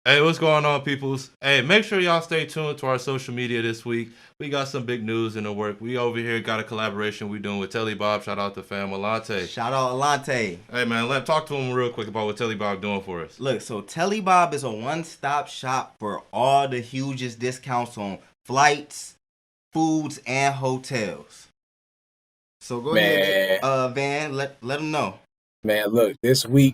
Hey, what's going on, peoples? Hey, make sure y'all stay tuned to our social media this week. We got some big news in the work. We over here got a collaboration we doing with Telly Bob. Shout out to Fam Alante. Shout out Alante. Hey, man, talk to him real quick about what Telly Bob doing for us. Look, so Telly Bob is a one-stop shop for all the hugest discounts on flights, foods, and hotels. So go ahead, Van, let them know. Man, look, this week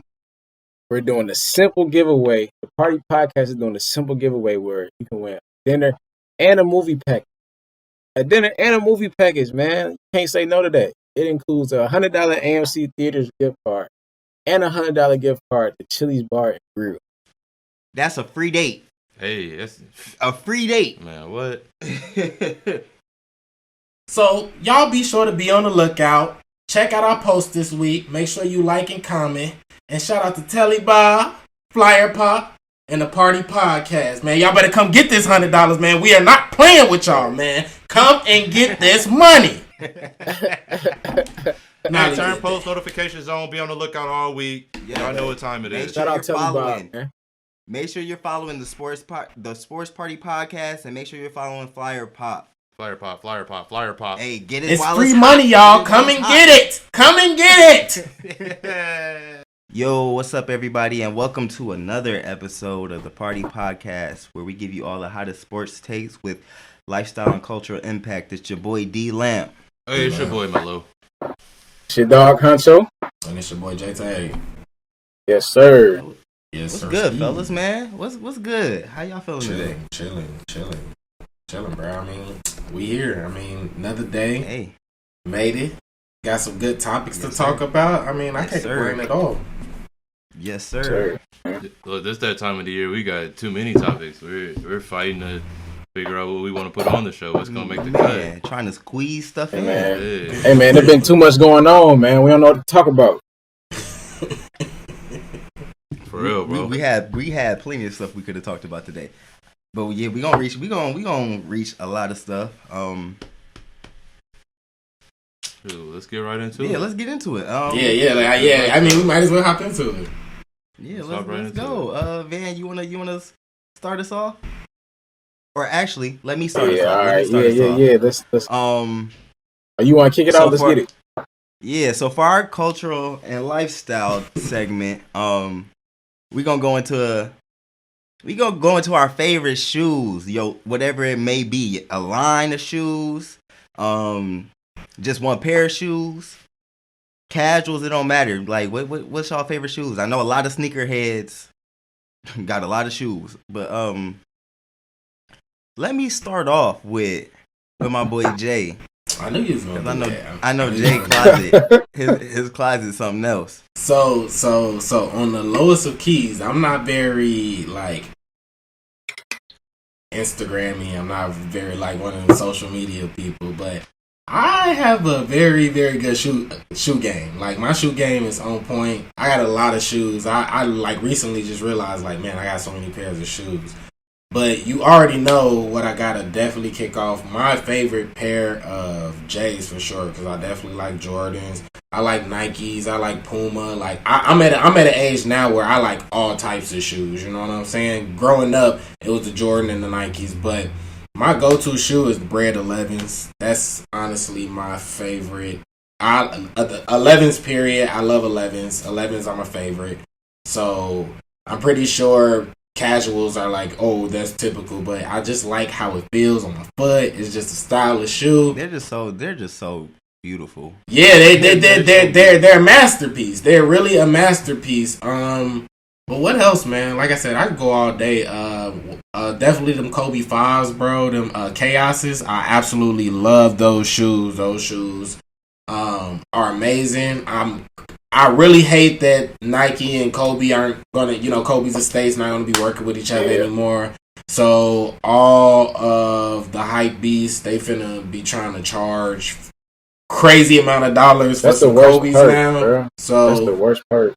we're doing a simple giveaway. The Party Podcast is doing a simple giveaway where you can win a dinner and a movie package. A dinner and a movie package, man. You can't say no to that. It includes a $100 AMC Theaters gift card and a $100 gift card to Chili's Bar and Grill. That's a free date. Hey, that's a free date. Man, what? So, y'all be sure to be on the lookout. Check out our post this week. Make sure you like and comment. And shout out to Telly Bob, Flyyr Pop, and the Party Podcast. Man, y'all better come get this $100, man. We are not playing with y'all, man. Come and get this money. Now, turn post notifications on. Be on the lookout all week. Yeah, y'all know what time it is. Shout out to Telly Bob. Make sure you're following the Sports Party Podcast, and make sure you're following Flyyr Pop. Flyyr Pop. Hey, get it. It's free money, y'all. Come and get it. Come and get it. Yo, what's up, everybody, and welcome to another episode of the Party Podcast, where we give you all the hottest sports takes with lifestyle and cultural impact. It's your boy D Lamp. Hey, it's your boy Melo. It's your dog Huncho. And it's your boy Jay-Tay. Yes, sir. Yes, what's sir. Good, fellas, man? What's good? How y'all feeling today? Chilling, bro. I mean, we here. I mean, another day. Hey, made it. Got some good topics to talk about. I mean, I can't complain at all. Yes, sir. Look, this that time of the year we got too many topics. We're fighting to figure out what we want to put on the show. What's gonna make the cut? Trying to squeeze stuff in. Man. Yeah. Hey man, there's been too much going on, man. We don't know what to talk about. For real, bro. We had plenty of stuff we could have talked about today. But yeah, we gonna reach a lot of stuff. Let's get right into it. Yeah, let's get into it. Yeah. I mean, we might as well hop into it. Yeah, let's go. Van, you wanna start us off? Or actually, let me start us off. All right. Yeah. Let's. You want to kick it off? Let's get it. Yeah. So for our cultural and lifestyle segment, we gonna go into our favorite shoes, whatever it may be, a line of shoes, just one pair of shoes, casuals. It don't matter. Like, what's y'all favorite shoes? I know a lot of sneakerheads got a lot of shoes, but let me start off with my boy Jay. I knew you was gonna do that. I know Jay closet. his closet is something else. So on the lowest of keys, I'm not very like Instagrammy. I'm not very like one of the social media people, but I have a very, very good shoe game. Like, my shoe game is on point. I got a lot of shoes. I like recently just realized, like, man, I got so many pairs of shoes. But you already know what I gotta definitely kick off. My favorite pair of J's for sure, because I definitely like Jordans. I like Nikes. I like Puma. Like, I'm at an age now where I like all types of shoes. You know what I'm saying? Growing up, it was the Jordan and the Nikes, but my go-to shoe is the Bred 11s. That's honestly my favorite. The 11s period. I love 11s. 11s are my favorite. So I'm pretty sure casuals are like, oh, that's typical, but I just like how it feels on my foot. It's just a stylish shoe. They're just so beautiful. Yeah, they're a masterpiece. They're really a masterpiece. But what else, man? Like I said, I could go all day. Definitely them Kobe 5s, bro. Them Chaoses. I absolutely love those shoes. Those shoes are amazing. I really hate that Nike and Kobe aren't gonna, Kobe's estate's not gonna be working with each other anymore. So all of the hype beasts, they finna be trying to charge crazy amount of dollars for some Kobe's now. Bro. So that's the worst part.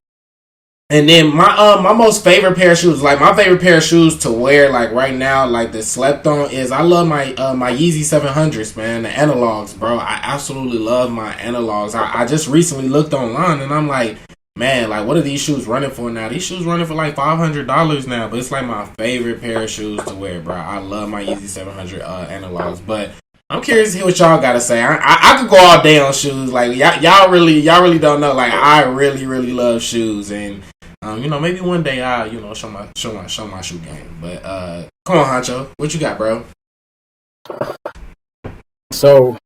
And then my most favorite pair of shoes, like my favorite pair of shoes to wear, like right now, like that slept on, is I love my Yeezy 700s, man, the analogs, bro. I absolutely love my analogs. I just recently looked online and I'm like, man, like, what are these shoes running for now? These shoes running for like $500 now, but it's like my favorite pair of shoes to wear, bro. I love my Yeezy 700 analogs, but I'm curious to hear what y'all gotta say. I could go all day on shoes. Like, y'all really don't know. Like, I really love shoes, and maybe one day I'll show my shoe game. But come on, Huncho, what you got, bro? So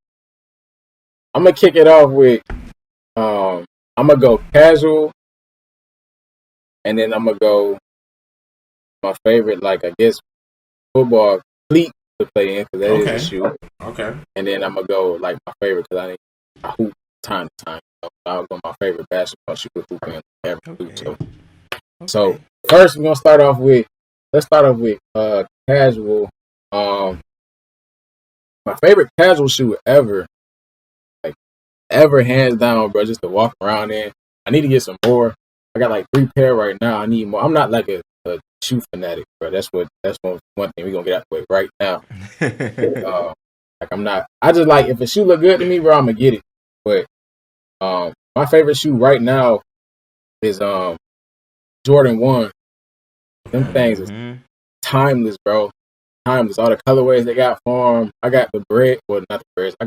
I'm gonna kick it off with I'm gonna go casual, and then I'm gonna go my favorite, like, I guess, football cleat to play in, because that is a shoe. Okay. And then I'm gonna go like my favorite, because I hoop time to time. So I'll go my favorite basketball shoe with hooping ever do. So first let's start off with casual. My favorite casual shoe ever, hands down, bro, just to walk around in. I need to get some more. I got like 3 pair right now. I need more. I'm not like a shoe fanatic, bro. That's one thing we're gonna get out the way right now. Like, I'm not. I just like, if a shoe look good to me, bro, I'm gonna get it. But my favorite shoe right now is Jordan 1. Them things is timeless, bro. Timeless. All the colorways they got for them. I got the bread. Well, not the breads. I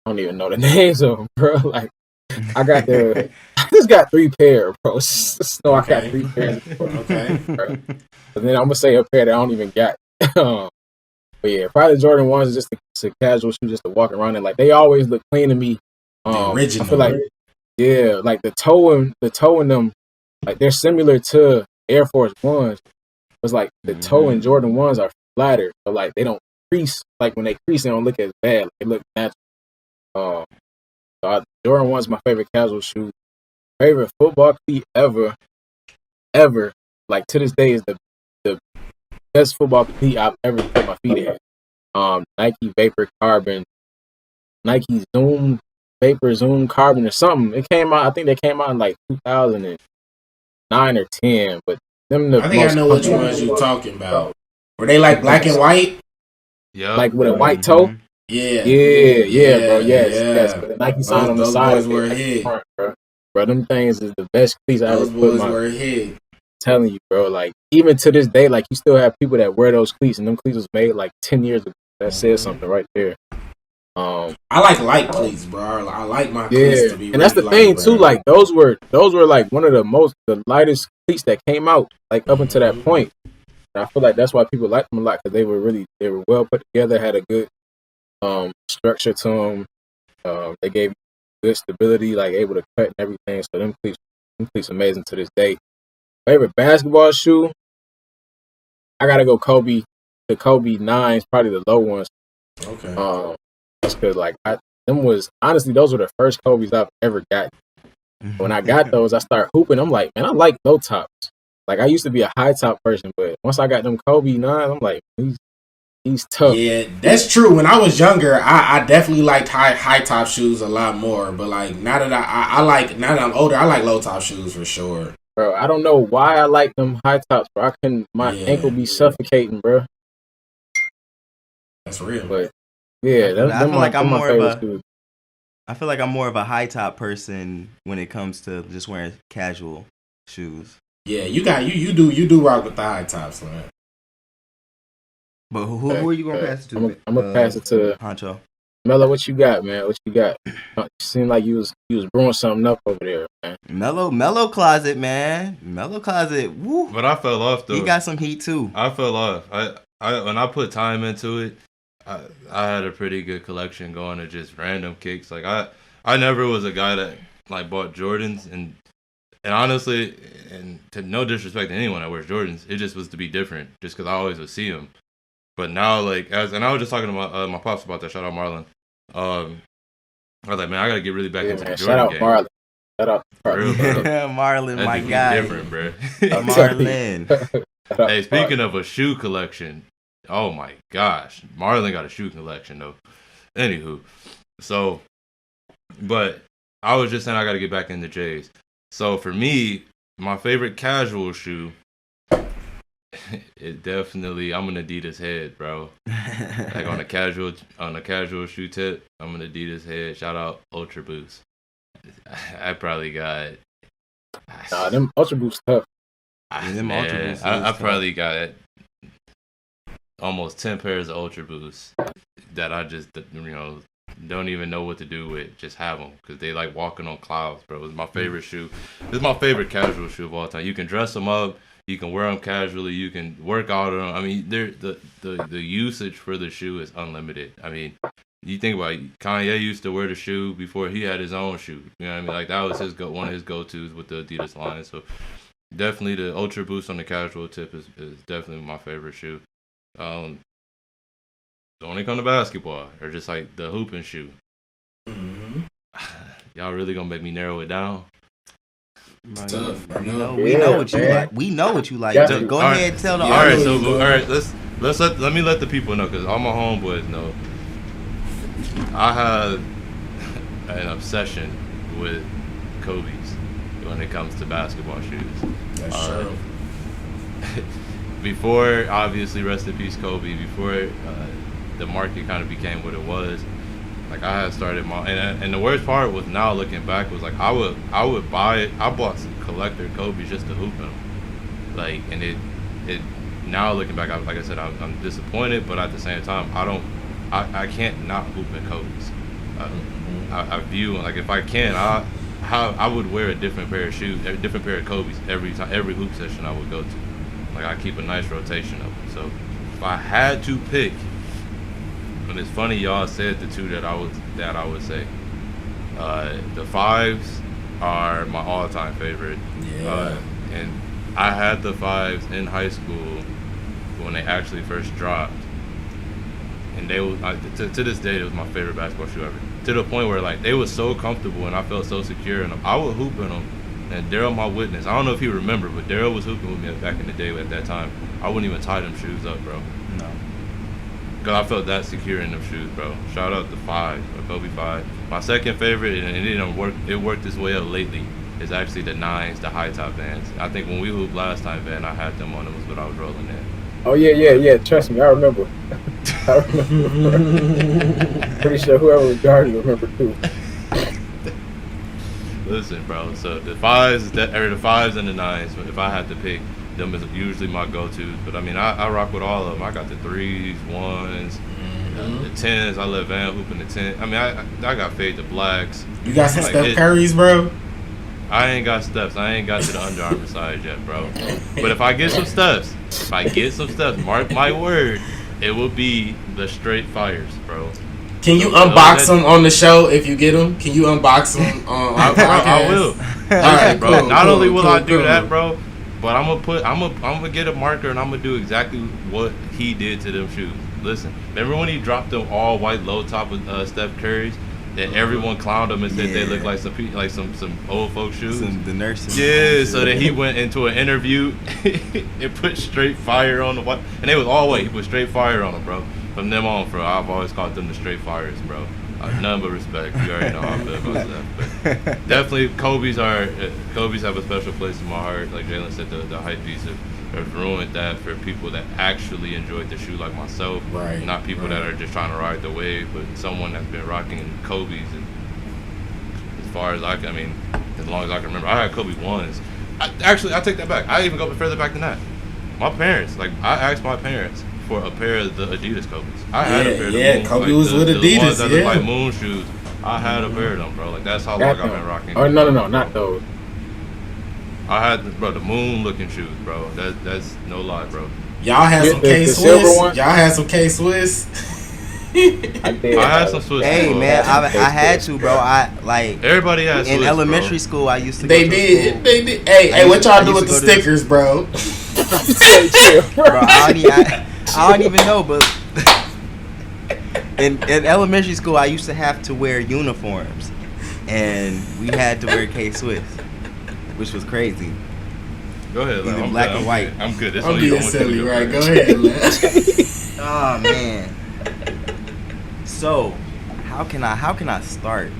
don't even know the names of them, bro. Like, I just got 3 pair, bro. So I got 3 pairs. Okay. Bro. And then I'm gonna say a pair that I don't even got. But yeah, probably Jordan 1s is just a casual shoe, just to walk around in. Like, they always look clean to me. The original. I feel like, yeah, like the toe in them, like, they're similar to Air Force 1s. It's like the toe in Jordan 1s are flatter, so like they don't crease. Like, when they crease, they don't look as bad. Like, they look natural. Jordan 1's my favorite casual shoe. Favorite football cleat ever. Like, to this day, is the best football cleat I've ever put my feet in. Nike Vapor Carbon, Nike Zoom Vapor Zoom Carbon or something. It came out. I think they came out in like 2009 or 10. But I think I know which ones you're talking about. Were they like black and white? Yeah. Like with a white toe? Yeah, bro. Yes. But the Nike sign on the side. Those boys were a hit. Bro, them things is the best cleats I ever put. Those boys were a hit. Telling you, bro. Like, even to this day, like, you still have people that wear those cleats, and them cleats was made like 10 years ago. That says something right there. I like light cleats, bro. I like my cleats to be. And that's the thing too. Like, those were like one of the lightest cleats that came out, like, up until that point. And I feel like that's why people liked them a lot, because they were well put together, had a good structure to them. They gave good stability, like, able to cut and everything. So them cleats amazing to this day. Favorite basketball shoe, I gotta go Kobe. The Kobe 9s, probably the low ones. Okay. That's because, like, those were the first Kobe's I've ever got. When I got those, I started hooping. I'm like, man, I like low tops. Like, I used to be a high top person, but once I got them Kobe 9s, I'm like, he's tough. Yeah, that's true. When I was younger, I definitely liked high top shoes a lot more. But like, now that now that I'm older, I like low top shoes for sure. Bro, I don't know why I like them high tops, bro. My ankle be suffocating, bro. That's real. But yeah, I feel like I'm more of a high top person when it comes to just wearing casual shoes. Yeah, you do rock with the high tops, man. But who are you gonna pass it to? I'm gonna pass it to Huncho. Melo. What you got, man? What you got? You seemed like you was brewing something up over there, man. Mellow closet, man. Mellow closet. Woo. But I fell off though. He got some heat too. I fell off. I when I put time into it, I had a pretty good collection going of just random kicks. Like, I never was a guy that like bought Jordans, and honestly, and to no disrespect to anyone that wears Jordans, it just was to be different, just because I always would see them. But now, like, and I was just talking to my pops about that. Shout out Marlon. I was like, man, I gotta get really back into the Jordan game. Marlon. Shout out Marlon, my guy. Different, bro. Marlon. Hey, speaking of a shoe collection, oh my gosh, Marlon got a shoe collection though. Anywho, so, but I was just saying I got to get back into J's. So for me, my favorite casual shoe, it definitely, I'm an Adidas head, bro. Like on a casual shoe tip, I'm an Adidas head. Shout out Ultra Boost. I probably got Nah, them Ultra Boosts tough. them Ultra Boosts I is probably got almost 10 pairs of Ultra Boosts that I just, don't even know what to do with. Just have them because they like walking on clouds, bro. It's my favorite shoe. It's my favorite casual shoe of all time. You can dress them up. You can wear them casually. You can work out on them. I mean, the usage for the shoe is unlimited. I mean, you think about it, Kanye used to wear the shoe before he had his own shoe. You know what I mean? Like that was one of his go-tos with the Adidas line. So definitely the Ultra Boost on the casual tip is definitely my favorite shoe. When it comes to basketball or just like the hooping shoe, y'all really gonna make me narrow it down? Tough. We know what you like. We know what you like. Yeah. Go ahead and tell the All right, audience. so let me let the people know because all my homeboys know. I have an obsession with Kobe's when it comes to basketball shoes. That's true. Before, obviously, rest in peace, Kobe. Before the market kind of became what it was, like I had started my and the worst part was now looking back was like I would buy it. I bought some collector Kobe's just to hoop them, like and it now looking back, like I said, I'm disappointed, but at the same time I can't not hoop in Kobe's. I view like if I can I would wear a different pair of shoes, a different pair of Kobe's every hoop session I would go to. Like I keep a nice rotation of them. So if I had to pick, and it's funny y'all said the two that I would say. The fives are my all-time favorite. Yeah. And I had the fives in high school when they actually first dropped. And they was to this day it was my favorite basketball shoe ever. To the point where like they were so comfortable and I felt so secure in them. I would hoop in them. And Daryl, my witness, I don't know if he remember, but Daryl was hooping with me back in the day at that time. I wouldn't even tie them shoes up, bro. No. Because I felt that secure in them shoes, bro. Shout out to 5, Kobe 5. My second favorite, and it didn't work, it worked its way up lately, is actually the 9s, the high top Vans. I think when we hooped last time, Van, I had them on. It was what I was rolling in. Oh yeah. Trust me, I remember. Pretty sure whoever was guarding remember too. Listen, bro. So the 5s, the 5s and the 9s. If I had to pick, them is usually my go-tos. But I mean, I rock with all of them. I got the 3s, 1s, the 10s. I let Van hoop in the 10. I mean, I got fade the blacks. You got some like Steph Curry's, bro? I ain't got steps. I ain't got to the Under Armour side yet, bro. But if I get some steps, mark my word, it will be the straight fires, bro. Can you unbox them on the show if you get them? Can you unbox them on our podcast? I will. All right, bro. cool, Not only will cool, I do cool. that, bro, but I'm gonna get a marker and I'm gonna do exactly what he did to them shoes. Listen, remember when he dropped them all white low top with Steph Curry's? And everyone clowned him and said they look like some old folk shoes. The nurses. Yeah, so then he went into an interview and put straight fire on the white, and they was all white. He put straight fire on them, bro. From them on, bro, I've always called them the straight fires, bro. None but respect. You already know how I feel about that. But definitely, Kobe's have a special place in my heart. Like Jalen said, the hype piece have ruined that for people that actually enjoyed the shoe like myself. Right. Not people that are just trying to ride the wave, but someone that's been rocking Kobe's. And as far as I mean, as long as I can remember, I had Kobe 1s. I take that back. I even go further back than that. My parents, I asked my parents for a pair of the Adidas Kobe's. I had a pair of the moon, Kobe was with Adidas, the ones that look yeah. like moon shoes. I had a pair of them, bro. Like that's how long I've been rocking. Oh no, not those. I had the moon looking shoes, bro. That's no lie, bro. Y'all had some K Swiss. Y'all had some K Swiss. I had some Swiss. Hey man, I had to, bro. Everybody has in Swiss, elementary bro. school. I used to. They did. Hey, what y'all do with the stickers, bro? Bro, I don't even know, but in elementary school, I used to have to wear uniforms, and we had to wear K-Swiss, which was crazy. Go ahead, Either I'm black good. and white. I'm good. I'm being silly, right? Go ahead, man. Oh man. So, how can I start?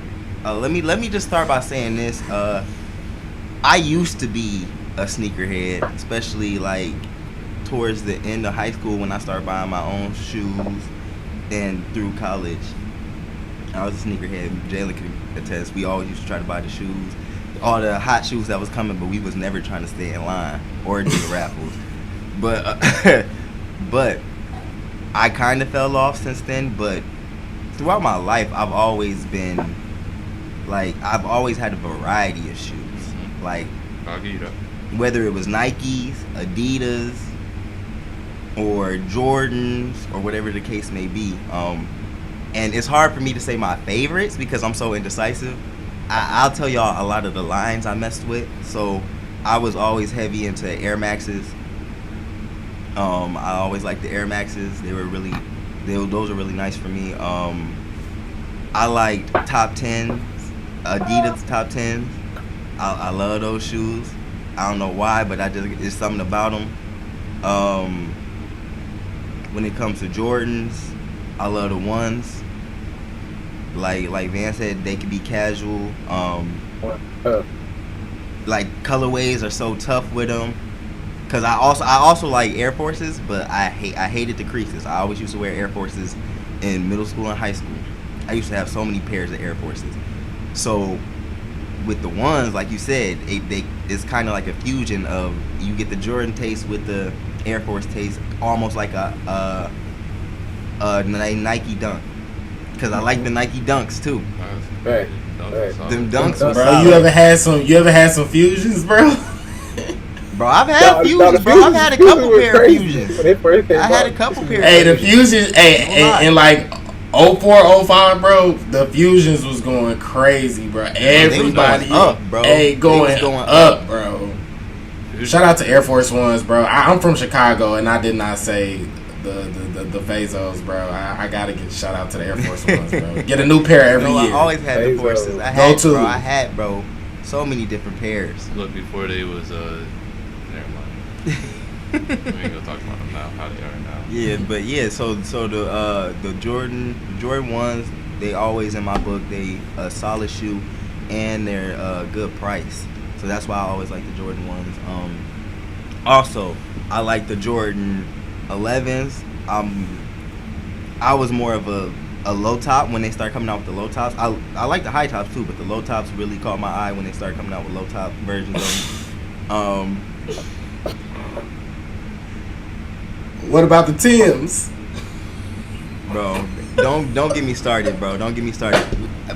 Let me just start by saying this. I used to be a sneakerhead, especially like towards the end of high school when I started buying my own shoes, and through college. I was a sneakerhead. Jalen can attest. We always used to try to buy the shoes all the hot shoes that was coming, but we was never trying to stay in line or do the raffles. But but I kind of fell off since then. But throughout my life, I've always been like I've always had a variety of shoes. Like I'll give you that. whether it was Nikes, Adidas, or Jordans, or whatever the case may be. And it's hard for me to say my favorites because I'm so indecisive. I'll tell y'all a lot of the lines I messed with. So I was always heavy into Air Maxes. I always liked the Air Maxes. Those are really nice for me. I liked Top 10s, Adidas Top 10s. I love those shoes. I don't know why, but it's something about them. When it comes to Jordans, I love the ones. Like Van said, they could be casual. Like colorways are so tough with them. Cause I also like Air Forces, but I hated the creases. I always used to wear Air Forces in middle school and high school. I used to have so many pairs of Air Forces. So with the ones, like you said, it's kind of like a fusion of you get the Jordan taste with the Air Force taste, almost like a Nike Dunk. Cause I like the Nike Dunks too. Right. Them Dunks, bro. solid. You ever had some fusions, bro? Bro, I've had fusions, bro. I've had a couple pair of fusions. I had a couple pair. Hey, the fusions. Hey, in like 04, 05, bro, the fusions was going crazy, bro. Everybody up, bro. Hey, going up, bro. Shout out to Air Force Ones, bro. I'm from Chicago, and I did not say the Bezos, bro. I gotta get shout out to the Air Force Ones, bro. Get a new pair every year. I always had the Forces. I had, bro, so many different pairs. Look, before they was never mind. We ain't gonna talk about them now. How they are now. Yeah, but yeah. So the Jordan ones, they always in my book. They a solid shoe, and they're a good price. So that's why I always like the Jordan ones. Also, I like the Jordan 11s. I was more of a low top when they start coming out with the low tops. I like the high tops too, but the low tops really caught my eye when they started coming out with low top versions of them. What about the Tims? Bro, don't get me started, bro. Don't get me started.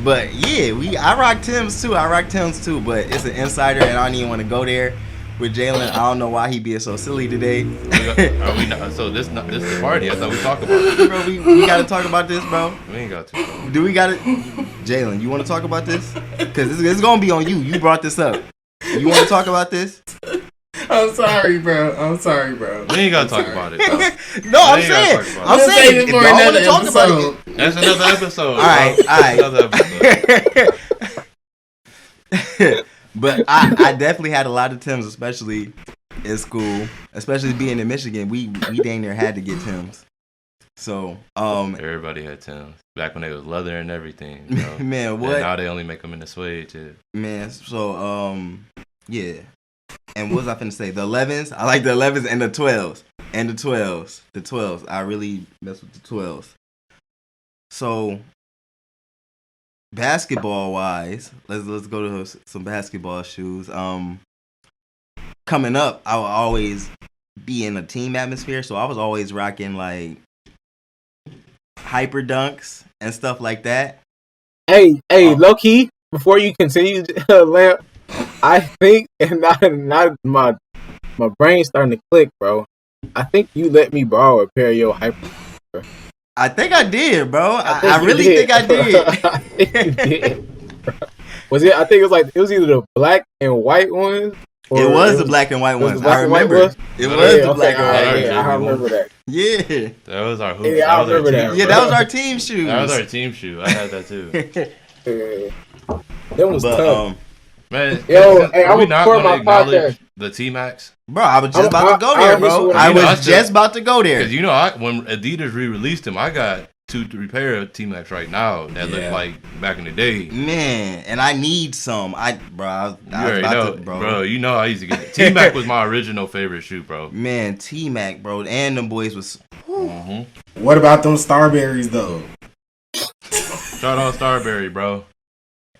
But yeah, I rock Tims too. But it's an insider, and I don't even want to go there with Jalen. I don't know why he being so silly today. Are we not, so this is the party. I thought we talked about it. Bro, we got to talk about this, bro. We ain't got to. Do we got it? Jalen, you want to talk about this? Because it's going to be on you. You brought this up. You want to talk about this? I'm sorry, bro. We ain't gotta talk about it, bro. No, I'm saying if y'all want to talk about it, that's another episode. All right. Another episode. But I definitely had a lot of Tims, especially in school, especially being in Michigan. We dang near had to get Tims. So everybody had Tims back when they was leather and everything. You know? Man, what? And now they only make them in the suede too. Man, so yeah. And what was I finna say? The 11s. I like the 11s and the 12s. And the 12s. The 12s. I really mess with the 12s. So, basketball wise, let's go to some basketball shoes. Coming up, I would always be in a team atmosphere, so I was always rocking like hyper dunks and stuff like that. Hey, low key, before you continue, Lamp, I think, and not my brain's starting to click, bro. I think you let me borrow a pair of your hyper. I think I did, bro. I really think I did. I think you did. Was it? I think it was either the black and white ones. It was the black and white ones. I remember. It was the black and white ones. I remember that. Yeah. That was our hoop. Yeah, I remember that. Yeah, that was our team shoes. That was our team shoe. I had that too. That was tough. Man, hey, are we not going to acknowledge the T-Max? Bro, I was just about to go there, bro. I was just about to go there. Because you know, when Adidas re-released them, I got 2-3 pair of T-Max right now that look like back in the day. Man, and I need some. I was about to, bro. You know I used to get it. T-Mac was my original favorite shoe, bro. Man, T-Mac, bro, and them boys was. What about them Starberries though? Shout out Starberry, bro.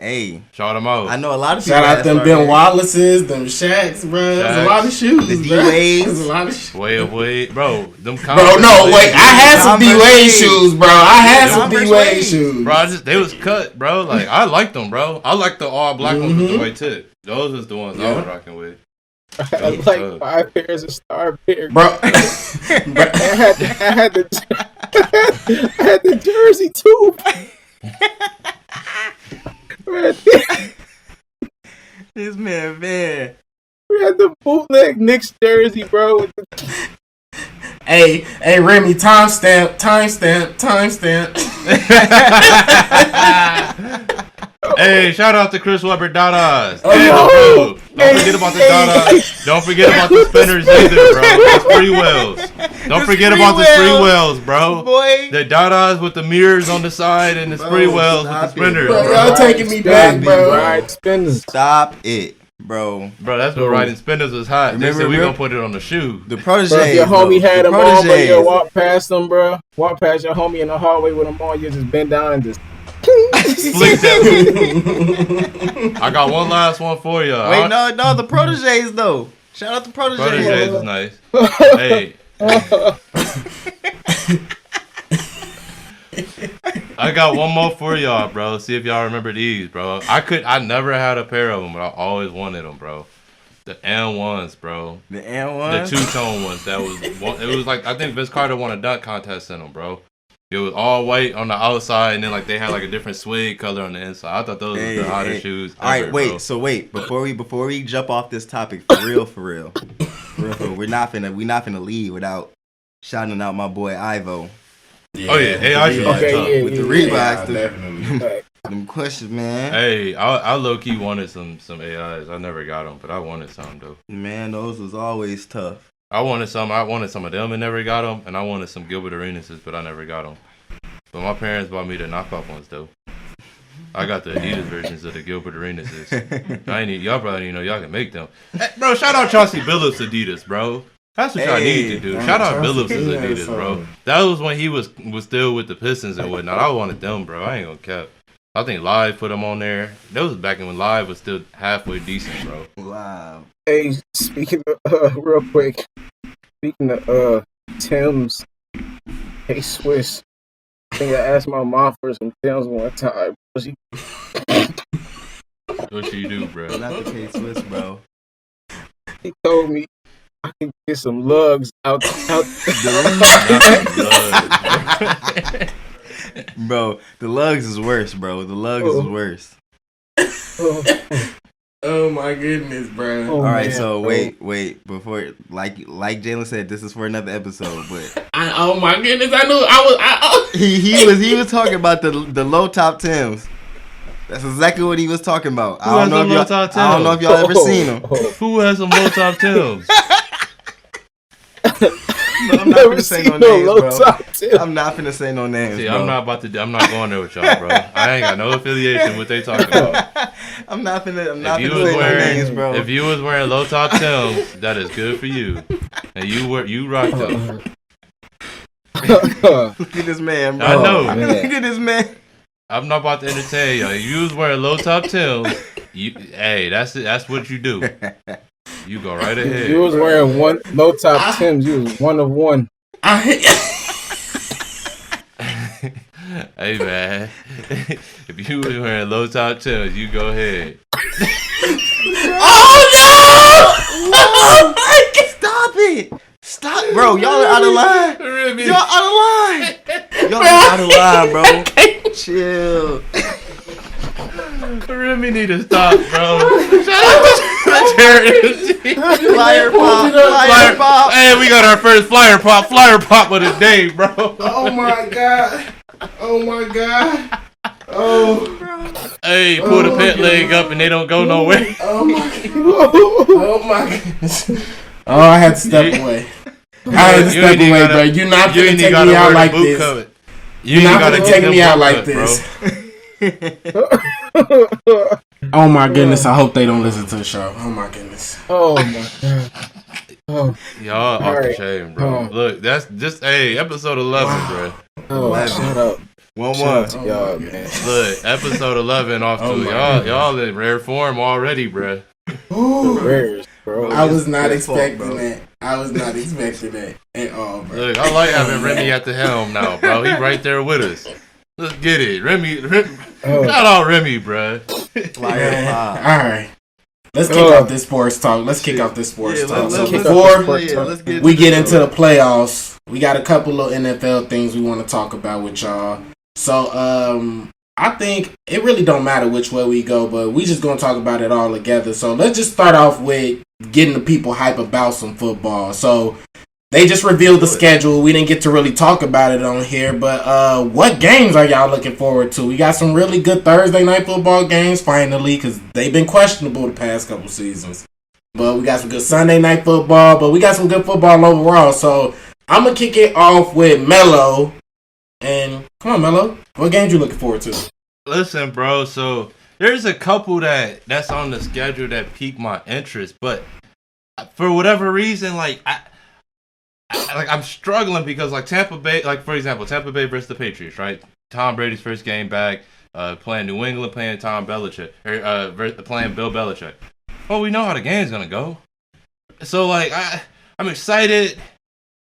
Hey, Shout them out. I know a lot of people. Shout out them Ben Wallaces, them Shaqs, bro. There's a lot of shoes. The bro. D-Waves. There's a lot of shoes. Wait, bro. Them Bro, no, wait. I had some D-Wade shoes, bro. I had some D-Wade shoes. Bro, they was cut, bro. Like, I liked them, bro. I like the all black ones with the white tip. Those was the ones I was rocking with. I had like 5 pairs of Star Pair. Bro. I had the jersey too. This man. We had the bootleg Knicks jersey, bro. Hey, Remy, timestamp. Hey, shout out to Chris Webber Dadas. Oh, Don't forget about the Dadas. Don't forget about the spinners either, bro. The free wells. Don't forget about the free wells, bro. Boy. The Dadas with the mirrors on the side and the free wells with the spinners. Bro, Bro, y'all taking me back, bro. Right, spinners. Stop it, bro. that's what riding spinners was hot. They said we gonna put it on the shoe. The protege. Bro, if your homie had them on, but you walk past them, bro. Walk past your homie in the hallway with them on. You just bend down and just. Flick that. I got one last one for you. Wait, no, the proteges though. Shout out the proteges. Proteges is nice. Hey. I got one more for y'all, bro. See if y'all remember these, bro. I never had a pair of them, but I always wanted them, bro. The N1s, bro. The N1s? The two-tone ones. It was like, I think Vince Carter won a dunk contest in them, bro. It was all white on the outside, and then like they had like a different suede color on the inside. I thought those were the hottest shoes ever, all right, wait. Bro. So wait, before we jump off this topic, for real, we're not finna leave without shouting out my boy Ivo. Yeah. Oh yeah, AI shoes Okay, tough. With the Reeboks, definitely. them questions, man. Hey, I low key wanted some AIs. I never got them, but I wanted some though. Man, those was always tough. I wanted some of them and never got them, and I wanted some Gilbert Arenases, but I never got them. But my parents bought me the knockoff ones though. I got the Adidas versions of the Gilbert Arenases. Y'all probably didn't know y'all can make them. Hey, bro, shout out Chauncey Billups Adidas, bro. That's what y'all need to do. Shout out Billups' Adidas, bro. That was when he was still with the Pistons and whatnot. I wanted them, bro. I ain't gonna cap. I think Live put them on there. That was back when Live was still halfway decent, bro. Wow. Hey, speaking of, real quick, speaking of Tim's, hey Swiss, I think I asked my mom for some Tim's one time. What you do, bro? Not the K-Swiss, bro. He told me I can get some lugs out. Bro, the lugs is worse, bro. The lugs is worse. Oh my goodness, bro. All right, so wait. Before, like Jalen said, this is for another episode. But Oh my goodness, I knew I was. he was talking about the low top Tims. That's exactly what he was talking about. I don't know if y'all ever seen them. Who has some low top Tims? I'm not gonna say no names, bro. I'm not gonna say no names. See, bro. I'm not going there with y'all, bro. I ain't got no affiliation with what they talking about. I'm not gonna say no names, bro. If you was wearing low top Tims, that is good for you, and you rocked them. Look at this man, bro. I know. Look at this man. I'm not about to entertain y'all. If you was wearing low top Tims, that's what you do. You go right ahead. You was wearing one low top Tims. You was one of one. Hey man, if you was wearing low top Tims, you go ahead. Oh no! Oh my God. Stop it! Stop, bro. Y'all are out of line. Y'all out of line. Y'all are out of line, bro. Chill. Remy need to stop, bro. Shout out to Jared. Flyer pop. Hey, we got our first flyer pop of the day, bro. Oh my god. Oh. Hey, pull the pet leg up and they don't go nowhere. Oh my goodness. Oh, I had to step away. I had to step away, bro. You're not gonna take me out like this. You're not gonna take me out like this. Oh my goodness, I hope they don't listen to the show. Oh my goodness. Oh my God. Y'all off the chain, bro. Look, that's just episode 11, bro. Oh, shut up. One Shout more. out to y'all, man. Look, episode 11 off to y'all in rare form already, bro. Rares, bro. I was not expecting that. I was not expecting that at all, bro. Look, I like having Remy at the helm now, bro. He right there with us. Let's get it, Remy. Shout out Remy, bro. All right. Let's kick off this sports talk. Let's get into the playoffs, we got a couple of NFL things we want to talk about with y'all. So, I think it really don't matter which way we go, but we just gonna talk about it all together. So let's just start off with getting the people hype about some football. So they just revealed the schedule. We didn't get to really talk about it on here, but what games are y'all looking forward to? We got some really good Thursday night football games finally, because they've been questionable the past couple seasons. But we got some good Sunday night football, but we got some good football overall. So I'm going to kick it off with Melo. And come on, Melo. What games you looking forward to? Listen, bro, so there's a couple that's on the schedule that pique my interest, but for whatever reason, I'm struggling because Tampa Bay, for example, Tampa Bay versus the Patriots, right? Tom Brady's first game back, playing New England, playing Tom Belichick, playing Bill Belichick. Well, we know how the game's gonna go. So I'm excited.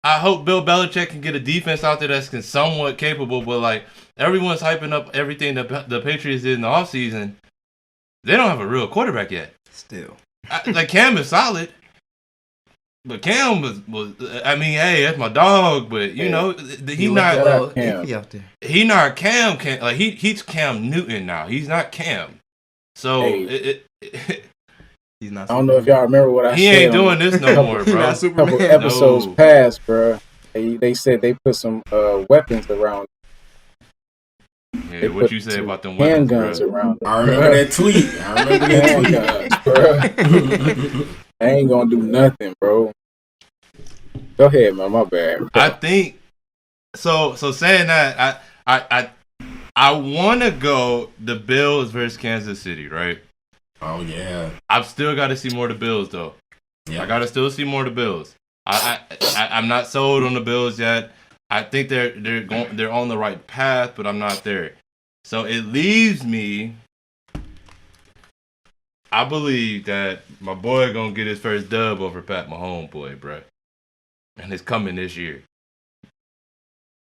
I hope Bill Belichick can get a defense out there that's somewhat capable, but everyone's hyping up everything the Patriots did in the offseason. They don't have a real quarterback yet. Still. Cam is solid. But Cam was that's my dog, but he's not Cam. He's Cam Newton now. He's not Cam. So he's not. I don't know if y'all remember what I said. He ain't doing this no more, bro. A couple episodes past, bro. They said they put some weapons around. Yeah, what you say about them weapons, handguns around? I remember that tweet. Bro. I ain't gonna do nothing, bro. Go ahead, man. My bad. Bro. I think so. Saying that, I want to go the Bills versus Kansas City, right? Oh yeah. I've still got to see more of the Bills though. Yeah. I got to still see more of the Bills. I'm not sold on the Bills yet. I think they're on the right path, but I'm not there. So it leaves me. I believe that my boy gonna get his first dub over Pat Mahomes, boy, bro. And it's coming this year.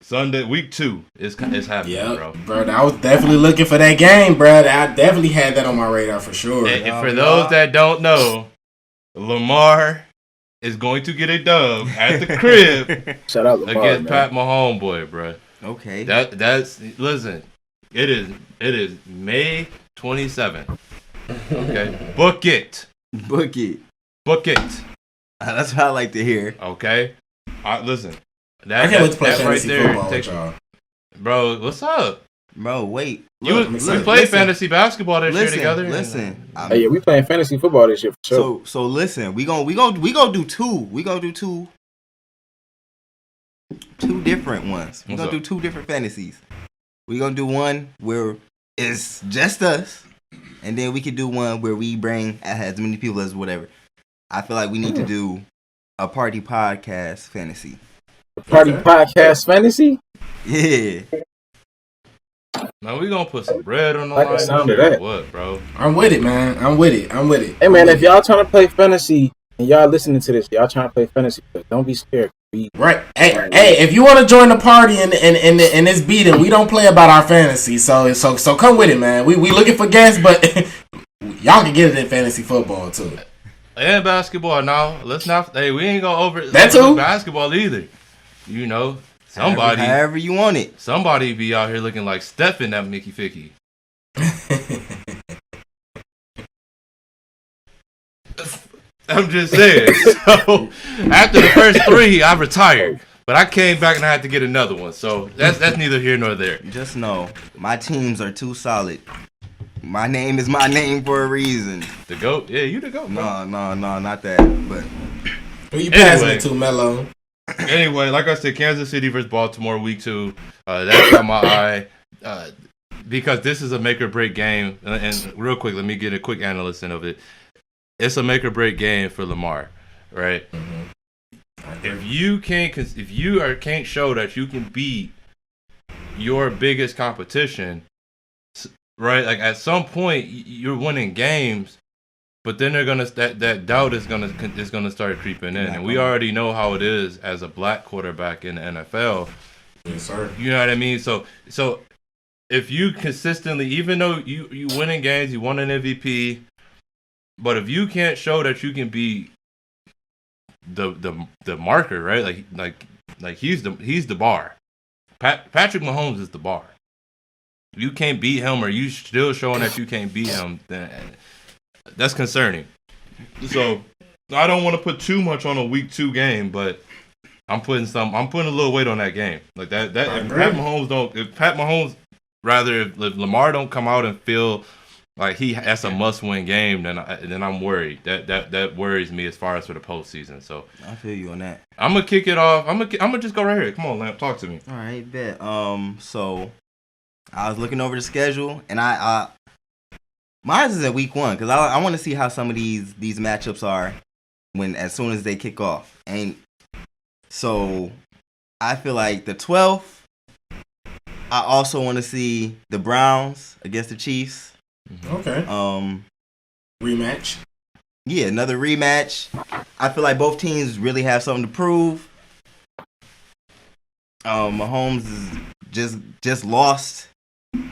Sunday, week 2, it's happening, bro. I was definitely looking for that game, bro. I definitely had that on my radar for sure. And for those that don't know, Lamar is going to get a dub at the crib. Shout out Lamar, against Pat Mahomes, boy, bro. Okay. Listen. It is May 27th. Okay, book it. That's what I like to hear. Okay, listen. I can't wait to play fantasy football with y'all. Bro, what's up? Bro, wait. We played fantasy basketball this year together. Yeah, we playing fantasy football this year for sure. So listen, we gonna do two. We gonna do two different ones. We gonna do 2 different fantasies. We gonna do one where it's just us, and then we could do one where we bring as many people as whatever. I feel like we need to do a party podcast fantasy. Podcast fantasy? Yeah. Man, we gonna put some bread on the line. Sound of that. What, bro? I'm with it, man. I'm with it. Hey, man, if y'all trying to play fantasy and y'all listening to this, y'all trying to play fantasy, but don't be scared. Right. Hey, if you want to join the party and this beating, we don't play about our fantasy. So come with it, man. We looking for guests, but y'all can get it in fantasy football too. And basketball now. Let's not. Hey, we ain't gonna over that too. Basketball either. You know, somebody. However you want it. Somebody be out here looking like Steph in that Mickey Ficky. I'm just saying. So after the first 3, I retired, but I came back and I had to get another one. So that's neither here nor there. Just know my teams are too solid. My name is my name for a reason. The GOAT? Yeah, you the GOAT. No, not that. But who you passing it to, Melo? Anyway, like I said, Kansas City versus Baltimore, week 2. That's on my eye because this is a make or break game. And real quick, let me get a quick analysis of it. It's a make or break game for Lamar, right? Mm-hmm. If you can't show that you can beat your biggest competition, right? Like at some point you're winning games, but then they're gonna that doubt is gonna start creeping in, and we already know how it is as a black quarterback in the NFL. Yes, sir. You know what I mean? So if you consistently, even though you winning games, you won an MVP, but if you can't show that you can be the marker, right? Like he's the bar. Patrick Mahomes is the bar. If you can't beat him, or you still showing that you can't beat him, then that's concerning. So I don't want to put too much on a week 2 game, but I'm putting a little weight on that game. Like that if Lamar don't come out and feel like that's a must-win game, then I'm worried. That worries me as far as for the postseason. So I feel you on that. I'm gonna kick it off. I'm gonna just go right here. Come on, Lamp, talk to me. All right, bet. So I was looking over the schedule, and mine is at week 1 because I want to see how some of these matchups are as soon as they kick off. And so I feel like the 12th. I also want to see the Browns against the Chiefs. Okay. Rematch. Yeah, another rematch. I feel like both teams really have something to prove. Mahomes is just lost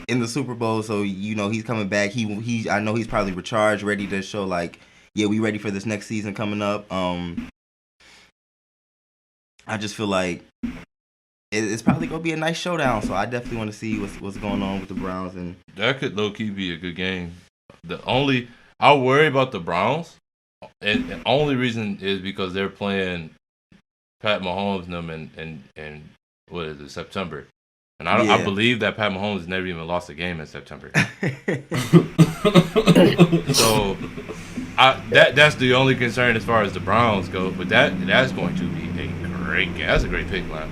in the Super Bowl, so he's coming back. I know he's probably recharged, ready to show like, yeah, we ready for this next season coming up. I just feel like it's probably gonna be a nice showdown. So I definitely want to see what's going on with the Browns, and that could low key be a good game. I worry about the Browns, and the only reason is because they're playing Pat Mahomes and them in what is it, September, and I believe that Pat Mahomes never even lost a game in September. So that's the only concern as far as the Browns go. But that's going to be a great game. That's a great pick, man.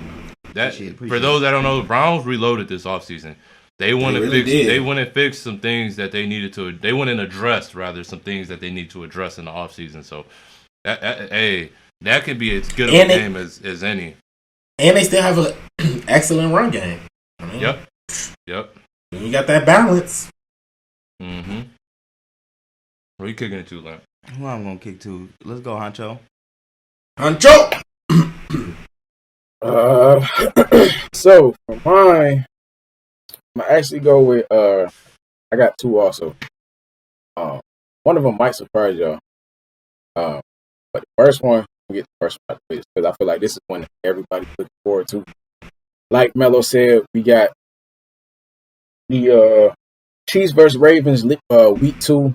Appreciate for those that don't know, the Browns reloaded this offseason. They went and fixed some things that they needed to. They went and addressed some things that they need to address in the offseason. So, that could be as good of a game as any. And they still have an excellent run game. Yep. You got that balance. Mm-hmm. Where you kicking it to, Lamp? Who I'm gonna kick to? Let's go, Huncho. So for mine, I'm gonna actually go with I got 2 also. One of them might surprise y'all. But the first one, we get the first one because I feel like this is one that everybody's looking forward to. Like Melo said, we got the Chiefs versus Ravens week 2.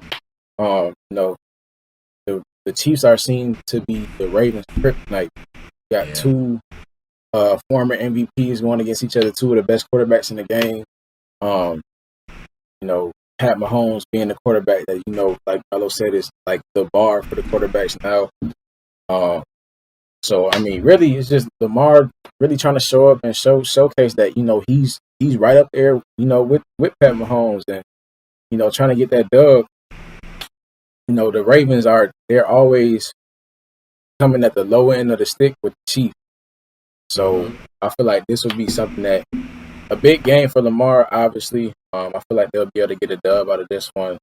The Chiefs are seen to be the Ravens' kryptonite. We got 2 former MVPs going against each other, 2 of the best quarterbacks in the game. Pat Mahomes being the quarterback that, like Melo said, is like the bar for the quarterbacks now. So I mean, really, it's just Lamar really trying to show up and showcase that he's right up there, with Pat Mahomes, and trying to get that dub. The Ravens they're always coming at the low end of the stick with the Chiefs. So I feel like this would be something that a big game for Lamar. Obviously, I feel like they'll be able to get a dub out of this one.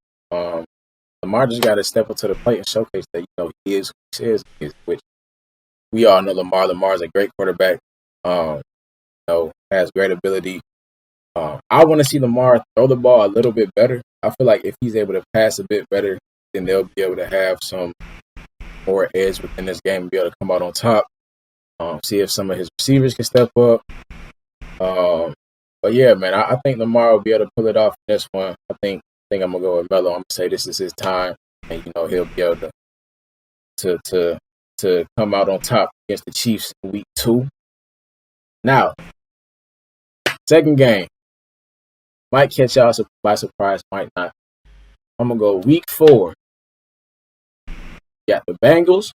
Lamar just got to step up to the plate and showcase that he is who he says he is, which we all know Lamar. Lamar's a great quarterback. Has great ability. I want to see Lamar throw the ball a little bit better. I feel like if he's able to pass a bit better, then they'll be able to have some more edge within this game and be able to come out on top. See if some of his receivers can step up. But yeah, man, I think Lamar will be able to pull it off in this one. I think I'm gonna go with Melo. I'm gonna say this is his time, and he'll be able to come out on top against the Chiefs in week 2. Now, second game might catch y'all by surprise, might not. I'm gonna go week 4. Got the Bengals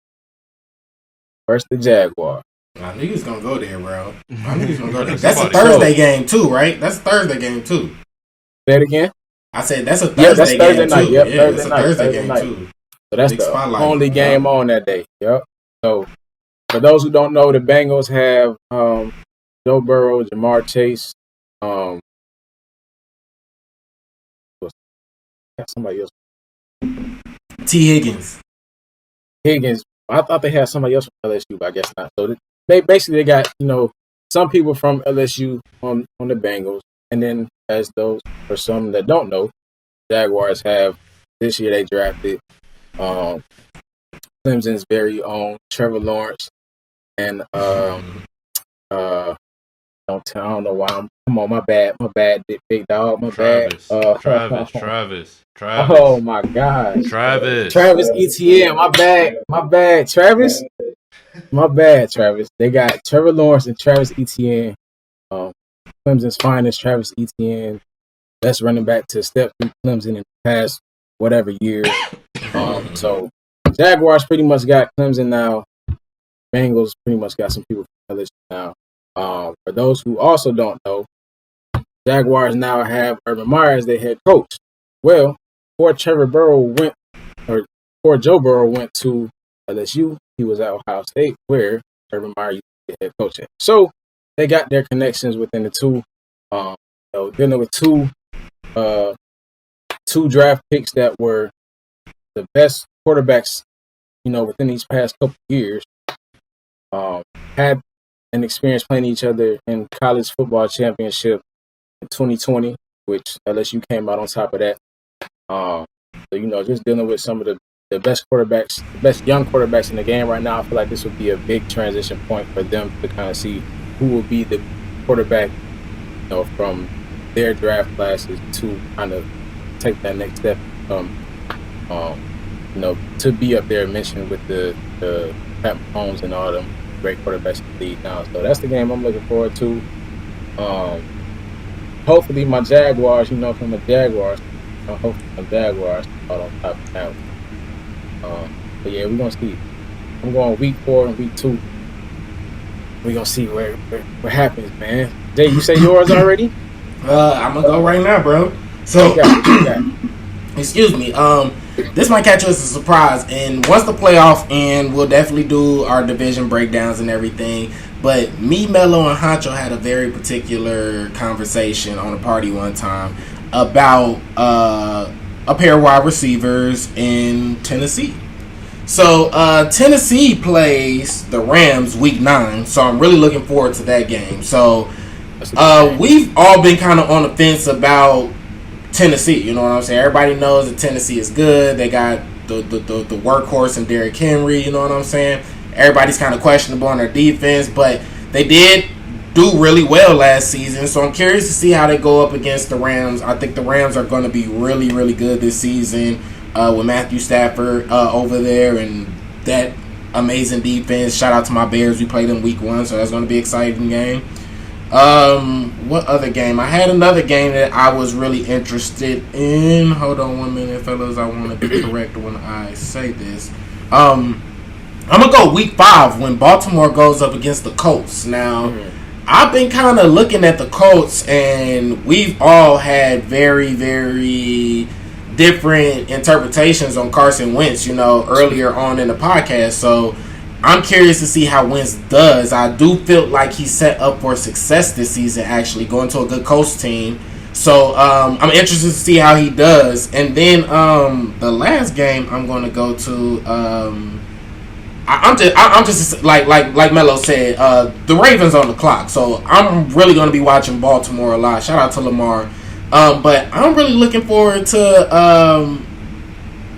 versus the Jaguars. I knew he was gonna go there, bro. I knew he was gonna go there. That's a Thursday game too, right? That's a Thursday game too. Say it again. I said that's a Thursday game night. too. Yep, Yeah, Thursday game too. So that's Big the spotlight. only game on that day. Yep. So For those who don't know, the Bengals have Joe Burrow, Jamar Chase, somebody else. T. Higgins. I thought they had somebody else from LSU, but I guess not. So they got some people from LSU on the Bengals, and then as those for some that don't know, Jaguars have this year they drafted Clemson's very own Trevor Lawrence, and I don't know why come on, my bad, big dog, my Travis. bad. Travis. Oh my God, Travis Etienne, my bad, Travis. My bad, Travis. They got Trevor Lawrence and Travis Etienne. Clemson's finest, Travis Etienne. That's running back to step through Clemson in the past whatever year. So Jaguars pretty much got Clemson now. Bengals pretty much got some people from LSU now. For those who also don't know, Jaguars now have Urban Meyer as their head coach. Well, before Joe Burrow went to LSU, he was at Ohio State, where Urban Meyer used to be head coach at. So they got their connections within the two. Dealing with two draft picks that were the best quarterbacks, within these past couple of years. Had an experience playing each other in college football championship in 2020, which LSU came out on top of that. Just dealing with some of the best quarterbacks, the best young quarterbacks in the game right now. I feel like this would be a big transition point for them to kind of see who will be the quarterback, from their draft classes to kind of take that next step. To be up there mentioned with the Pat Mahomes and all them great quarterbacks in the league now. So that's the game I'm looking forward to. Hopefully my Jaguars, from the Jaguars, hopefully my Jaguars are on top of that. But yeah, we're gonna see. I'm going week 4 and week 2. We're gonna see what happens, man. Jay, you say yours already? I'm gonna go right now, bro. So, excuse me. This might catch you as a surprise, and once the playoff end, we'll definitely do our division breakdowns and everything. But me, Melo, and Huncho had a very particular conversation on a party one time about a pair of wide receivers in Tennessee. So Tennessee plays the Rams week 9, so I'm really looking forward to that game. So we've all been kind of on the fence about Tennessee. You know what I'm saying? Everybody knows that Tennessee is good. They got the workhorse and Derrick Henry. You know what I'm saying? Everybody's kind of questionable on their defense, but they did do really well last season. So I'm curious to see how they go up against the Rams. I think the Rams are going to be really, really good this season with Matthew Stafford over there and that amazing defense. Shout out to my Bears. We played them week 1, so that's going to be an exciting game. What other game? I had another game that I was really interested in. Hold on 1 minute, fellas. I want to be correct when I say this. I'm going to go week 5 when Baltimore goes up against the Colts. Now, I've been kind of looking at the Colts, and we've all had very, very different interpretations on Carson Wentz, earlier on in the podcast. So, I'm curious to see how Wentz does. I do feel like he's set up for success this season, actually, going to a good Colts team. So, I'm interested to see how he does. And then, the last game I'm going to go to, I'm just like Melo said, the Ravens on the clock. So, I'm really going to be watching Baltimore a lot. Shout out to Lamar. But I'm really looking forward to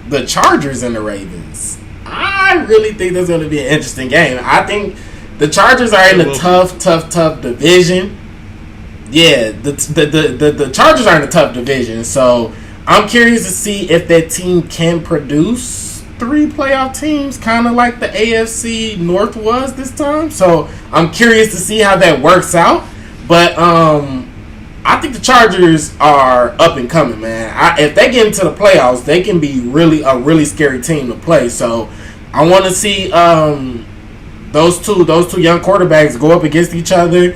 the Chargers and the Ravens. I really think that's going to be an interesting game. I think the Chargers are in a tough division. Yeah, the Chargers are in a tough division. So I'm curious to see if that team can produce 3 playoff teams, kind of like the AFC North was this time. So I'm curious to see how that works out. But I think the Chargers are up and coming, man. If they get into the playoffs, they can be a really scary team to play. So I want to see those two young quarterbacks go up against each other.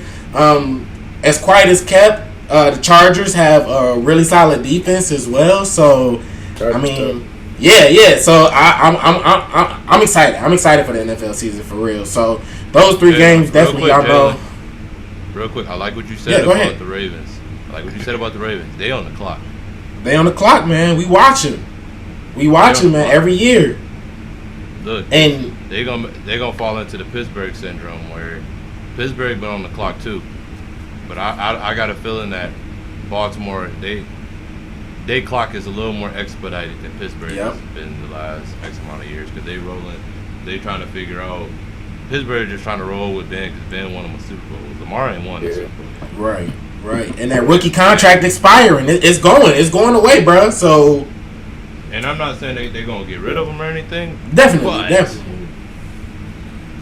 As quiet as kept, the Chargers have a really solid defense as well. So, Yeah. So I'm excited. I'm excited for the NFL season for real. So those three games definitely, y'all know. Real quick, I like what you said about the Ravens. They on the clock. They on the clock, man. We watching. Man, every year. Look, and they gonna fall into the Pittsburgh syndrome where Pittsburgh been on the clock too. But I got a feeling that Baltimore, they clock is a little more expedited than Pittsburgh has been the last X amount of years because they trying to figure out. Pittsburgh just trying to roll with Ben because Ben won them a Super Bowl. Lamar ain't won a Super Bowl. Right. And that rookie contract expiring, it's going away, bro. So. And I'm not saying they're gonna get rid of him or anything. Definitely.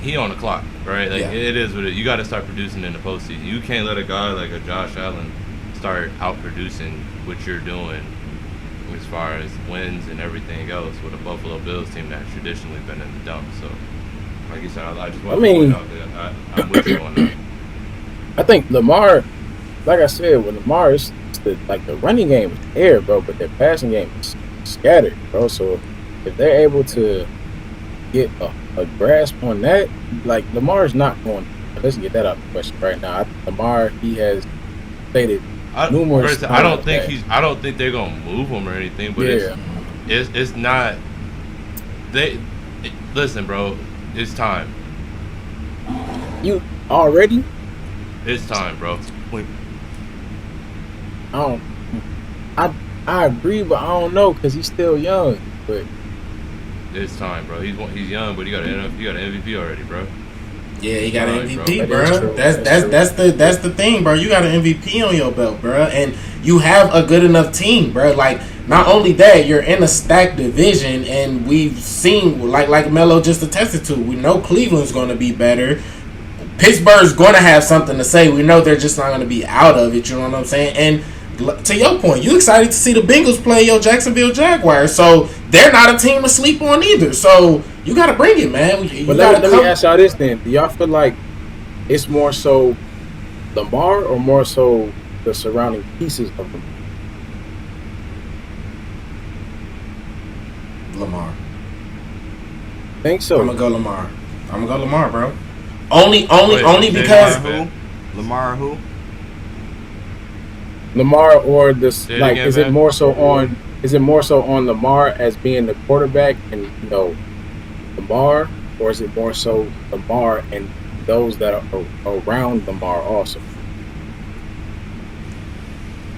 He on the clock, right? Like it is what it. You got to start producing in the postseason. You can't let a guy like a Josh Allen start out producing what you're doing as far as wins and everything else with a Buffalo Bills team that's traditionally been in the dump. So, like you said, I just want to point out that I'm with you on that. I think Lamar, like I said, with Lamar, it's the running game is there, bro, but their passing game is scattered, bro. So if they're able to get a grasp on that, like Lamar's not going. Let's get that out of the question right now. Lamar, he has stated numerous times. I don't think they're gonna move him or anything, but it's not. Listen, bro. It's time. You already? It's time, bro. I agree, but I don't know because he's still young. But it's time, bro. He's young, but he got an MVP already, bro. Yeah, he got an MVP, bro. That's the thing, bro. You got an MVP on your belt, bro, and you have a good enough team, bro. Like, not only that, you're in a stacked division, and we've seen, like Melo just attested to, we know Cleveland's going to be better. Pittsburgh's going to have something to say. We know they're just not going to be out of it. You know what I'm saying? And to your point, you excited to see the Bengals play your Jacksonville Jaguars, so they're not a team to sleep on either. So you got to bring it, man. But let me ask y'all this then: do y'all feel like it's more so Lamar or more so the surrounding pieces of them? Lamar. Think so? I'm gonna go Lamar, bro. Only because Lamar who? Lamar or this again, is it more so on Lamar as being the quarterback and Lamar, or is it more so Lamar and those that are around Lamar also?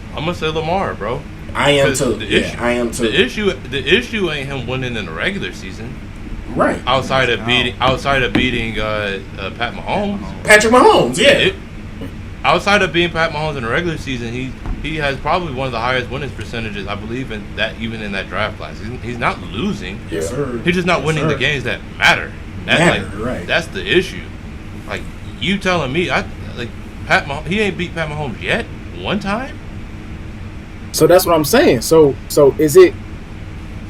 I'm gonna say Lamar, bro. I am too. I am too. The issue ain't him winning in the regular season. Right. Outside of beating Pat Mahomes. Patrick Mahomes, yeah. Outside of beating Pat Mahomes in the regular season, he has probably one of the highest winning percentages, I believe, in that even in that draft class. He's not losing. Yes, sir. He's just not winning the games that matter. Right. That's the issue. Like, you telling me Pat Mahomes, he ain't beat Pat Mahomes yet one time? So that's what I'm saying. So is it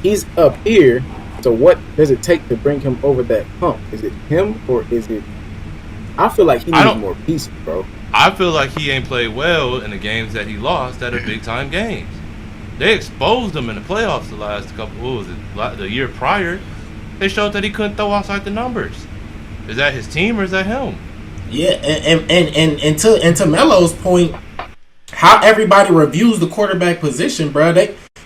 he's up here? So what does it take to bring him over that hump? Is it him or is it? I feel like he needs more pieces, bro. I feel like he ain't played well in the games that he lost that are big time games. They exposed him in the playoffs the last couple. What was it? The year prior, they showed that he couldn't throw outside the numbers. Is that his team or is that him? Yeah, and to Melo's point, how everybody reviews the quarterback position, bro.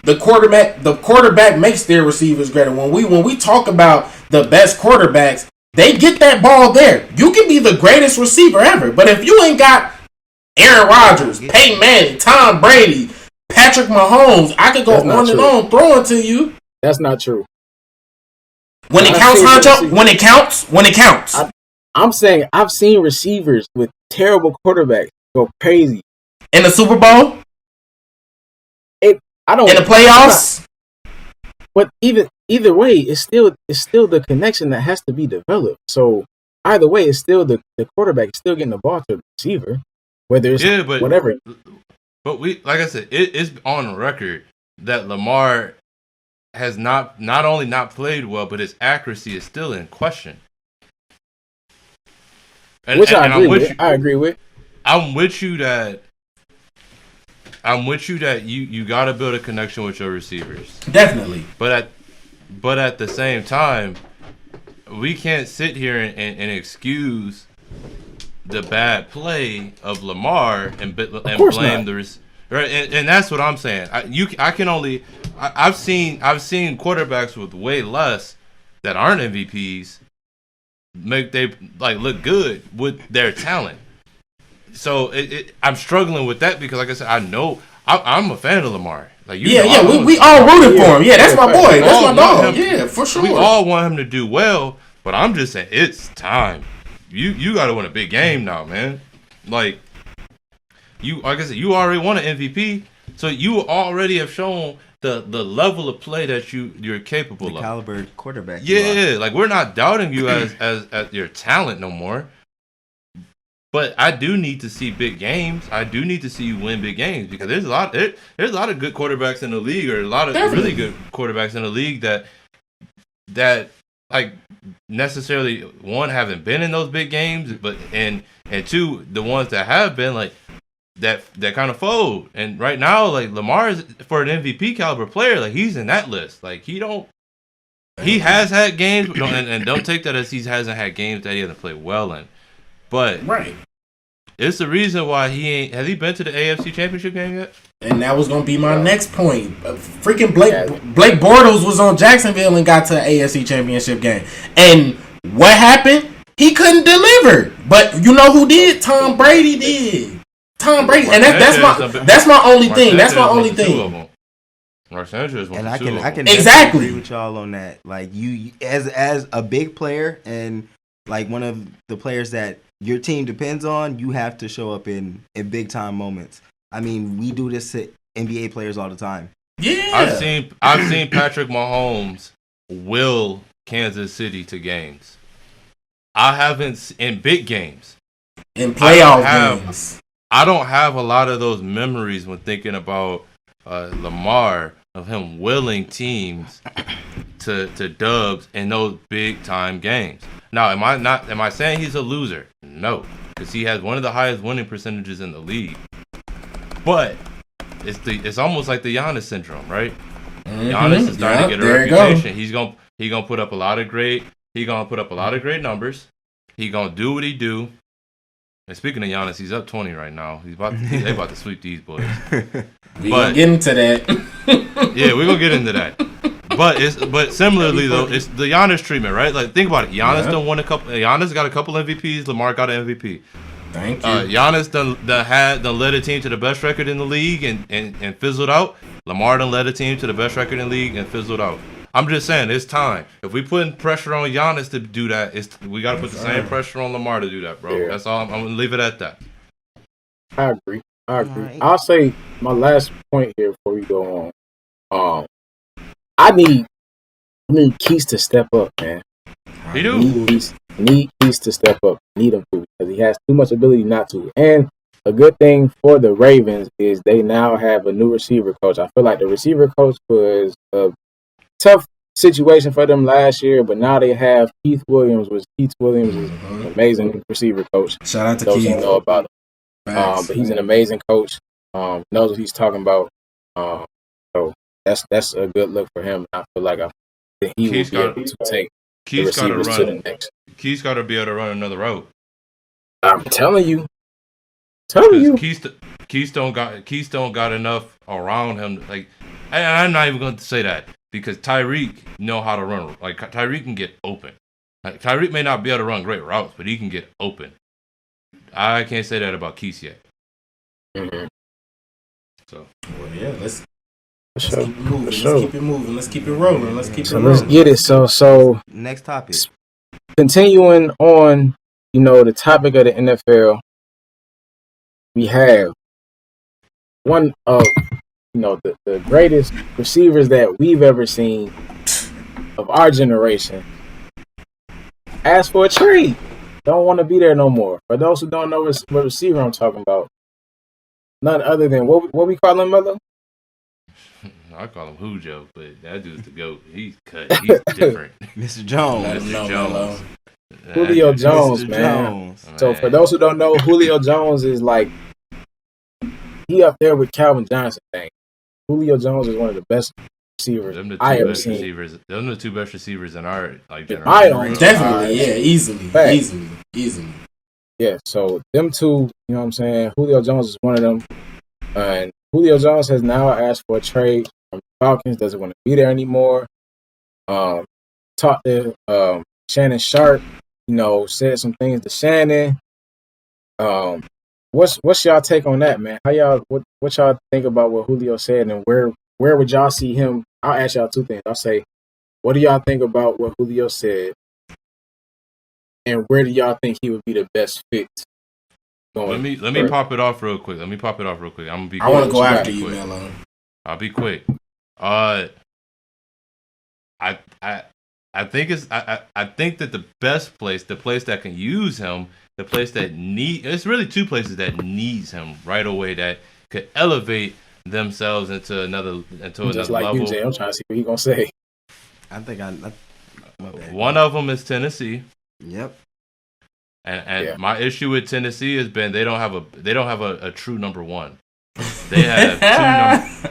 The quarterback makes their receivers greater. When we talk about the best quarterbacks, they get that ball there. You can be the greatest receiver ever, but if you ain't got Aaron Rodgers, Peyton Manning, Tom Brady, Patrick Mahomes, I could go on and on throwing to you. That's not true. When it counts, Huncho, when it counts. I'm saying I've seen receivers with terrible quarterbacks go crazy. In the Super Bowl? In the playoffs? But either way, it's still the connection that has to be developed. So either way, it's still the quarterback is still getting the ball to the receiver, whether it's whatever. But like I said, it's on record that Lamar has not only not played well, but his accuracy is still in question. Which I agree with. I'm with you that you got to build a connection with your receivers. Definitely. But But at the same time, we can't sit here and excuse the bad play of Lamar and blame the right. And that's what I'm saying. I've seen quarterbacks with way less that aren't MVPs they look good with their talent. So I'm struggling with that because, like I said, I know I'm a fan of Lamar. Like we all rooted for him. Yeah, that's my boy. That's my dog. Yeah, for sure. We all want him to do well, but I'm just saying it's time. You got to win a big game now, man. Like I said, you already won an MVP, so you already have shown the level of play that you're capable of. Caliber quarterback. Yeah, like we're not doubting you as your talent no more. But I do need to see big games. I do need to see you win big games because there's a lot of good quarterbacks in the league, or a lot of really good quarterbacks in the league that like necessarily one haven't been in those big games, but and two, the ones that have been like that kind of fold. And right now, like Lamar is, for an MVP caliber player, like he's in that list. Like he has had games, and don't take that as he hasn't had games that he hasn't played well in. But it's the reason why has he been to the AFC Championship game yet? And that was gonna be my next point. Freaking Blake Bortles was on Jacksonville and got to the AFC Championship game. And what happened? He couldn't deliver. But you know who did? Tom Brady did. Tom Brady, and that's my only thing. That's my only thing. And I can exactly agree with y'all on that. Like you as a big player and like one of the players that your team depends on, you have to show up in big time moments. I mean, we do this to NBA players all the time. Yeah, I've seen Patrick Mahomes will Kansas City to games. I haven't in big games, in playoff games. I don't have a lot of those memories when thinking about Lamar, of him willing teams to dubs in those big time games. Now, am I saying he's a loser? No, because he has one of the highest winning percentages in the league. But it's almost like the Giannis syndrome, right? Mm-hmm. Giannis is starting to get a reputation. He's gonna put up a lot of great numbers. He gonna do what he do. And speaking of Giannis, he's up 20 right now. They about to sweep these boys. We gonna get into that. Yeah, we're gonna get into that. But similarly though, it's the Giannis treatment, right? Like think about it. Giannis Giannis got a couple MVPs. Lamar got an MVP. Thank you. Giannis done led a team to the best record in the league and fizzled out. Lamar done led a team to the best record in the league and fizzled out. I'm just saying, it's time. If we putting pressure on Giannis to do that, we got to put the same pressure on Lamar to do that, bro. Yeah. That's all. I'm going to leave it at that. I agree. Right. I'll say my last point here before we go on. I need Keys to step up, man. He do. Need Keys to step up. Need him to, because he has too much ability not to. And a good thing for the Ravens is they now have a new receiver coach. I feel like the receiver coach was a tough situation for them last year, but now they have Keith Williams, is an amazing receiver coach. Shout out to Those Keith. Who know about him. But he's an amazing coach. Knows what he's talking about. So that's a good look for him. I feel like he will be able to take the receivers to the next. Keith's got to be able to run another route. I'm telling you. Keith don't got enough around him. Like, and I'm not even going to say that because Tyreek know how to run. Like Tyreek can get open. Like Tyreek may not be able to run great routes, but he can get open. I can't say that about Keith yet. Mm-hmm. So, well, yeah, let's keep it moving. Let's keep it moving. Let's keep it rolling. Let's get it. So next topic. Continuing on, the topic of the NFL, we have one of the greatest receivers that we've ever seen of our generation asked for a trade. Don't want to be there no more. For those who don't know what receiver I'm talking about, none other than what we call him, Melo? I call him Huncho, but that dude's the GOAT. He's cut. He's different. Mr. Jones. Mr. Jones. Julio Jones, man. So for those who don't know, Julio Jones is like, he up there with Calvin Johnson thing. Julio Jones is one of the best receivers Them the I two ever best seen. receivers. Them the two best receivers in our like In my generation. own Definitely, eyes. yeah, easily, Fact. easily. Yeah, so them two, you know what I'm saying? Julio Jones is one of them. And Julio Jones has now asked for a trade from the Falcons, doesn't want to be there anymore. Talked to Shannon Sharp, you know, said some things to Shannon. What's y'all take on that, man? How y'all what y'all think about what Julio said, and where would y'all see him? I'll ask y'all two things. I'll say, what do y'all think about what Julio said, and where do y'all think he would be the best fit? Let me pop it off real quick. I'm gonna be. I want to go What you after got? you, Melo. I'll be quick. I think that the best place, the place that can use him, the place that it's really two places that needs him right away that could elevate themselves into another Just like level. you, Jay. I'm trying to see what he gonna say. I think my bad. One of them is Tennessee. Yep. And Yeah. my issue with Tennessee has been they don't have a true number one. They have two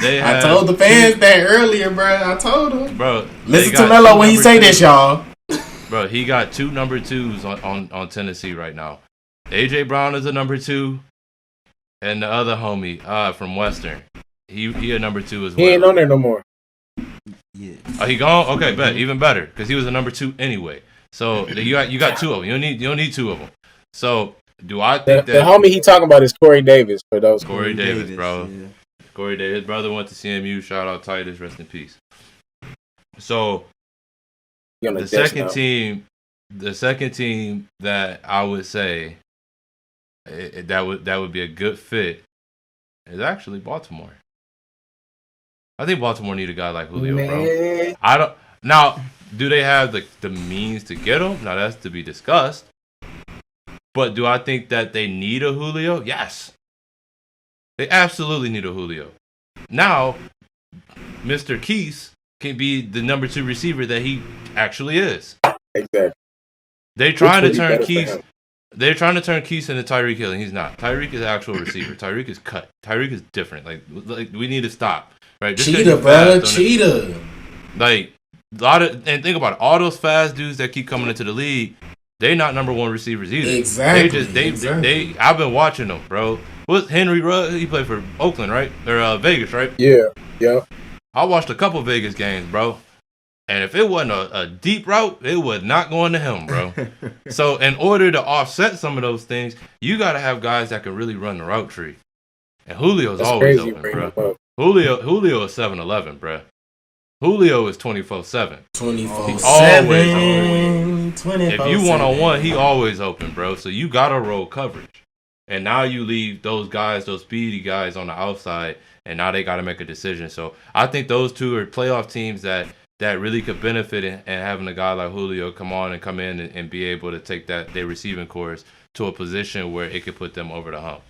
I told the fans that earlier, bro. I told them. Bro, Listen to Melo when he say this, y'all. Bro, he got two number twos on Tennessee right now. AJ Brown is a number two, and the other homie from Western, he a number two as well. He ain't on there no more. Yeah. Oh, he gone? Okay, bet even better because he was a number two anyway. So you got two of them. You don't need two of them. So do I think The homie he talking about is Corey Davis. For those Corey Davis, bro? Yeah. Corey Davis, his brother went to CMU. Shout out Titus, rest in peace. So he on the second team that I would say that would be a good fit is actually Baltimore. I think Baltimore need a guy like Julio, bro. I don't. Now, do they have the means to get him? Now that's to be discussed. But do I think that they need a Julio? Yes. They absolutely need a Julio. Now, Mr. Keese can be the number two receiver that he actually is. Exactly. They're trying to Which would turn be better Keese. for him. They're trying to turn Keese into Tyreek Hill, and he's not. Tyreek is an actual receiver. Tyreek is cut. Tyreek is different. Like we need to stop. Right? Just 'cause Cheetah, you're bro. fast, Cheetah. like and think about it. All those fast dudes that keep coming into the league, they not number one receivers either. Exactly. They I've been watching them, bro. What's Henry Ruggs? He played for Oakland, right? Or Vegas, right? Yeah. I watched a couple Vegas games, bro. And if it wasn't a deep route, it was not going to him, bro. So in order to offset some of those things, you got to have guys that can really run the route tree. And Julio's That's always crazy. open, Bring bro. him up. Julio is 7-Eleven, bro. Julio is 24/7. 24/7. 24/7. If you one-on-one, he always open, bro. So you got to roll coverage. And now you leave those guys, those speedy guys on the outside, and now they got to make a decision. So I think those two are playoff teams that really could benefit in having a guy like Julio come in and be able to take their receiving course to a position where it could put them over the hump.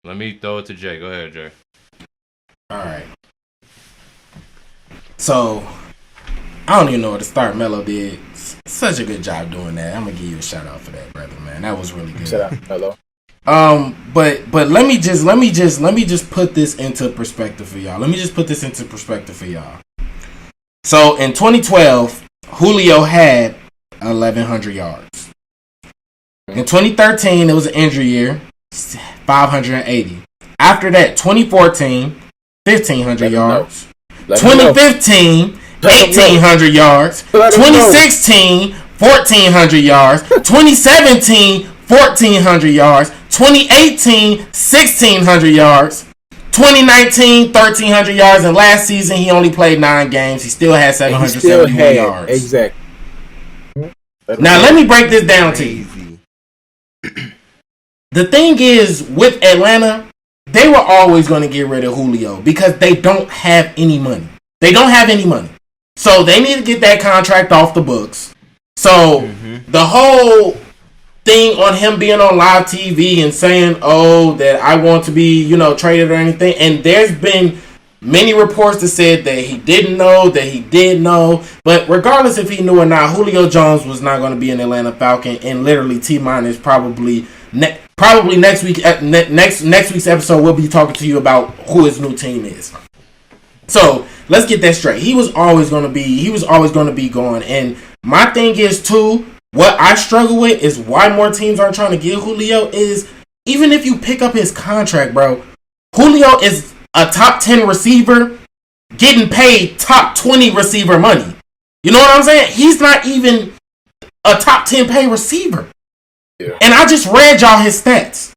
Let me throw it to Jay. Go ahead, Jay. All right. So, I don't even know where to start. Melo did such a good job doing that. I'm gonna give you a shout out for that, brother, man. That was really good. Shout out, Melo. But let me just put this into perspective for y'all. So in 2012, Julio had 1,100 yards. In 2013, it was an injury year, 580. After that, 2014, 1,500 yards. 2015, 1,800 yards. 2016, 1,400 yards. 2017, 1,400 yards. 2018, 1,600 yards. 2019, 1,300 yards. And last season, he only played 9 games. He still had 771 yards. Exactly. Now, let me break this down to you. The thing is, with Atlanta, they were always going to get rid of Julio because they don't have any money. So they need to get that contract off the books. So the whole thing on him being on live TV and saying, oh, that I want to be, traded or anything. And there's been many reports that said that he didn't know, that he did know. But regardless if he knew or not, Julio Jones was not going to be an Atlanta Falcon. And literally T-minus probably next week. Next week's episode, we'll be talking to you about who his new team is. So let's get that straight. He was always going to be gone. And my thing is too, what I struggle with is why more teams aren't trying to get Julio is even if you pick up his contract, bro, Julio is a top 10 receiver getting paid top 20 receiver money. You know what I'm saying? He's not even a top 10 pay receiver. Yeah. And I just read y'all his stats.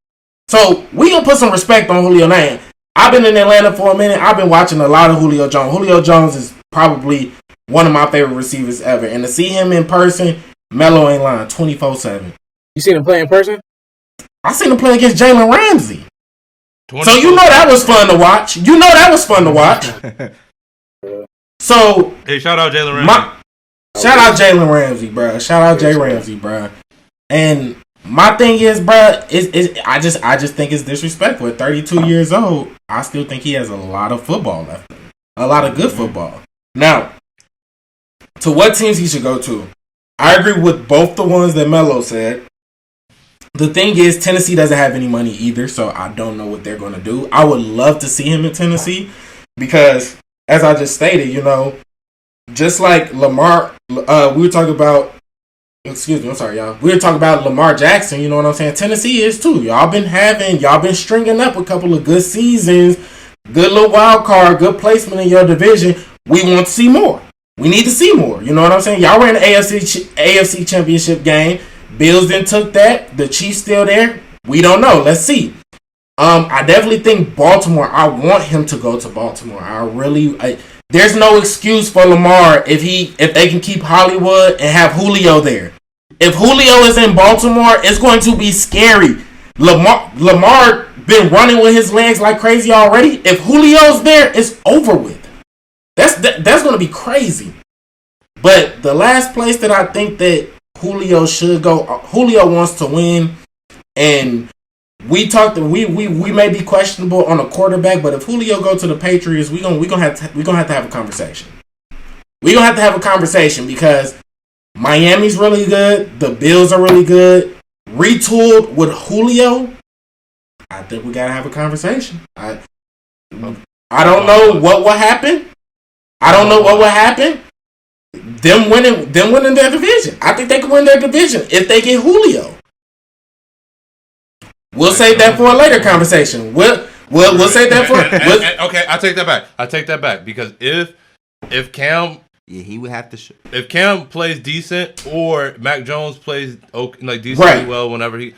So we gonna put some respect on Julio name. I've been in Atlanta for a minute. I've been watching a lot of Julio Jones. Julio Jones is probably one of my favorite receivers ever. And to see him in person, Melo ain't lying 24/7. You seen him play in person? I seen him play against Jalen Ramsey. So you know that was fun to watch. So hey, shout out Jalen Ramsey. Shout out Jalen Ramsey, bro. Shout out Jay Ramsey, bro. And my thing is, bro, I just think it's disrespectful. At 32 years old, I still think he has a lot of football left. A lot of good football. Now, to what teams he should go to? I agree with both the ones that Melo said. The thing is, Tennessee doesn't have any money either, so I don't know what they're going to do. I would love to see him in Tennessee because, as I just stated, you know, just like Lamar, we were talking about, excuse me, I'm sorry, y'all. We were talking about Lamar Jackson, you know what I'm saying? Tennessee is too. Y'all been stringing up a couple of good seasons, good little wild card, good placement in your division. We want to see more. We need to see more. You know what I'm saying? Y'all were in the AFC Championship game. Bills then took that. The Chiefs still there. We don't know. Let's see. I definitely think Baltimore. I want him to go to Baltimore. There's no excuse for Lamar if they can keep Hollywood and have Julio there. If Julio is in Baltimore, it's going to be scary. Lamar been running with his legs like crazy already. If Julio's there, it's over with. That's going to be crazy. But the last place that I think that Julio should go, Julio wants to win, and we may be questionable on a quarterback, but if Julio go to the Patriots, we're gonna have to have a conversation. We're gonna have to have a conversation because Miami's really good, the Bills are really good. Retooled with Julio, I think we gotta have a conversation. I don't know what will happen. Them winning their division. I think they can win their division if they get Julio. We'll save that for a later conversation. We'll save that for. Okay, I take that back because if Cam, he would have to. If Cam plays decent or Mac Jones plays decently well whenever he.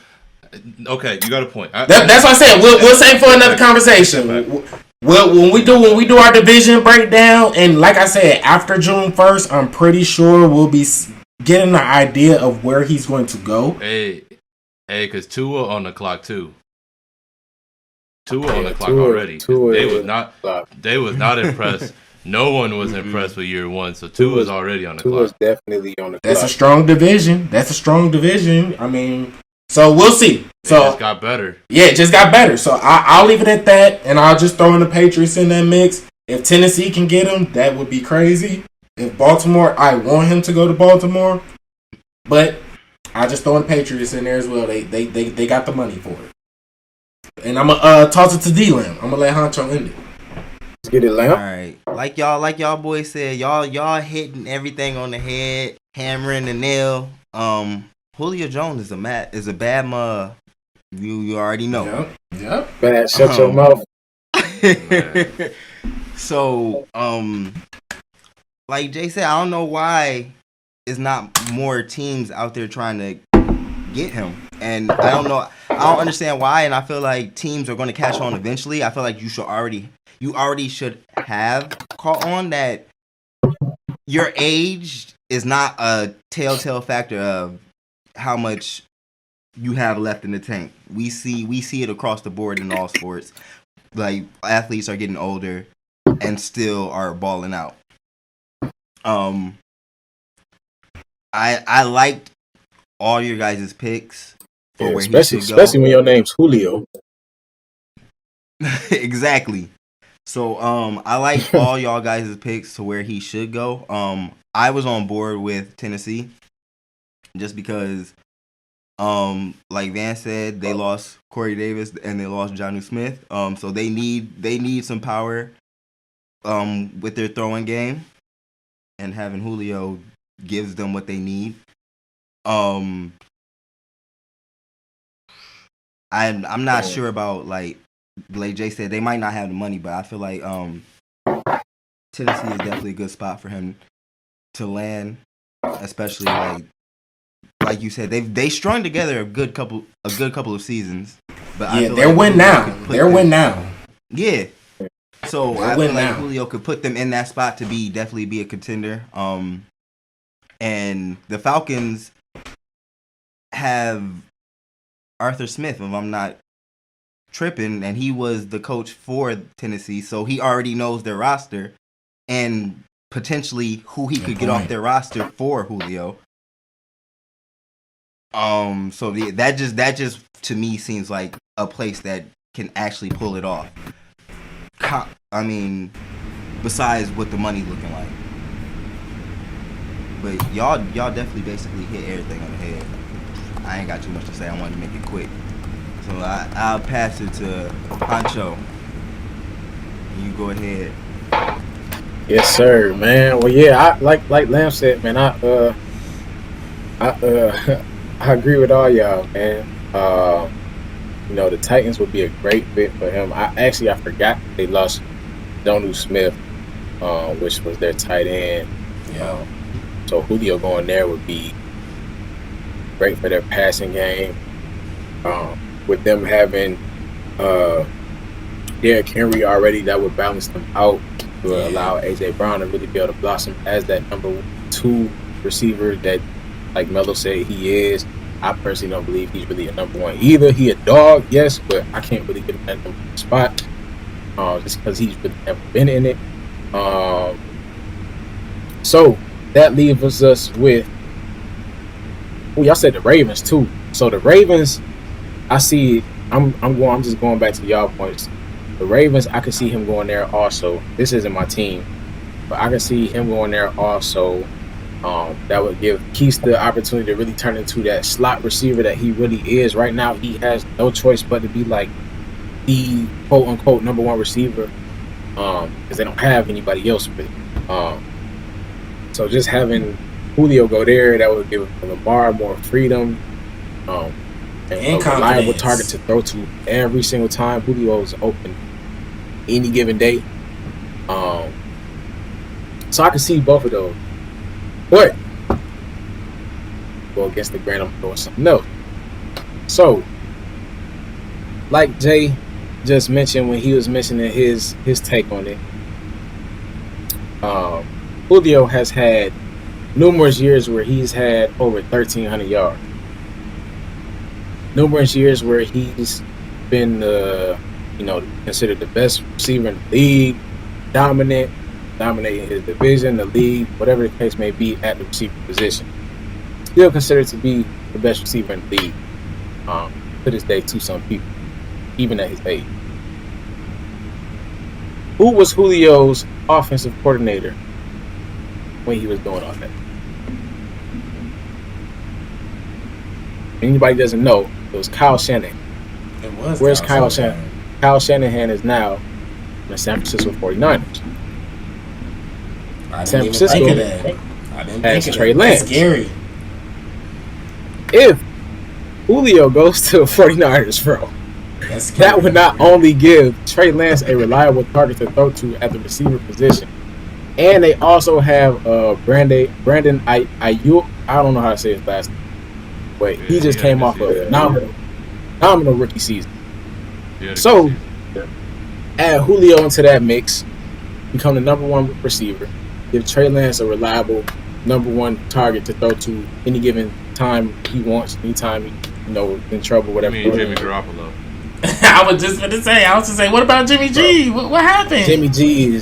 Okay, you got a point. That's what I said. We'll save for another conversation. Well, when we do our division breakdown, and like I said, after June 1st, I'm pretty sure we'll be getting an idea of where he's going to go. Hey, because Tua on the clock too. Tua on the clock already. They was not impressed. No one was impressed with year one, so Tua's already on the clock. Tua's definitely on the clock. That's a strong division. I mean, so we'll see. It just got better. Yeah, it just got better. So I'll leave it at that, and I'll just throw in the Patriots in that mix. If Tennessee can get him, that would be crazy. If Baltimore, I want him to go to Baltimore, but I just throw in Patriots in there as well. They got the money for it. And I'm gonna toss it to D-Lam. I'm gonna let Huncho end it. Let's get it, Lam. All right, like y'all boys said, y'all hitting everything on the head, hammering the nail. Julio Jones is a bad mug. You already know. Yep. Bad. Shut your mouth. So, like Jay said, I don't know why it's not more teams out there trying to get him, and I don't understand why. And I feel like teams are going to catch on eventually. I feel like you already should have caught on that your age is not a telltale factor of how much you have left in the tank. We see it across the board in all sports. Like, athletes are getting older and still are balling out. I liked all your guys' picks for where he should go. Especially when your name's Julio. Exactly. So I like all y'all guys' picks to where he should go. I was on board with Tennessee just because like Van said, they lost Corey Davis and they lost Jonnu Smith. So they need some power with their throwing game, and having Julio gives them what they need. I'm not sure about like Jay said, they might not have the money, but I feel like Tennessee is definitely a good spot for him to land, especially like you said, they strung together a good couple of seasons. But yeah, they're win now. They're win now. Yeah. So I feel like Julio could put them in that spot to definitely be a contender. And the Falcons have Arthur Smith, if I'm not tripping, and he was the coach for Tennessee, so he already knows their roster and potentially who he could get off their roster for Julio. So that just to me seems like a place that can actually pull it off. I mean, besides what the money looking like. But y'all definitely basically hit everything on the head. I ain't got too much to say. I wanted to make it quick. So I'll pass it to Huncho. You go ahead. Yes, sir, man. Well, yeah, like Lamb said, man, I agree with all y'all, man. The Titans would be a great fit for him. I forgot they lost Jonnu Smith, which was their tight end. Yeah. So Julio going there would be great for their passing game. With them having Derrick Henry already, that would balance them out to allow A.J. Brown to really be able to blossom as that number 2 receiver that, like Melo said, he is. I personally don't believe he's really a number 1 either. He a dog, yes, but I can't really give him that number 1 spot just because he's really never been in it. So that leaves us with, y'all said the Ravens too. So the Ravens, I see. I'm just going back to y'all points. The Ravens, I could see him going there also. This isn't my team, but I could see him going there also. That would give Keith the opportunity to really turn into that slot receiver that he really is. Right now, he has no choice but to be like the quote unquote number 1 receiver, because they don't have anybody else with it. So just having Julio go there, that would give Lamar more freedom. And a reliable target to throw to every single time Julio is open any given day. So I can see both of those. But go against the grain, I'm doing something else. So, like Jay just mentioned when he was mentioning his take on it, Julio has had numerous years where he's had over 1,300 yards. Numerous years where he's been, considered the best receiver in the league, dominating his division, the league, whatever the case may be at the receiver position. Still considered to be the best receiver in the league to this day to some people, even at his age. Who was Julio's offensive coordinator when he was doing all that? Anybody doesn't know, it was Kyle Shanahan. It was. Where's Kyle Shanahan? Kyle Shanahan is now in the San Francisco 49ers. San Francisco has Trey Lance. That's scary. If Julio goes to the 49ers, bro, that would not only give Trey Lance a reliable target to throw to at the receiver position, and they also have Brandon Ayuk. I don't know how to say his last name. But he just came off a phenomenal rookie season. So, add Julio into that mix, become the number 1 receiver, give Trey Lance a reliable number 1 target to throw to any given time he wants, anytime he's in trouble, whatever. You mean Jimmy Garoppolo? I was just going to say, what about Jimmy G? What happened? Jimmy G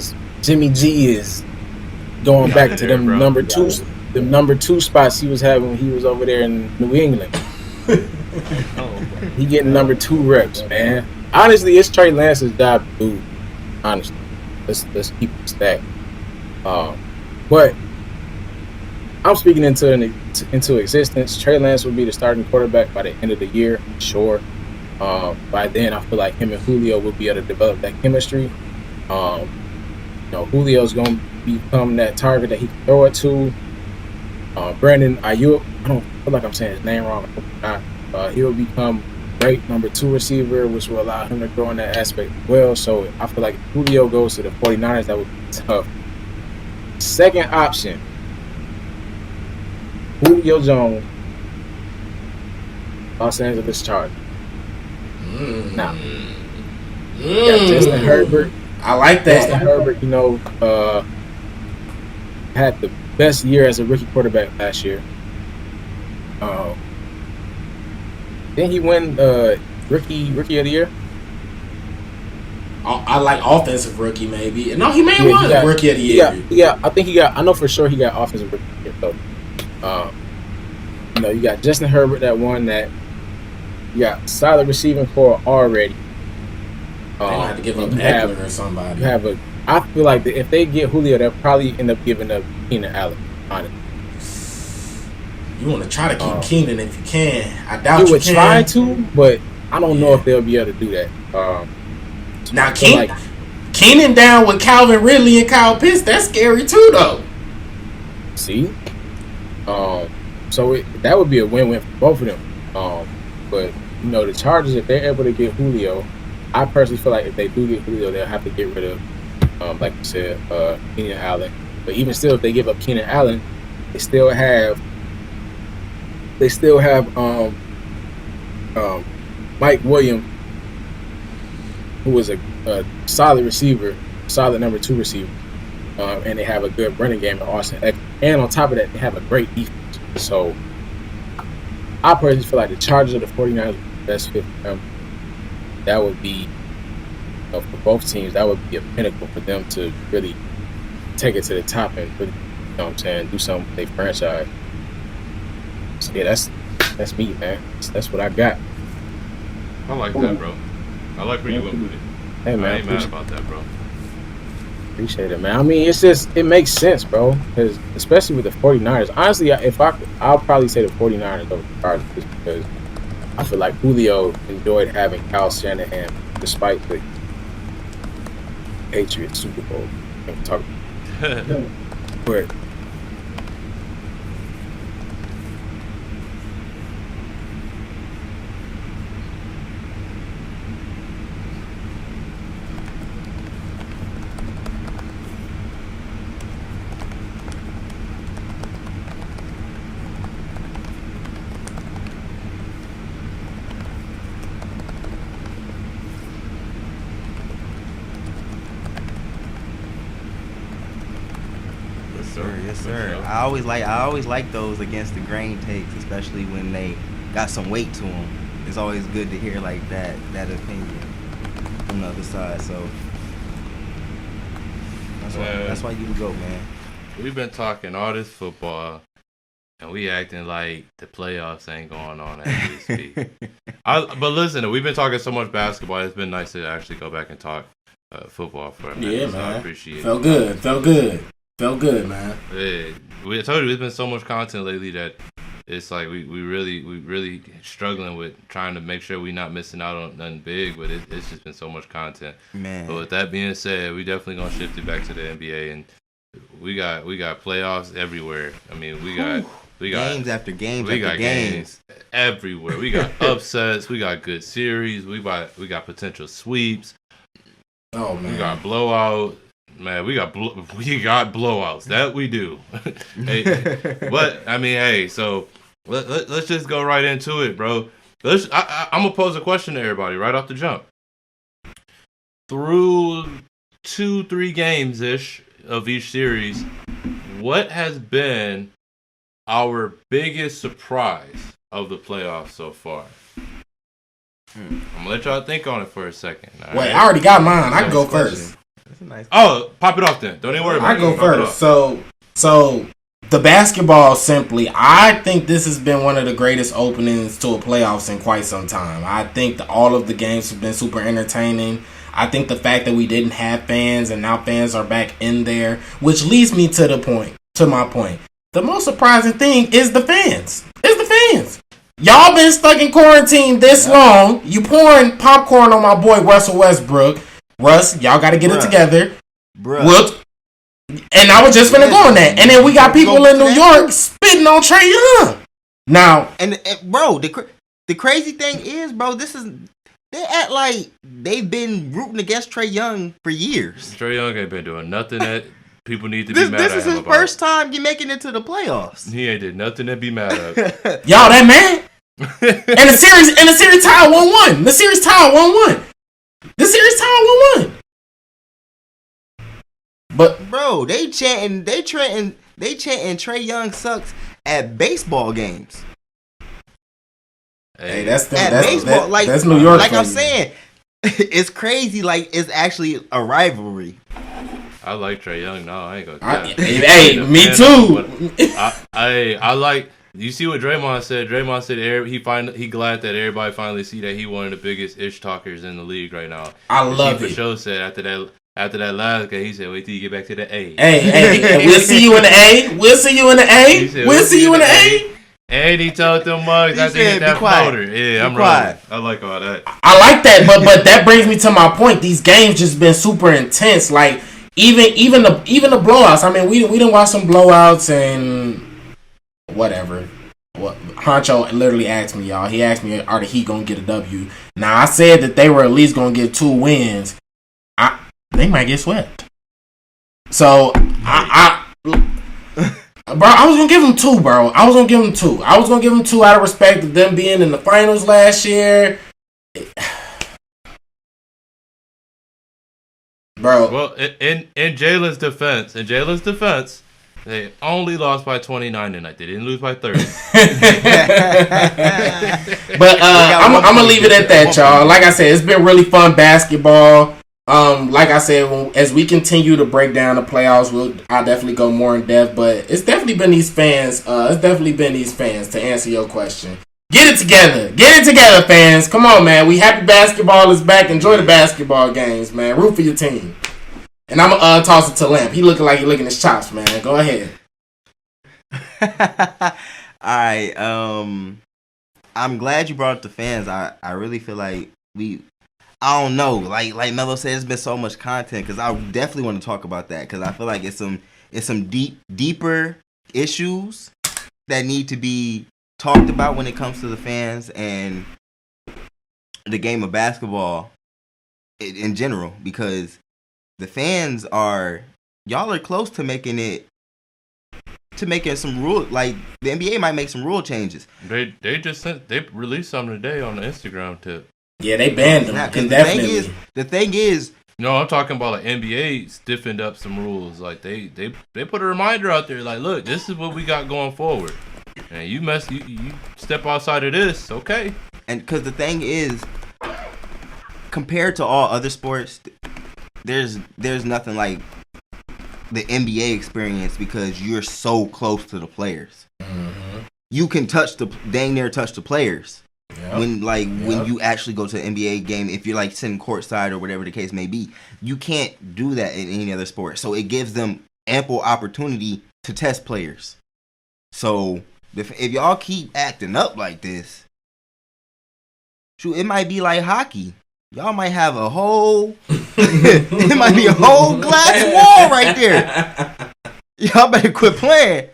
is going back to them number 2s. The number 2 spots he was having when he was over there in New England. He getting number 2 reps, man. Honestly, it's Trey Lance's job to do. Honestly, let's keep it stacked. But I'm speaking into existence. Trey Lance will be the starting quarterback by the end of the year, sure. By then, I feel like him and Julio will be able to develop that chemistry. Julio's gonna become that target that he can throw it to. Brandon Ayuk, I don't feel like I'm saying his name wrong. He'll become great number 2 receiver, which will allow him to grow in that aspect as well. So I feel like if Julio goes to the 49ers, that would be tough. Second option, Julio Jones, Los Angeles Chargers. Now, Justin Herbert. I like that. Justin Herbert, had the best year as a rookie quarterback last year. Didn't he win rookie of the year? I like offensive rookie maybe. No, he may have won rookie of the year. Yeah, I think he got. I know for sure he got offensive rookie of the year. So, you got Justin Herbert that won that. You got solid receiving core already. They might have to give up Eckler or somebody. I feel like if they get Julio, they'll probably end up giving up Keenan Allen. Honestly. You want to try to keep Keenan if you can. I doubt you would can. Try to, but I don't know if they'll be able to do that. Now, Keenan down with Calvin Ridley and Kyle Pitts, that's scary too, though. See? So that would be a win-win for both of them. But, the Chargers, if they're able to get Julio, I personally feel like if they do get Julio, they'll have to get rid of, like you said, Keenan Allen. But even still, if they give up Keenan Allen, they still have Mike Williams, who was a solid receiver, solid number 2 receiver, and they have a good running game in Austin Eckler. And on top of that, they have a great defense. So I personally feel like the Chargers of the 49ers are the best fit for them. That would be, for both teams, that would be a pinnacle for them to really take it to the top and really, do something with their franchise. So yeah, that's me, man. That's what I got. I like that, bro. I like where you went with it. Hey, man, I ain't mad about that, bro. Appreciate it, man. I mean, it makes sense, bro. Because especially with the 49ers. Honestly, I'll probably say the 49ers over the Chargers just because I feel like Julio enjoyed having Kyle Shanahan despite the Patriots Super Bowl. But Yes, sir. I always like those against the grain takes, especially when they got some weight to them. It's always good to hear like that opinion from the other side. So that's why you go, man. We've been talking all this football, and we acting like the playoffs ain't going on as we speak. But listen, we've been talking so much basketball. It's been nice to actually go back and talk football for a minute. Yeah, so man. I appreciate it. Felt good, man. Yeah, I told you there's been so much content lately that it's like we really struggling with trying to make sure we're not missing out on nothing big, but it's just been so much content. Man. But with that being said, we definitely gonna shift it back to the NBA, and we got playoffs everywhere. I mean, we got games after games. We got games everywhere. We got upsets. We got good series. We got potential sweeps. Oh man, we got blowout. Man, we got blowouts. That we do. Hey, but I mean, hey, so let's just go right into it, bro. I'm gonna pose a question to everybody right off the jump. Through 2-3 games ish of each series, what has been our biggest surprise of the playoffs so far? I'm gonna let y'all think on it for a second. Wait, right? I already got mine. I can go first. Nice. Oh, pop it off then. Don't even worry about it. I go first. So the basketball, simply, I think this has been one of the greatest openings to a playoffs in quite some time. I think that all of the games have been super entertaining. I think the fact that we didn't have fans and now fans are back in there, which leads me to my point. The most surprising thing is the fans. Y'all been stuck in quarantine this long. You pouring popcorn on my boy Russell Westbrook. Russ, y'all got to get it together. Bro. Well, and I was just gonna go on that. And then we got people in New York spitting on Trae Young. Now, and bro, the crazy thing is, bro, they act like they've been rooting against Trae Young for years. Trae Young ain't been doing nothing that people need to be mad at him about. This is his first time making it to the playoffs. He ain't did nothing to be mad at. Y'all, that man. And the series tied 1-1. The series tied 1-1. But bro, they chanting Trae Young sucks at baseball games. Hey, that's baseball. That's New York. Like I'm saying, it's crazy. Like it's actually a rivalry. I like Trae Young. No, I ain't gonna. Hey, me too. I like. You see what Draymond said? Draymond said he glad that everybody finally see that he one of the biggest ish talkers in the league right now. I love it. For sure said after that last game, he said, "Wait till you get back to the A." Hey, we'll see you in the A. We'll see you in the A. We'll see you in the A. And he told them mugs after he hit that floater. Yeah, I'm right. I like all that. I like that, but that brings me to my point. These games just been super intense. Like even the blowouts. I mean, we didn't watch some blowouts and whatever. What Huncho literally asked me, y'all. He asked me, "Are the Heat gonna get a W?" Now I said that they were at least gonna get 2 wins. They might get swept. So bro, I was gonna give them 2, bro. I was gonna give them 2 out of respect of them being in the finals last year. Bro. Well, in Jalen's defense, they only lost by 29 tonight. They didn't lose by 30. But I'm gonna leave it at that, y'all. Like I said, it's been really fun basketball. Like I said, as we continue to break down the playoffs, I'll definitely go more in depth. But it's definitely been these fans. To answer your question. Get it together, fans. Come on, man. We happy basketball is back. Enjoy the basketball games, man. Root for your team. And I'm gonna toss it to Lamp. He looking like he licking his chops, man. Go ahead. All right. I'm glad you brought up the fans. I really feel like I don't know. Like Melo said, there's been so much content because I definitely want to talk about that because I feel like it's some deeper issues that need to be talked about when it comes to the fans and the game of basketball in general because the fans y'all are close to making some rule, like the NBA might make some rule changes. They released something today on the Instagram tip. Yeah, they banned them. The thing is, no, I'm talking about like NBA stiffened up some rules. Like they put a reminder out there. Like, look, this is what we got going forward. And you step outside of this, okay? And because the thing is, compared to all other sports, there's nothing like the NBA experience because you're so close to the players. Mm-hmm. You can dang near touch the players. Yep. When you actually go to an NBA game, if you're like sitting courtside or whatever the case may be, you can't do that in any other sport. So it gives them ample opportunity to test players. So if y'all keep acting up like this, shoot, it might be like hockey. Y'all might have a whole it might be a whole glass wall right there. Y'all better quit playing.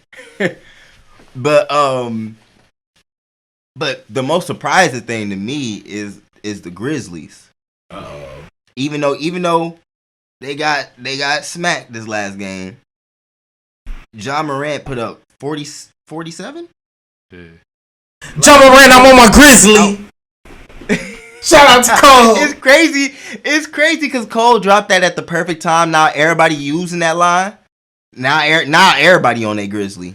But the most surprising thing to me is the Grizzlies. Uh-oh. Even though they got smacked this last game, Ja Morant put up 47? Yeah. Ja Morant, I'm on my Grizzly. Shout out to Cole. It's crazy because Cole dropped that at the perfect time. Now everybody using that line. Now everybody on that Grizzly,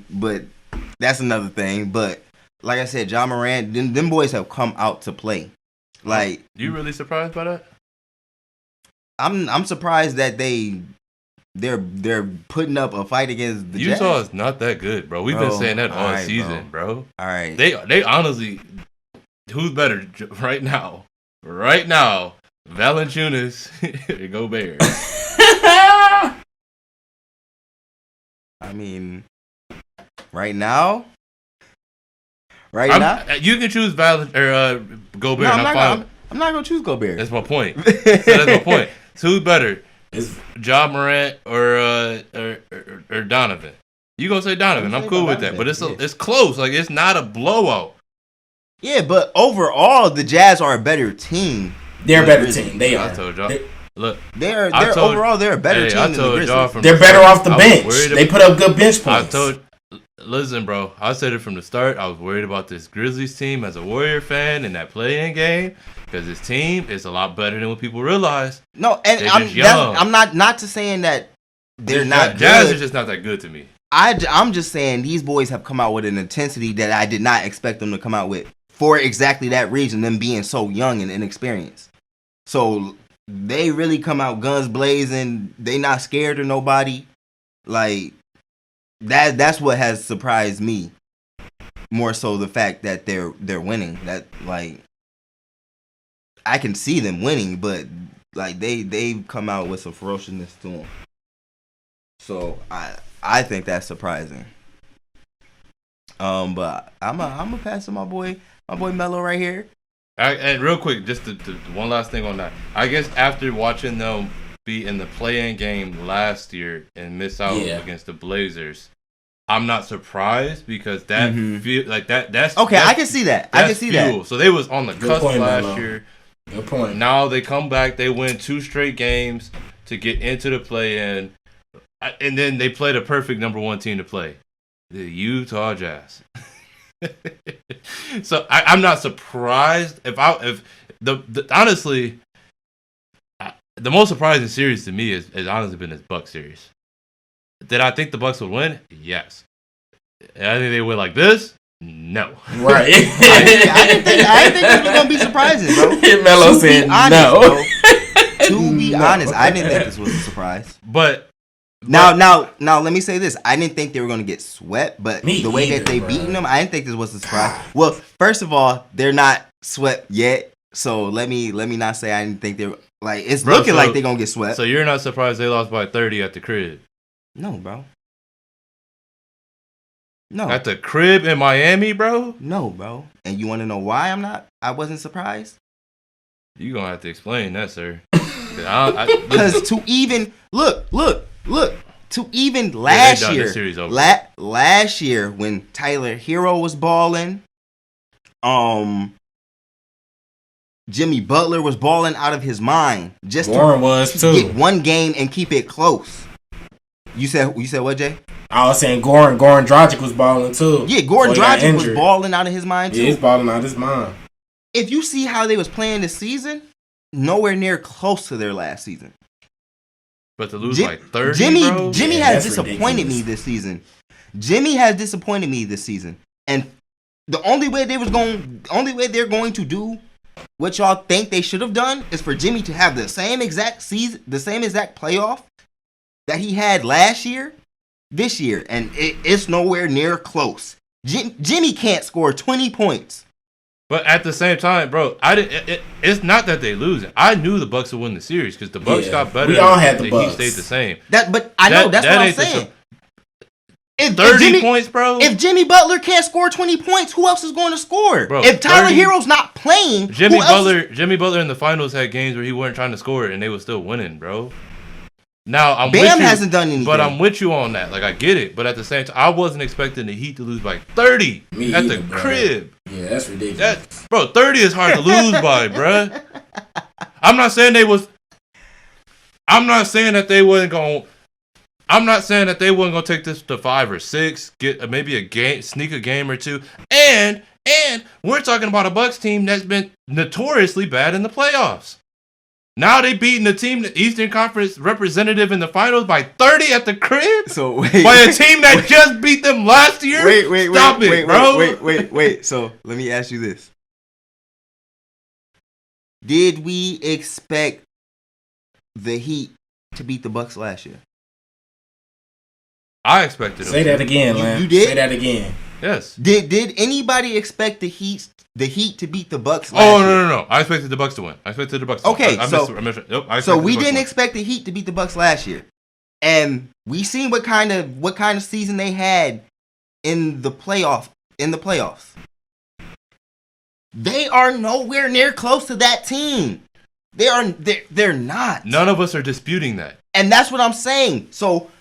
but that's another thing. But like I said, Ja Morant, them boys have come out to play. Like, you really surprised by that? I'm surprised that they're putting up a fight against the Jazz. Utah is not that good, bro. We've been saying that all season, bro. All right. They honestly, who's better right now? Right now, Valanciunas and Gobert. I mean, right now. You can choose Gobert. No, I'm not gonna choose Gobert. That's my point. So who's better? Ja Morant or Donovan. You gonna say Donovan? I'm cool with that, but it's close. Like it's not a blowout. Yeah, but overall, the Jazz are a better team. They're a better team. They are. I told y'all. Look, they're overall they're a better team than the Grizzlies. They're better off the bench. They put up good bench points. Listen, bro. I said it from the start. I was worried about this Grizzlies team as a Warrior fan in that play-in game because this team is a lot better than what people realize. No, and I'm not to saying that they're not. Jazz are just not that good to me. I'm just saying these boys have come out with an intensity that I did not expect them to come out with for exactly that reason, them being so young and inexperienced. So they really come out guns blazing. They not scared of nobody. Like that's what has surprised me more so the fact that they're winning. That like I can see them winning, but like they've come out with some ferociousness to them. So I think that's surprising. But I'm a pass to my boy Melo right here. And real quick, just the one last thing on that. I guess after watching them be in the play-in game last year and miss out against the Blazers, I'm not surprised because that feel like that's okay. I can see that. I can see that. So they was on the cusp last year. Good point. Now they come back. They win 2 straight games to get into the play-in, and then they play the perfect number 1 team to play, the Utah Jazz. So I'm not surprised honestly, the most surprising series to me has honestly been this Bucks series. Did I think the Bucks would win? Yes. And I think they win like this? No. Right. I didn't think this was gonna be surprising, bro. Melo said no. To be honest, I didn't think this was a surprise. But now, let me say this: I didn't think they were gonna get swept, but the way that they beaten them, I didn't think this was a surprise. Well, first of all, they're not swept yet, so let me not say I didn't think they were like. It's looking like they're gonna get swept. So you're not surprised they lost by 30 at the crib? No, bro. No. At the crib in Miami, bro? No, bro. And you want to know why I wasn't surprised? You gonna have to explain that, sir. Because to even look, to even last year, last year when Tyler Hero was balling, Jimmy Butler was balling out of his mind. Just Warren was too. Get one game and keep it close. You said what, Jay? I was saying Goran Dragic was balling too. Yeah, Goran Dragic was balling out of his mind too. Yeah, he's balling out of his mind. If you see how they was playing this season, nowhere near close to their last season. But to lose by 30, bro? Jimmy has disappointed me this season. And the only way they're going to do what y'all think they should have done is for Jimmy to have the same exact season, the same exact playoff that he had last year, this year, and it's nowhere near close. Jimmy can't score 20 points. But at the same time, bro, it's not that they losing. I knew the Bucks would win the series because the Bucks got better. We all had the Bucks. He stayed the same. That's what I'm saying. If 30 points, bro. If Jimmy Butler can't score 20 points, who else is going to score? Bro, if Tyler Hero's not playing, Jimmy Butler in the finals had games where he wasn't trying to score and they were still winning, bro. Now Bam hasn't done anything, but I'm with you on that. Like I get it, but at the same time, I wasn't expecting the Heat to lose by 30 at the crib. Yeah, that's ridiculous. Bro, 30 is hard to lose by, bro. I'm not saying that they wasn't gonna take this to 5 or 6, get maybe a game, sneak a game or two, and we're talking about a Bucks team that's been notoriously bad in the playoffs. Now they beating the team, the Eastern Conference representative in the finals by 30 at the crib. So by a team that just beat them last year. Stop it, bro. Wait. So let me ask you this: did we expect the Heat to beat the Bucks last year? I expected them. Say that again, Lamb. You did? Say that again. Yes. Did anybody expect the Heat to beat the Bucks last year? No. I expected the Bucks to win. Okay, so we didn't expect the Heat to beat the Bucks last year. And we seen what kind of season they had in the playoffs. They are nowhere near close to that team. They're not. None of us are disputing that. And that's what I'm saying. So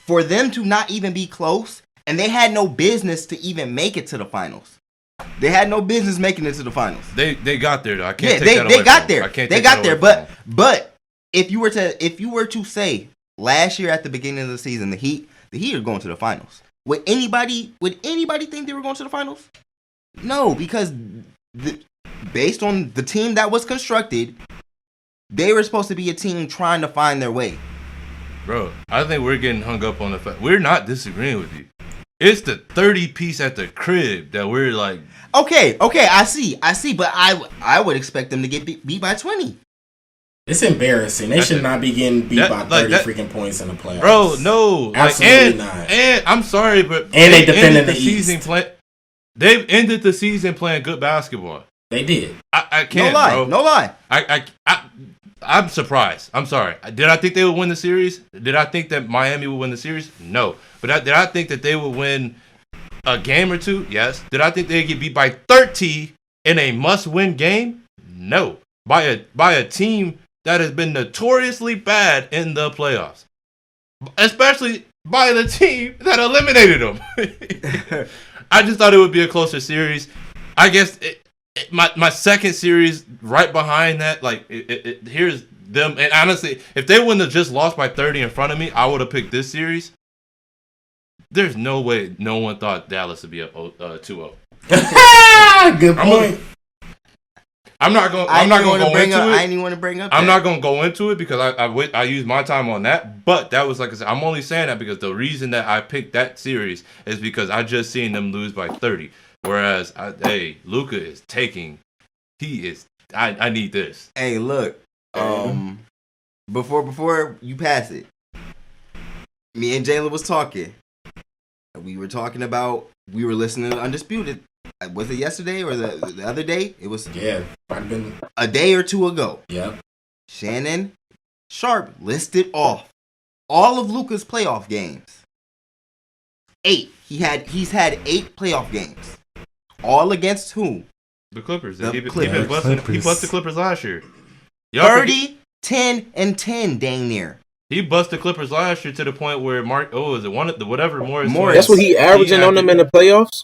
for them to not even be close, and they had no business to even make it to the finals. They had no business making it to the finals. They got there though. I can't take that away they got from there. them. I can't they take got that there. away from But if you were to say last year at the beginning of the season, the Heat are going to the finals. Would anybody think they were going to the finals? No, because based on the team that was constructed, they were supposed to be a team trying to find their way. Bro, I think we're getting hung up on the fact we're not disagreeing with you. It's the 30 piece at the crib that we're like. Okay, I see, but I would expect them to get beat by 20. It's embarrassing. They should not be getting beat by 30 freaking points in the playoffs. Bro, no. Absolutely not. And I'm sorry, but and they defended the season. They've ended the season playing good basketball. They did. I can't, no lie. I'm surprised. I'm sorry. Did I think they would win the series? Did I think that Miami would win the series? No. But did I think that they would win a game or two? Yes. Did I think they'd get beat by 30 in a must-win game? No. By a team that has been notoriously bad in the playoffs. Especially by the team that eliminated them. I just thought it would be a closer series. I guess my second series right behind that, here's them. And honestly, if they wouldn't have just lost by 30 in front of me, I would have picked this series. There's no way no one thought Dallas would be up 2-0. Good point. I'm not going to go into it. I didn't want to bring up. I'm not going to go into it because I used my time on that. But that was, like I said, I'm only saying that because the reason that I picked that series is because I just seen them lose by 30. Whereas, Luka is taking. He is. I need this. Hey, look. Before you pass it, me and Jayla was talking. We were talking about. We were listening to Undisputed. Was it yesterday or the other day? It was a day or two ago. Yeah. Shannon Sharp listed off all of Luka's playoff games. 8. He's had 8 playoff games. All against who? The Clippers. The He Clippers. bust the Clippers last year. 30, 10, and 10, dang near. He bust the Clippers last year to the point where Morris? That's what he averaging on them in the playoffs?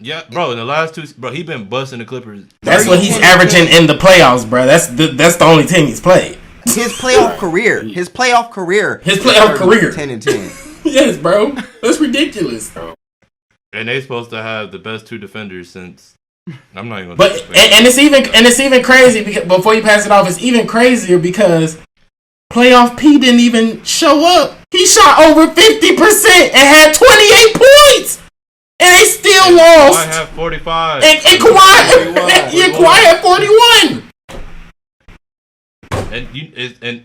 Yeah, bro. In the last 2, bro, he been busting the Clippers. That's what he's averaging in the playoffs, bro. That's the only team he's played. His playoff career. 10 and 10. Yes, bro. That's ridiculous. And they supposed to have the best 2 defenders since. I'm not even. And it's even crazy because before you pass it off, it's even crazier because playoff P didn't even show up. He shot over 50% and had 28 points. And they still lost. Kawhi had 45. And Kawhi had 41.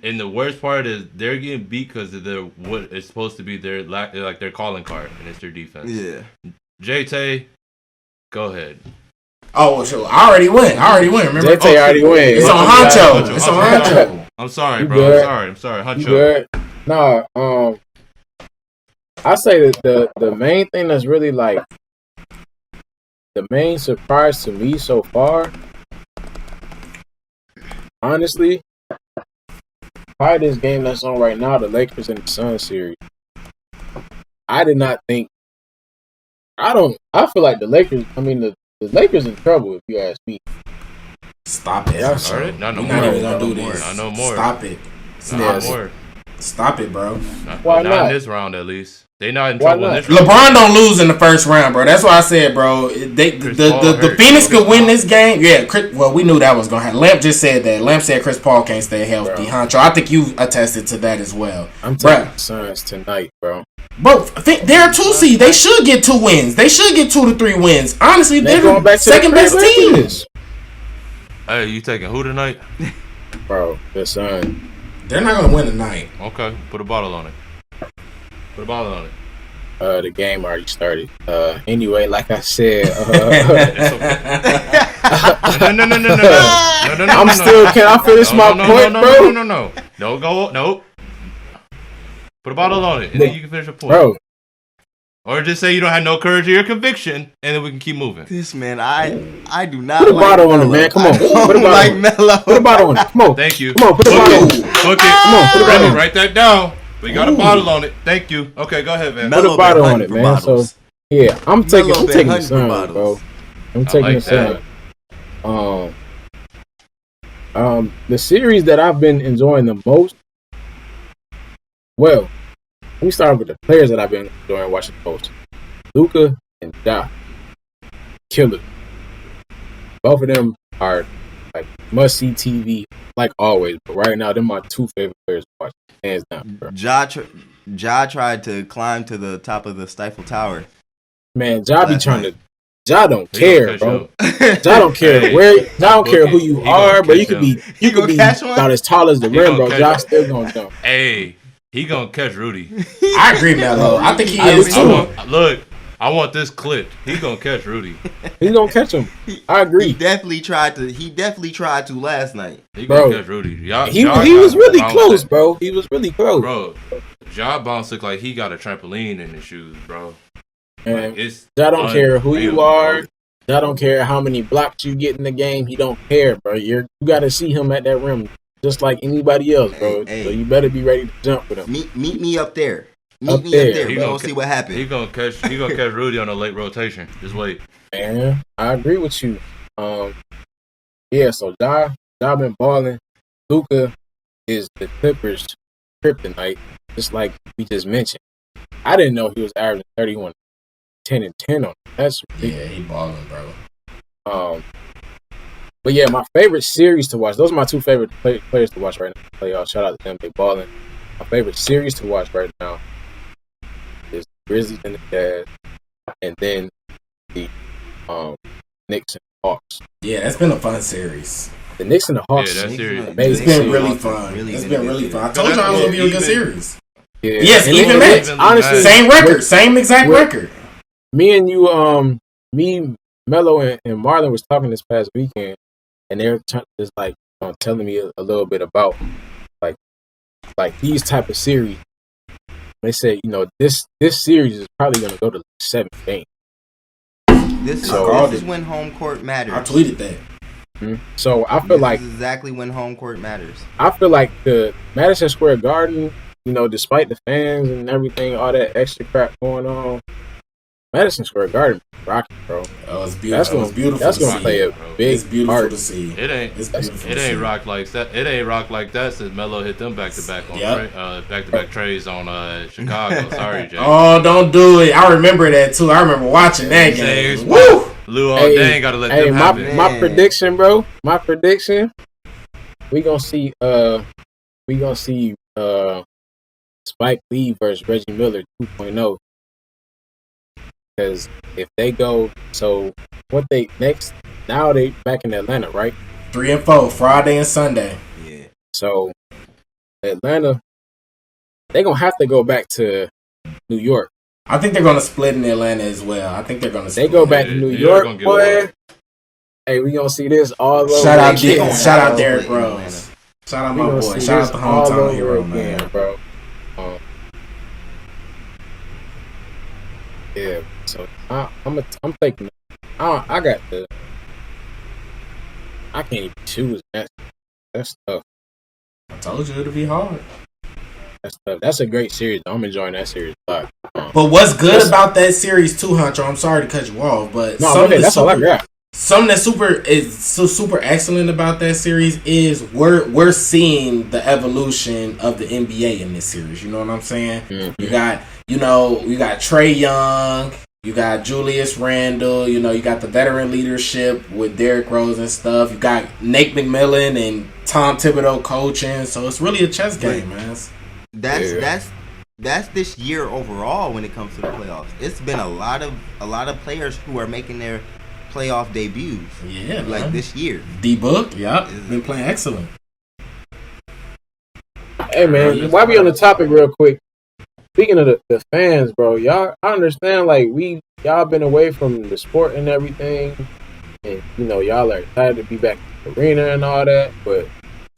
And the worst part is they're getting beat because of what is supposed to be their calling card, and it's their defense. Yeah. Jay-Tay, go ahead. Oh, sure. I already went. Remember? Jay-Tay already went. It's on Huncho. It's on Huncho. I'm sorry, bro. I'm sorry. Huncho. Nah, I say that the main thing that's really like the main surprise to me so far, honestly, probably this game that's on right now, the Lakers and the Suns series. I did not think. I feel like the Lakers. I mean, the Lakers in trouble if you ask me. Stop it! Not no We're more. not even gonna do this. Not no more. Stop it! Not more. Stop it, bro. Why not? Not in this round, at least. They not in trouble in this round. LeBron don't lose in the first round, bro. That's why I said, bro. The Phoenix could win this game. Yeah, well, we knew that was gonna happen. Lamp just said that. Lamp said Chris Paul can't stay healthy. Huncho, I think you attested to that as well. I'm taking the Suns tonight, bro. Bro, they're a 2 seed. They should get 2 wins. They should get 2 to 3 wins. Honestly, they're going back the second best team. Hey, you taking who tonight? Bro, the Suns. They're not gonna win tonight. Okay, put a bottle on it. The game already started. Anyway, like I said, No. I'm still. Can I finish my point, bro? No. Don't go. Nope. Put a bottle on it, and then you can finish your point. Bro. Or just say you don't have no courage or your conviction, and then we can keep moving. This man, I do not Put a like bottle on it, Melo. man. Come on. I Put a don't bottle like on it. Melo. Put a bottle on it. Come on. Thank you. Come on, put a bottle on it. Book it. Come on, put a bottle on it. Write that down. We got a bottle on it. Thank you. Okay, go ahead, man. Put Melo a bottle been on it, hunting man. for bottles. So yeah, I'm taking Melo been the hunting for sun, bro. bottles. I'm taking like the sun. The series that I've been enjoying the most. Well, let me start with the players that I've been enjoying watching the most. Luka and Ja. Killer. Both of them are like must-see TV, like always. But right now, they're my two favorite players to watch, hands down, bro. Ja tried to climb to the top of the Stifle Tower. Man, Ja be Last trying night. to. Ja don't He gonna care, catch bro. up. Ja don't care Hey, where. Ja don't book care it. who you He gonna are, bro. You catch could up. be. He You could gonna be catch one? about as tall as the He rim, gonna bro. catch Ja up. still gonna jump. Hey, he gonna catch Rudy. I agree, Melo. I think he I is do too. too. I want this clipped. He gonna catch Rudy. He's gonna catch him. I He agree. definitely tried to last night. He Bro. gonna catch Rudy. He was really close, bro. He was really close. Bro, Ja bounce look like he got a trampoline in his shoes, bro. And It's Ja don't care who you unreal, are. bro. Ja don't care how many blocks you get in the game. He don't care, bro. You got to see him at that rim just like anybody else, bro. Hey. So you better be ready to jump with him. Meet me up there. Meet Up me there. up there. He We gonna gonna see what happens. He gonna catch Rudy on a late rotation. Just wait. Man, I agree with you. Yeah. So Ja been balling. Luka is the Clippers' kryptonite, just like we just mentioned. I didn't know he was averaging 31, 10 and 10 on. That's ridiculous. Yeah, he balling, bro. But yeah, my favorite series to watch. Those are my two favorite players to watch right now. Playoffs. Shout out to them. They balling. My favorite series to watch right now is the Grizzlies and the Jazz, and then the Knicks and Hawks. Yeah, that's been a fun series. The Knicks and the Hawks. Yeah, that's serious. It's Amazing. been really fun. It's been really fun. I told you I was gonna be a good series. Yeah. Yes, And even it- that. honestly, Same record, same exact record. me and you, me, Melo, and Marlon was talking this past weekend, and they're just like telling me a little bit about like these type of series. They said, this series is probably gonna go to 7 games. This So- is when home court matters. I tweeted that. So I feel This is exactly when home court matters. like the Madison Square Garden, despite the fans and everything, all that extra crap going on, Madison Square Garden rocking, bro. Oh, it's beautiful. That's gonna, It's beautiful. that's to gonna see. play a bro. big It's beautiful part. to see. It ain't. It's beautiful. It to ain't see. rock like that. It ain't rock like that since Melo hit them back to back on Yep. back to back trays on Chicago. Sorry, Jay. Oh, don't do it. I remember that too. I remember watching that Saying, game. Woo! Lou all Hey, day gotta let Hey, them happen. my Man. prediction, bro. My prediction. We gonna see. Spike Lee versus Reggie Miller 2.0. Because if they go, so what they next? Now they back in Atlanta, right? 3 and 4, Friday and Sunday. Yeah. So Atlanta, they gonna have to go back to New York. I think they're gonna split in Atlanta as well. I think they're gonna. They Split. go back to New New York, York gonna get boy. one. Hey, we gonna see this all over. Shout out, They gonna shout out have Derrick split in Rose. Atlanta. Shout out We my gonna boy. see Shout this out the all hometown over hero, again, man. bro. Yeah, so I'm taking. I got the. I can't even choose. That's tough. I told you it'll be hard. That's tough. That's a great series. I'm enjoying that series a lot. But what's good about that series too, Huncho? I'm sorry to cut you off, but No, okay, that's all I got. Something that's super excellent about that series is we're seeing the evolution of the NBA in this series. You know what I'm saying? Mm-hmm. You got Trae Young, you got Julius Randle, you got the veteran leadership with Derrick Rose and stuff. You got Nate McMillan and Tom Thibodeau coaching, so it's really a chess game, man. That's this year overall when it comes to the playoffs. It's been a lot of players who are making their playoff debuts. Yeah, like man. this year. D-Book, yep, been playing excellent. Hey man, while we on the topic real quick, speaking of the fans, bro, I understand like y'all been away from the sport and everything, and y'all are excited to be back in the arena and all that, but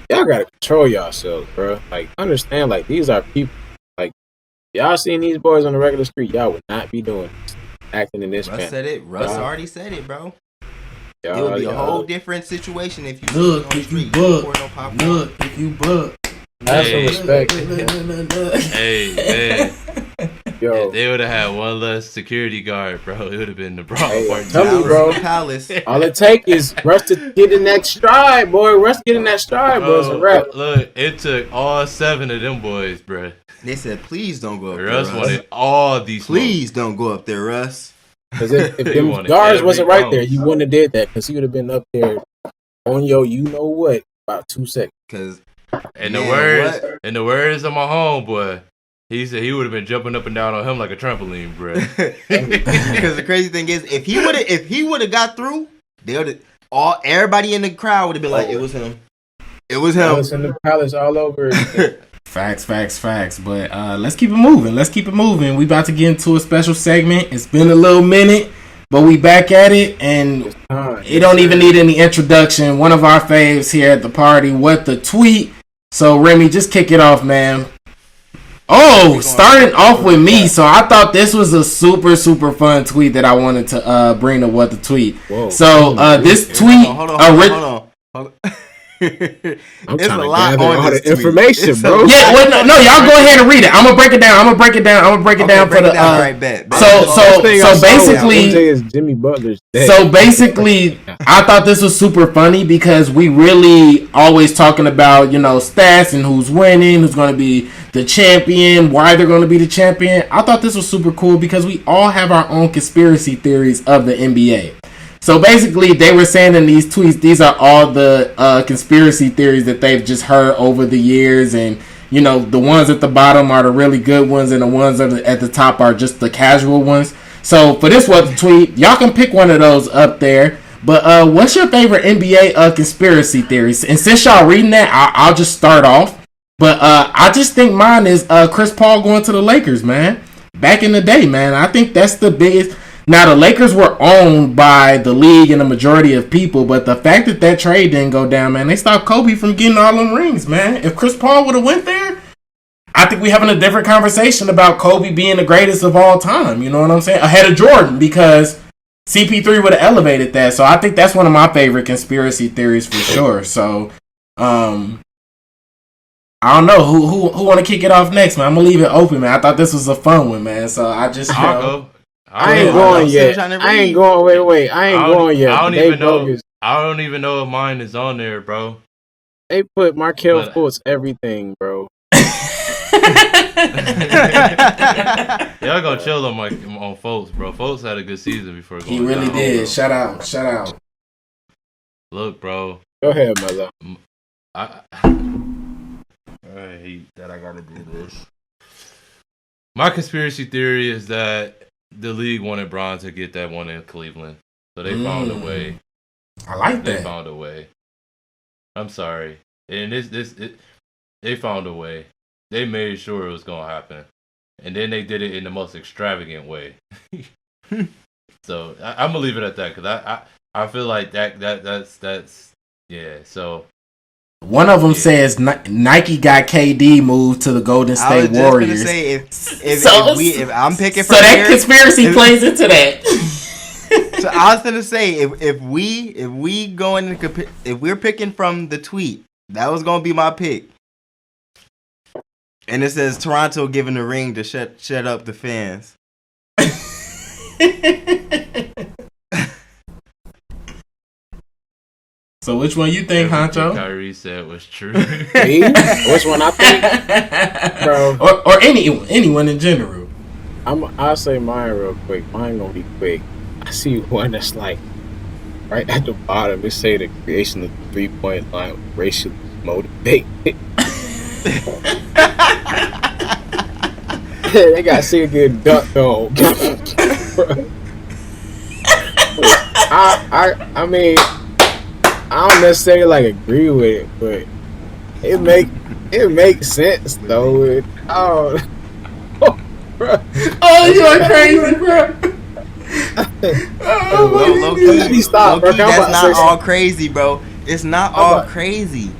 y'all gotta control yourselves, bro. Like understand, like these are people, like Y'all seen these boys on the regular street, y'all would not be doing acting in this Russ manner. said it. Russ already said it, bro. Y'all, It would be a whole different situation if you Look, on the if you street, buck. pour no popcorn. Look, if you buck. Have some Hey. respect. Hey, man. Yo, If they would have had one less security guard, bro, it would have been the Brawl Hey, Part tell me, 2. bro. Palace. all it take is Russ to get in that stride, boy. Russ get in that stride, boy. It's a wrap. Look, it took all 7 of them boys, bro. They said, please don't go up Russ there, Russ. wanted all these Please don't go up there, Russ. Because if He them wanted guards every wasn't right there, ounce. you wouldn't have did that. Because he would have been up there on your you know what about 2 seconds. Because And Man, the words of my homeboy, he said he would have been jumping up and down on him like a trampoline, bro. because the crazy thing is, if he would have got through, they would everybody in the crowd would have been like, it was him. It was him. Palace in the palace all over. Facts. But let's keep it moving. We about to get into a special segment. It's been a little minute, but we back at it, and it don't even need any introduction. One of our faves here at the party. What the tweet? So Remy, just kick it off, man. Oh, starting off with me. So I thought this was a super fun tweet that I wanted to bring to what the tweet. Whoa. So this tweet, Hold on. I'm It's trying a to lot gather on all this the tweet. information, It's a bro. lot. yeah, well, no, y'all go ahead and read it. I'm gonna break it down. I'm gonna break it down for the. All right, bet. So basically, MJ is Jimmy Butler's dad. So basically, I thought this was super funny because we really always talking about, stats and who's winning, who's going to be the champion, why they're going to be the champion. I thought this was super cool because we all have our own conspiracy theories of the NBA. So basically, they were saying in these tweets, these are all the conspiracy theories that they've just heard over the years. And, the ones at the bottom are the really good ones and the ones at the top are just the casual ones. So for this one tweet, y'all can pick one of those up there. But what's your favorite NBA conspiracy theories? And since y'all reading that, I'll just start off. But I just think mine is Chris Paul going to the Lakers, man. Back in the day, man. I think that's the biggest. Now, the Lakers were owned by the league and the majority of people, but the fact that trade didn't go down, man, they stopped Kobe from getting all them rings, man. If Chris Paul would have went there, I think we're having a different conversation about Kobe being the greatest of all time. You know what I'm saying? Ahead of Jordan, because CP3 would have elevated that. So I think that's one of my favorite conspiracy theories for sure. So I don't know who want to kick it off next, man. I'm gonna leave it open, man. I thought this was a fun one, man. So I just I'll go. I ain't going yet. I ain't going. Wait. I ain't going yet. I don't even know if mine is on there, bro. They put Markelle Fultz everything, bro. Y'all gonna chill on Fultz, bro. Fultz had a good season before going he really down, did. bro. Shout out. Look, bro. Go ahead, Melo. I hate that I gotta do this. My conspiracy theory is that the league wanted Bron to get that one in Cleveland, so they found a way. I like They that. found a way. I'm sorry, and they found a way. They made sure it was gonna happen, and then they did it in the most extravagant way. So I'm gonna leave it at that because I feel like that's yeah. So One of them says Nike got KD moved to the Golden I was State just Warriors. gonna say if I'm picking So from that here, conspiracy plays into that. so I was gonna say if we going if we're picking from the tweet, that was gonna be my pick. And it says Toronto giving the ring to shut up the fans. So which one you think, everything Huncho? Kyrie said was true. Me? Which one I think, bro? Or anyone in general. I'll say mine real quick. Mine gonna be quick. I see one that's like right at the bottom. It say the creation of the 3-point line was racially motivated. They got to see it get dunked on. I mean, I don't necessarily like agree with it, but it makes sense though. Bro. Oh, you are crazy, bro. Low key, Stop, bro. that's not all crazy, bro. It's not all crazy.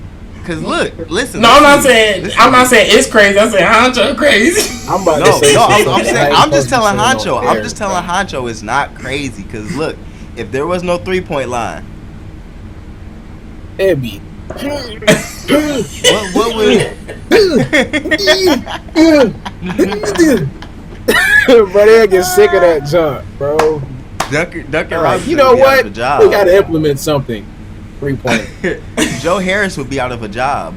Cause look, listen. No, I'm not saying it's crazy. I'm saying Huncho crazy. I'm about to say. I'm just telling Huncho. I'm just telling Huncho it's not crazy. Cause look, if there was no 3-point line, it'd be. what would? Bro, they get sick of that junk, bro. Duncan Robinson. You know what? We gotta implement something. 3-point. Joe Harris would be out of a job.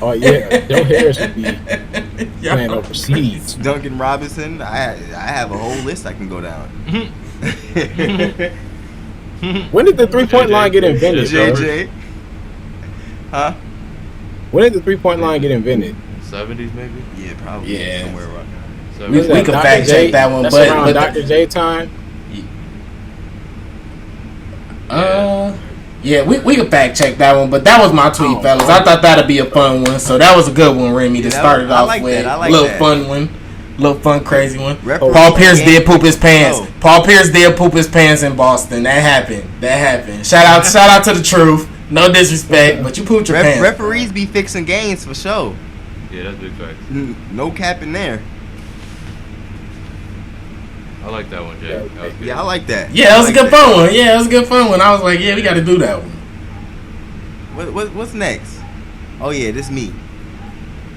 Oh yeah, Joe Harris would be playing overseas. Duncan Robinson. I have a whole list I can go down. When did the 3-point line get invented? Jay-Tay. Huh? When did the 3-point line get invented? 70s maybe. Yeah, probably. Yeah. Somewhere around there. We can fact check that one, that's but around Dr. J time. Yeah, we can fact check that one, but that was my tweet, fellas. I thought that'd be a fun one, so that was a good one, Remy, to start it off with. Little fun one, little fun, crazy one. Paul Pierce did poop his pants. Paul Pierce did poop his pants in Boston. That happened. Shout out to the truth. No disrespect, but you pooped your pants. Referees be fixing games for sure. Yeah, that's big facts. No cap in there. I like that one, Jay. Yeah, I like that. Yeah, that was a good fun one. Yeah, it was a good fun one. I was like, yeah, we got to do that one. What's next? Oh yeah, this me.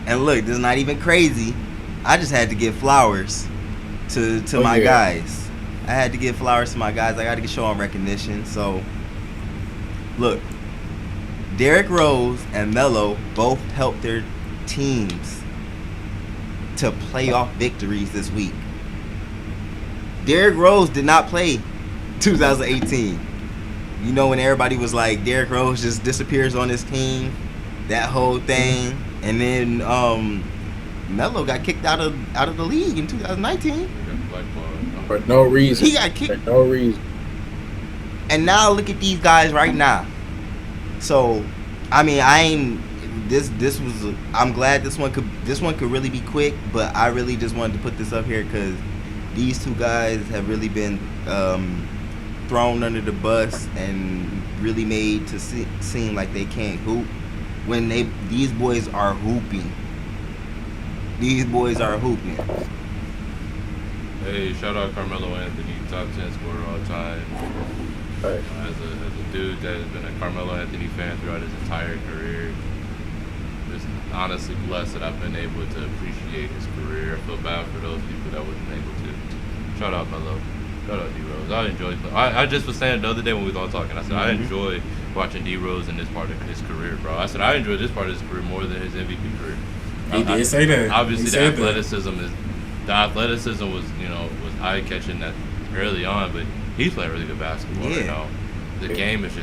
And look, this is not even crazy. I just had to give flowers to my guys. I had to give flowers to my guys. I got to show them recognition. So, look, Derrick Rose and Melo both helped their teams to playoff victories this week. Derrick Rose did not play 2018. You know, when everybody was like, Derrick Rose just disappears on his team, that whole thing. And then Melo got kicked out of the league in 2019. For no reason. He got kicked. For no reason. And now look at these guys right now. So, I mean, I'm glad this one could really be quick, but I really just wanted to put this up here because these two guys have really been thrown under the bus and really made to seem like they can't hoop when these boys are hooping. These boys are hooping. Hey, shout out Carmelo Anthony, top 10 scorer all time. Right. As a dude that has been a Carmelo Anthony fan throughout his entire career, just honestly blessed that I've been able to appreciate his career. I feel bad for those people that wasn't able to. Shout out Melo. Shout out D-Rose. I enjoy. I just was saying the other day when we was all talking, I said I enjoy watching D-Rose in this part of his career, bro. I said I enjoy this part of his career more than his MVP career. He did say that. Obviously, the athleticism was eye catching that early on, but he's playing really good basketball right now. The game is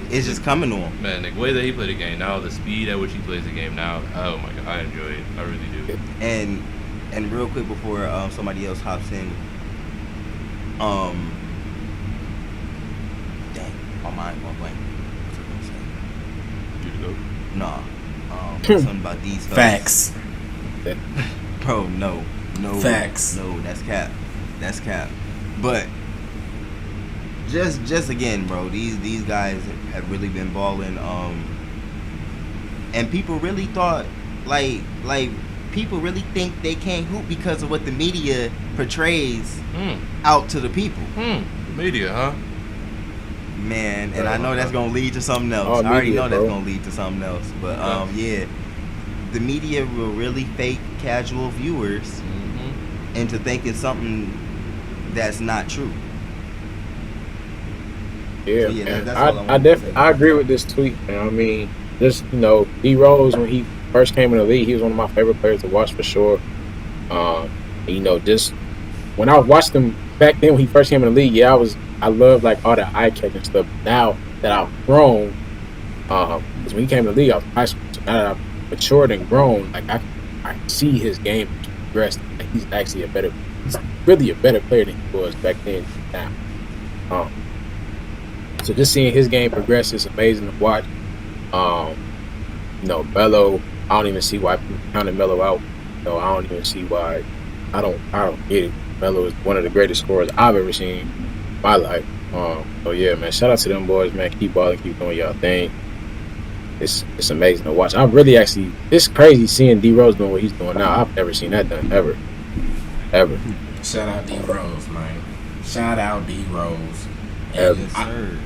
it's just coming to him. Man, the way that he played the game now, the speed at which he plays the game now, oh my god, I enjoy it. I really do. And real quick before somebody else hops in, dang, my mind went blank. What's I gonna say? You to go? Nah. Something about these fellas. Facts. Bro, no. Facts. No, that's cap. But just again, bro, these guys have really been balling. And people really thought like people really think they can't hoop because of what the media portrays out to the people. The media, huh? Man, and I know that's gonna lead to something else. I already know that's gonna lead to something else. But yeah, the media will really fake casual viewers into thinking something that's not true. Yeah, so yeah, that's I agree with this tweet. I mean, just D Rose, when he first came in the league, he was one of my favorite players to watch for sure. Just when I watched him back then when he first came in the league, I loved like all the eye catching stuff. Now that I've grown, because when he came in the league, I was high school. So now that I've matured and grown, like I see his game progress. Like he's actually he's really a better player than he was back then. Now, so just seeing his game progress is amazing to watch. Melo, I don't even see why people counted Melo out. I don't even see why. I don't get it. Melo is one of the greatest scorers I've ever seen in my life. So yeah, man, shout out to them boys, man. Keep balling, keep doing y'all thing. it's amazing to watch. I'm really actually it's crazy seeing D Rose doing what he's doing now. I've never seen that done ever. Shout out D Rose, man. Shout out D Rose. Yes,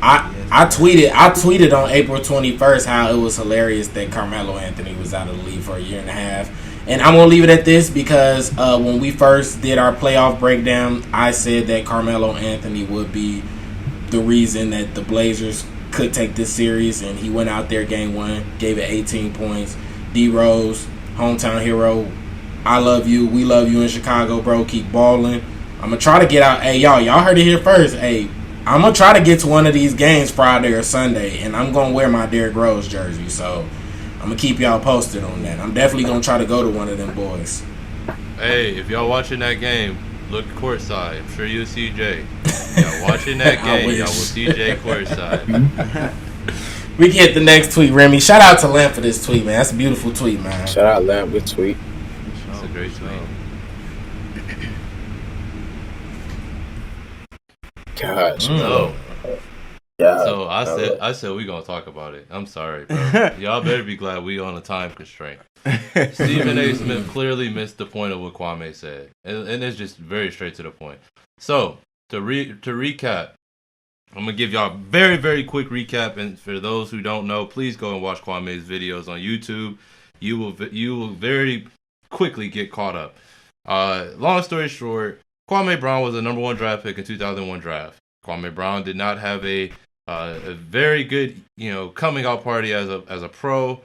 I tweeted on April 21st how it was hilarious that Carmelo Anthony was out of the league for a year and a half. And I'm going to leave it at this because when we first did our playoff breakdown, I said that Carmelo Anthony would be the reason that the Blazers could take this series. And he went out there game one, gave it 18 points. D Rose, hometown hero, I love you. We love you in Chicago, bro. Keep balling. I'm going to try to get out. Hey, y'all heard it here first. Hey, I'm going to try to get to one of these games Friday or Sunday, and I'm going to wear my Derrick Rose jersey. So I'm going to keep y'all posted on that. I'm definitely going to try to go to one of them boys. Hey, if y'all watching that game, look courtside. I'm sure you'll see Jay. Y'all watching that game, y'all will see Jay courtside. We can hit the next tweet, Remy. Shout out to Lamp for this tweet, man. That's a beautiful tweet, man. Shout out Lamp, good tweet. That's a great tweet. God, So God. I said we gonna talk about it. I'm sorry, bro. Y'all better be glad we on a time constraint. Stephen A. Smith clearly missed the point of what Kwame said, and it's just very straight to the point. So to recap, I'm gonna give y'all a very, very quick recap, and for those who don't know, please go and watch Kwame's videos on YouTube. You will very quickly get caught up. Long story short, Kwame Brown was the number 1 draft pick in 2001 draft. Kwame Brown did not have a very good, coming out party as a pro,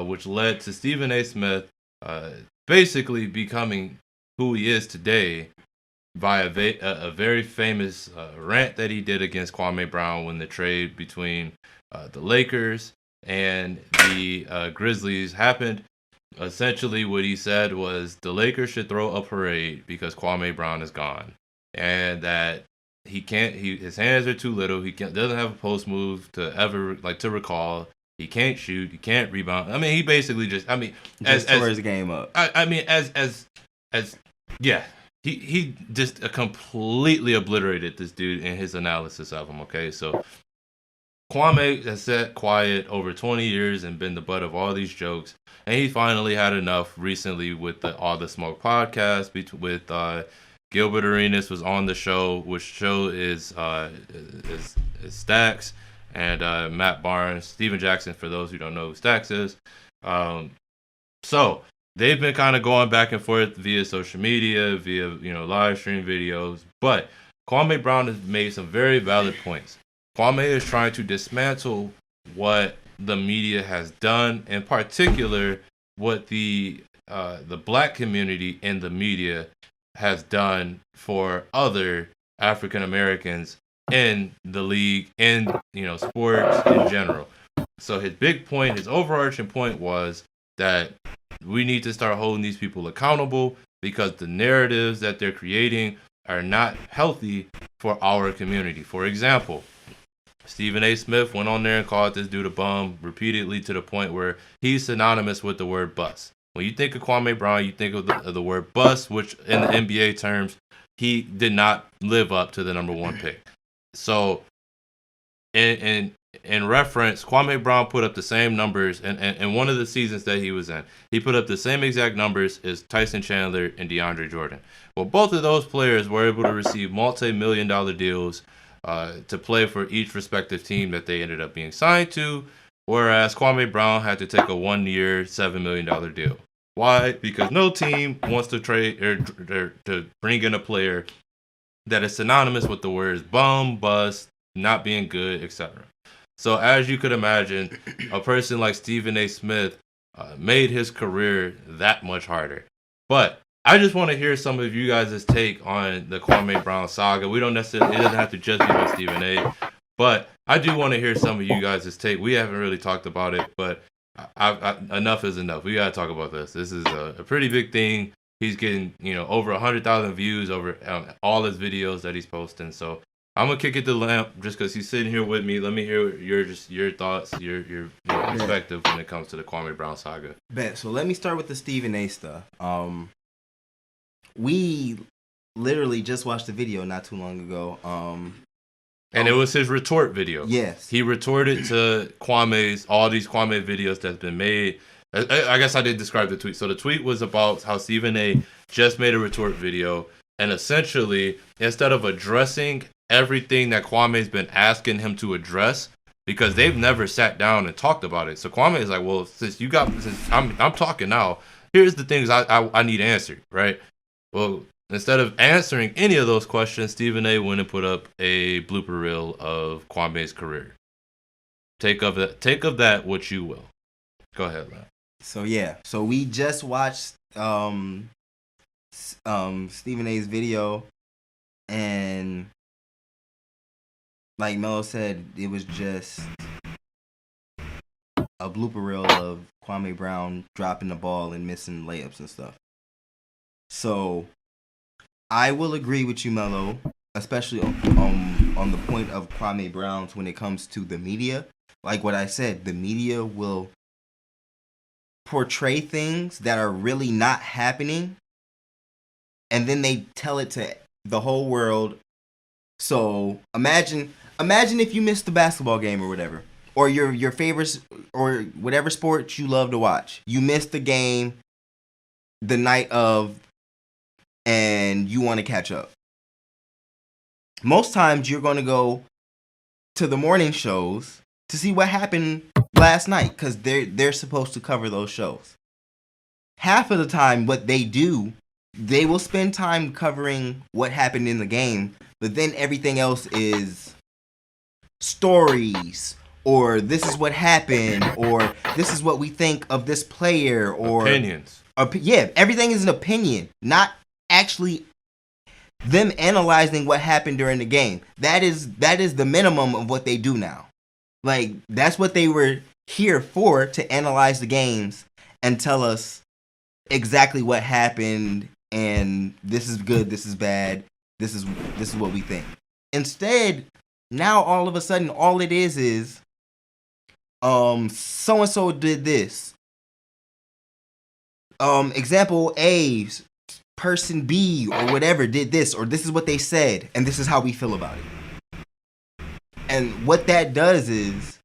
which led to Stephen A. Smith basically becoming who he is today by a very famous rant that he did against Kwame Brown when the trade between the Lakers and the Grizzlies happened. Essentially, what he said was the Lakers should throw a parade because Kwame Brown is gone, and that he can't. His hands are too little. He doesn't have a post move to recall. He can't shoot. He can't rebound. I mean, he basically just tore his game up. He just completely obliterated this dude in his analysis of him. Okay, so Kwame has sat quiet over 20 years and been the butt of all these jokes, and he finally had enough recently with the All the Smoke podcast with Gilbert Arenas was on the show, which show is Stax and Matt Barnes, Steven Jackson, for those who don't know who Stax is. So they've been kind of going back and forth via social media, via live stream videos, but Kwame Brown has made some very valid points. Kwame is trying to dismantle what the media has done, in particular what the black community in the media has done for other African Americans in the league, in sports in general. So his big point, his overarching point was that we need to start holding these people accountable because the narratives that they're creating are not healthy for our community. For example, Stephen A. Smith went on there and called this dude a bum repeatedly to the point where he's synonymous with the word bust. When you think of Kwame Brown, you think of the word bust, which in the NBA terms, he did not live up to the number 1 pick. So, in reference, Kwame Brown put up the same numbers in one of the seasons that he was in. He put up the same exact numbers as Tyson Chandler and DeAndre Jordan. Well, both of those players were able to receive multi-million-dollar deals to play for each respective team that they ended up being signed to, whereas Kwame Brown had to take a 1-year, $7 million deal. Why? Because no team wants to trade or to bring in a player that is synonymous with the words bum, bust, not being good, etc. So as you could imagine, a person like Stephen A. Smith made his career that much harder. But I just want to hear some of you guys' take on the Kwame Brown saga. We don't necessarily, it doesn't have to just be about Stephen A. But I do want to hear some of you guys' take. We haven't really talked about it, but enough is enough. We got to talk about this. This is a pretty big thing. He's getting, over 100,000 views over all his videos that he's posting. So I'm gonna kick it to Lamp just because he's sitting here with me. Let me hear your thoughts, your perspective when it comes to the Kwame Brown saga. Bet. So let me start with the Stephen A. stuff. We literally just watched the video not too long ago. And it was his retort video. Yes. He retorted to all these Kwame videos that's been made. I guess I did describe the tweet. So the tweet was about how Stephen A. just made a retort video. And essentially, instead of addressing everything that Kwame's been asking him to address, because they've never sat down and talked about it. So Kwame is like, well, since I'm talking now, here's the things I need answered, right? Well, instead of answering any of those questions, Stephen A. went and put up a blooper reel of Kwame's career. Take of that what you will. Go ahead, man. So we just watched Stephen A's video, and like Melo said, it was just a blooper reel of Kwame Brown dropping the ball and missing layups and stuff. So I will agree with you, Melo, especially on the point of Kwame Brown's when it comes to the media. Like what I said, the media will portray things that are really not happening, and then they tell it to the whole world. So imagine if you missed the basketball game or whatever, or your favorite, or whatever sport you love to watch. You missed the game the night of, and you want to catch up. Most times you're going to go to the morning shows to see what happened last night, because they're supposed to cover those shows. Half of the time what they do, they will spend time covering what happened in the game, but then everything else is stories, or this is what happened, or this is what we think of this player, or opinions. Everything is an opinion, not actually them analyzing what happened during the game. That is the minimum of what they do now. Like, that's what they were here for, to analyze the games and tell us exactly what happened, and this is good, this is bad, this is what we think. Instead, now all of a sudden, all it is so and so did this. Example A, person B or whatever did this, or this is what they said, and this is how we feel about it. And what that does is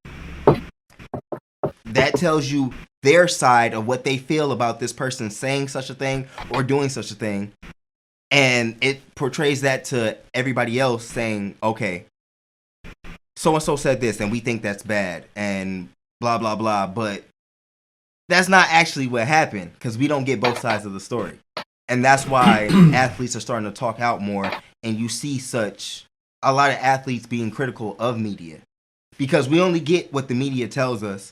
that tells you their side of what they feel about this person saying such a thing or doing such a thing, and it portrays that to everybody else, saying, okay, so and so said this and we think that's bad and blah blah blah, but that's not actually what happened, because we don't get both sides of the story. And that's why athletes are starting to talk out more, and you see a lot of athletes being critical of media, because we only get what the media tells us,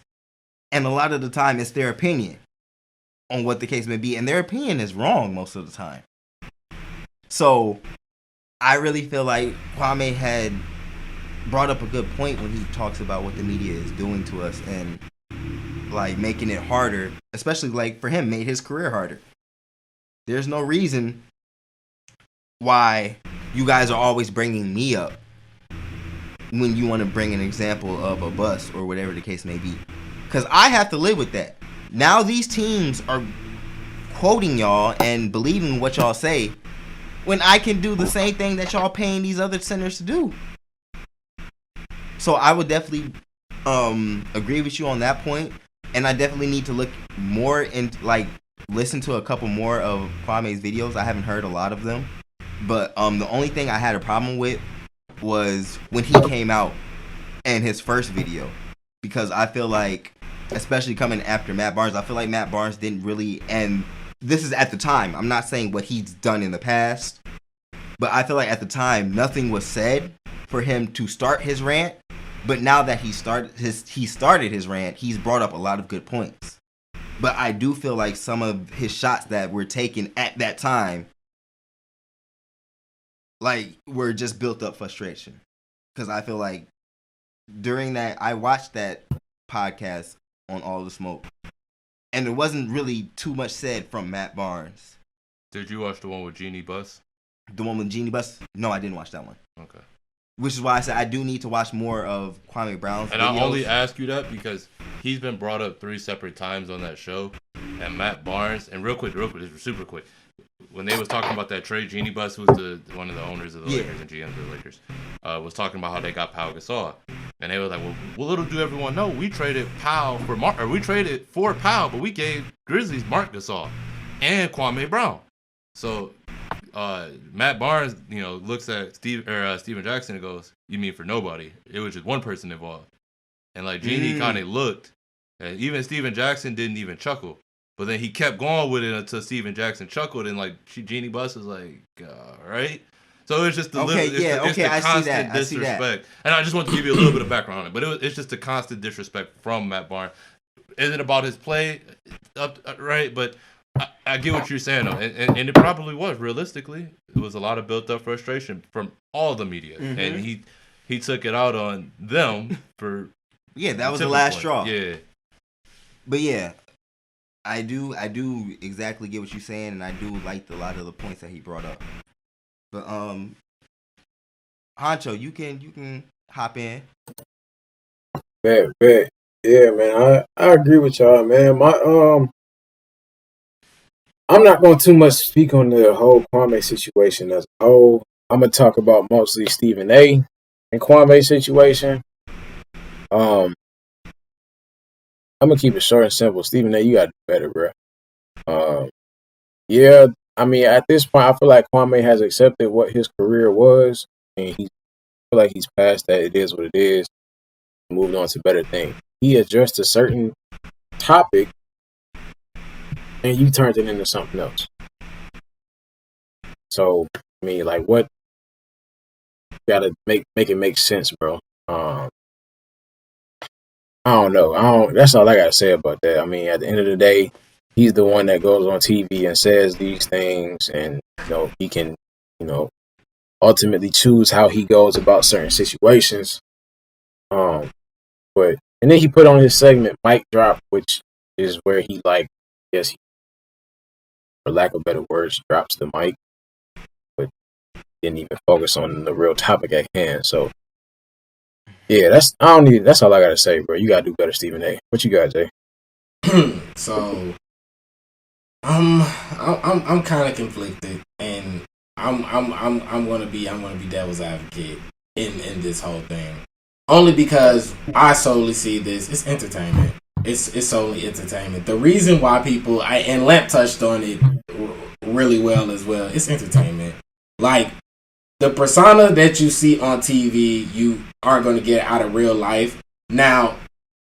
and a lot of the time it's their opinion on what the case may be, and their opinion is wrong most of the time. So I really feel like Kwame had brought up a good point when he talks about what the media is doing to us, and like making it harder, especially like for him, made his career harder. There's no reason why you guys are always bringing me up when you want to bring an example of a bust or whatever the case may be, because I have to live with that. Now these teams are quoting y'all and believing what y'all say, when I can do the same thing that y'all paying these other centers to do. So I would definitely agree with you on that point, and I definitely need to look more into, like, listen to a couple more of Kwame's videos. I haven't heard a lot of them, but the only thing I had a problem with was when he came out and his first video, because I feel like, especially coming after Matt Barnes, I feel like Matt Barnes didn't really, and this is at the time, I'm not saying what he's done in the past, but I feel like at the time nothing was said for him to start his rant. But now that he started his rant, he's brought up a lot of good points. But I do feel like some of his shots that were taken at that time, like, were just built up frustration. Because I feel like during that, I watched that podcast on All the Smoke, and there wasn't really too much said from Matt Barnes. Did you watch the one with Jeannie Buss? The one with Jeannie Buss? No, I didn't watch that one. Okay. Which is why I said I do need to watch more of Kwame Brown's and videos. I only ask you that because he's been brought up 3 separate times on that show. And Matt Barnes, and real quick, super quick. when they was talking about that trade, Jeannie Buss was one of the owners of the Lakers and GMs of the Lakers, was talking about how they got Pau Gasol, and they were like, well, little do everyone know, we traded Pau we traded for Pau, but we gave Grizzlies Mark Gasol and Kwame Brown. So Matt Barnes, looks at Steven Jackson and goes, "You mean for nobody? It was just one person involved." And like Jeannie kind of looked, and even Steven Jackson didn't even chuckle. But then he kept going with it until Steven Jackson chuckled, and like Jeannie Buss was like, "All right." So it's just the constant disrespect. And I just want to give you a little bit of background on it, but it's just a constant disrespect from Matt Barnes. Isn't about his play, right? But I get what you're saying, though, and it probably was. Realistically, it was a lot of built-up frustration from all the media, and he took it out on them for. Yeah, that was the last straw. Yeah, but yeah. I do exactly get what you're saying, and I do like a lot of the points that he brought up. But Huncho, you can hop in. Bet. Yeah, man, I agree with y'all, man. I'm not going to too much speak on the whole Kwame situation as a whole. I'm gonna talk about mostly Stephen A. and Kwame situation. I'm gonna keep it short and simple. Stephen A., you gotta do better, bro. Yeah, I mean, at this point, I feel like Kwame has accepted what his career was, and I feel like he's past that. It is what it is. Moved on to better things. He addressed a certain topic, and you turned it into something else. So, I mean, like, what? You gotta make it make sense, bro. I don't know. That's all I gotta say about that. I mean, at the end of the day, he's the one that goes on TV and says these things, and he can, ultimately choose how he goes about certain situations. And then he put on his segment Mic Drop, which is where he for lack of better words, drops the mic, but didn't even focus on the real topic at hand. So. Yeah, that's all I gotta say, bro. You gotta do better, Stephen A. What you got, Jay? So, I'm kind of conflicted, and I'm gonna be devil's advocate in this whole thing, only because I solely see this. It's entertainment. It's solely entertainment. The reason why people and Lamp touched on it really well as well. It's entertainment. Like, the persona that you see on TV, you aren't going to get out of real life. Now,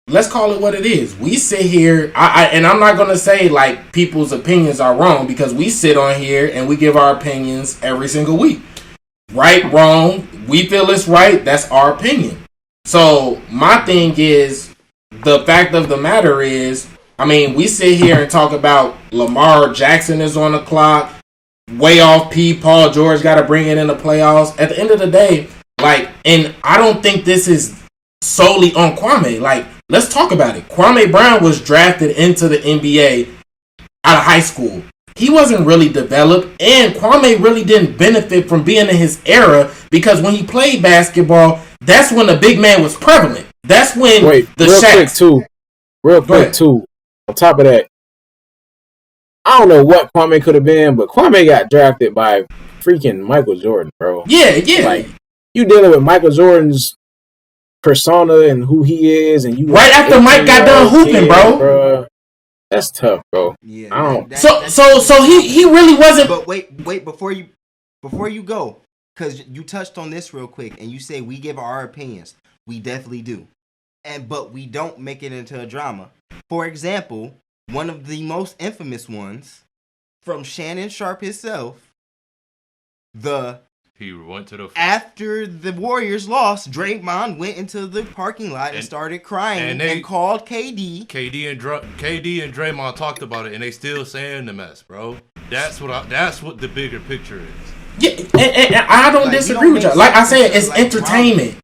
let's call it what it is. We sit here, and I'm not going to say like people's opinions are wrong, because we sit on here and we give our opinions every single week. Right, wrong, we feel it's right, that's our opinion. So my thing is, the fact of the matter is, I mean, we sit here and talk about Lamar Jackson is on the clock. Way off P. Paul George got to bring it in the playoffs. At the end of the day, and I don't think this is solely on Kwame. Like, let's talk about it. Kwame Brown was drafted into the NBA out of high school. He wasn't really developed, and Kwame really didn't benefit from being in his era, because when he played basketball, that's when the big man was prevalent. That's when Real quick, too. On top of that, I don't know what Kwame could have been, but Kwame got drafted by freaking Michael Jordan, bro. Yeah. Like, you dealing with Michael Jordan's persona and who he is, and you right after Mike got done hooping, bro. That's tough, bro. Yeah. I don't. So he really wasn't. But wait before you go, because you touched on this real quick, and you say we give our opinions. We definitely do, but we don't make it into a drama. For example, one of the most infamous ones from Shannon Sharp himself. He went to the after the Warriors lost, Draymond went into the parking lot and started crying and called KD. KD and Draymond talked about it, and they still saying the mess, bro. That's what the bigger picture is. Yeah, and I don't disagree with you. Like I said, it's entertainment.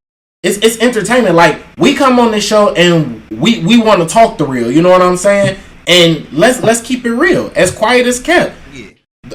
It's entertainment. Like, we come on this show and we want to talk the real. You know what I'm saying? And let's keep it real, as quiet as kept. Yeah.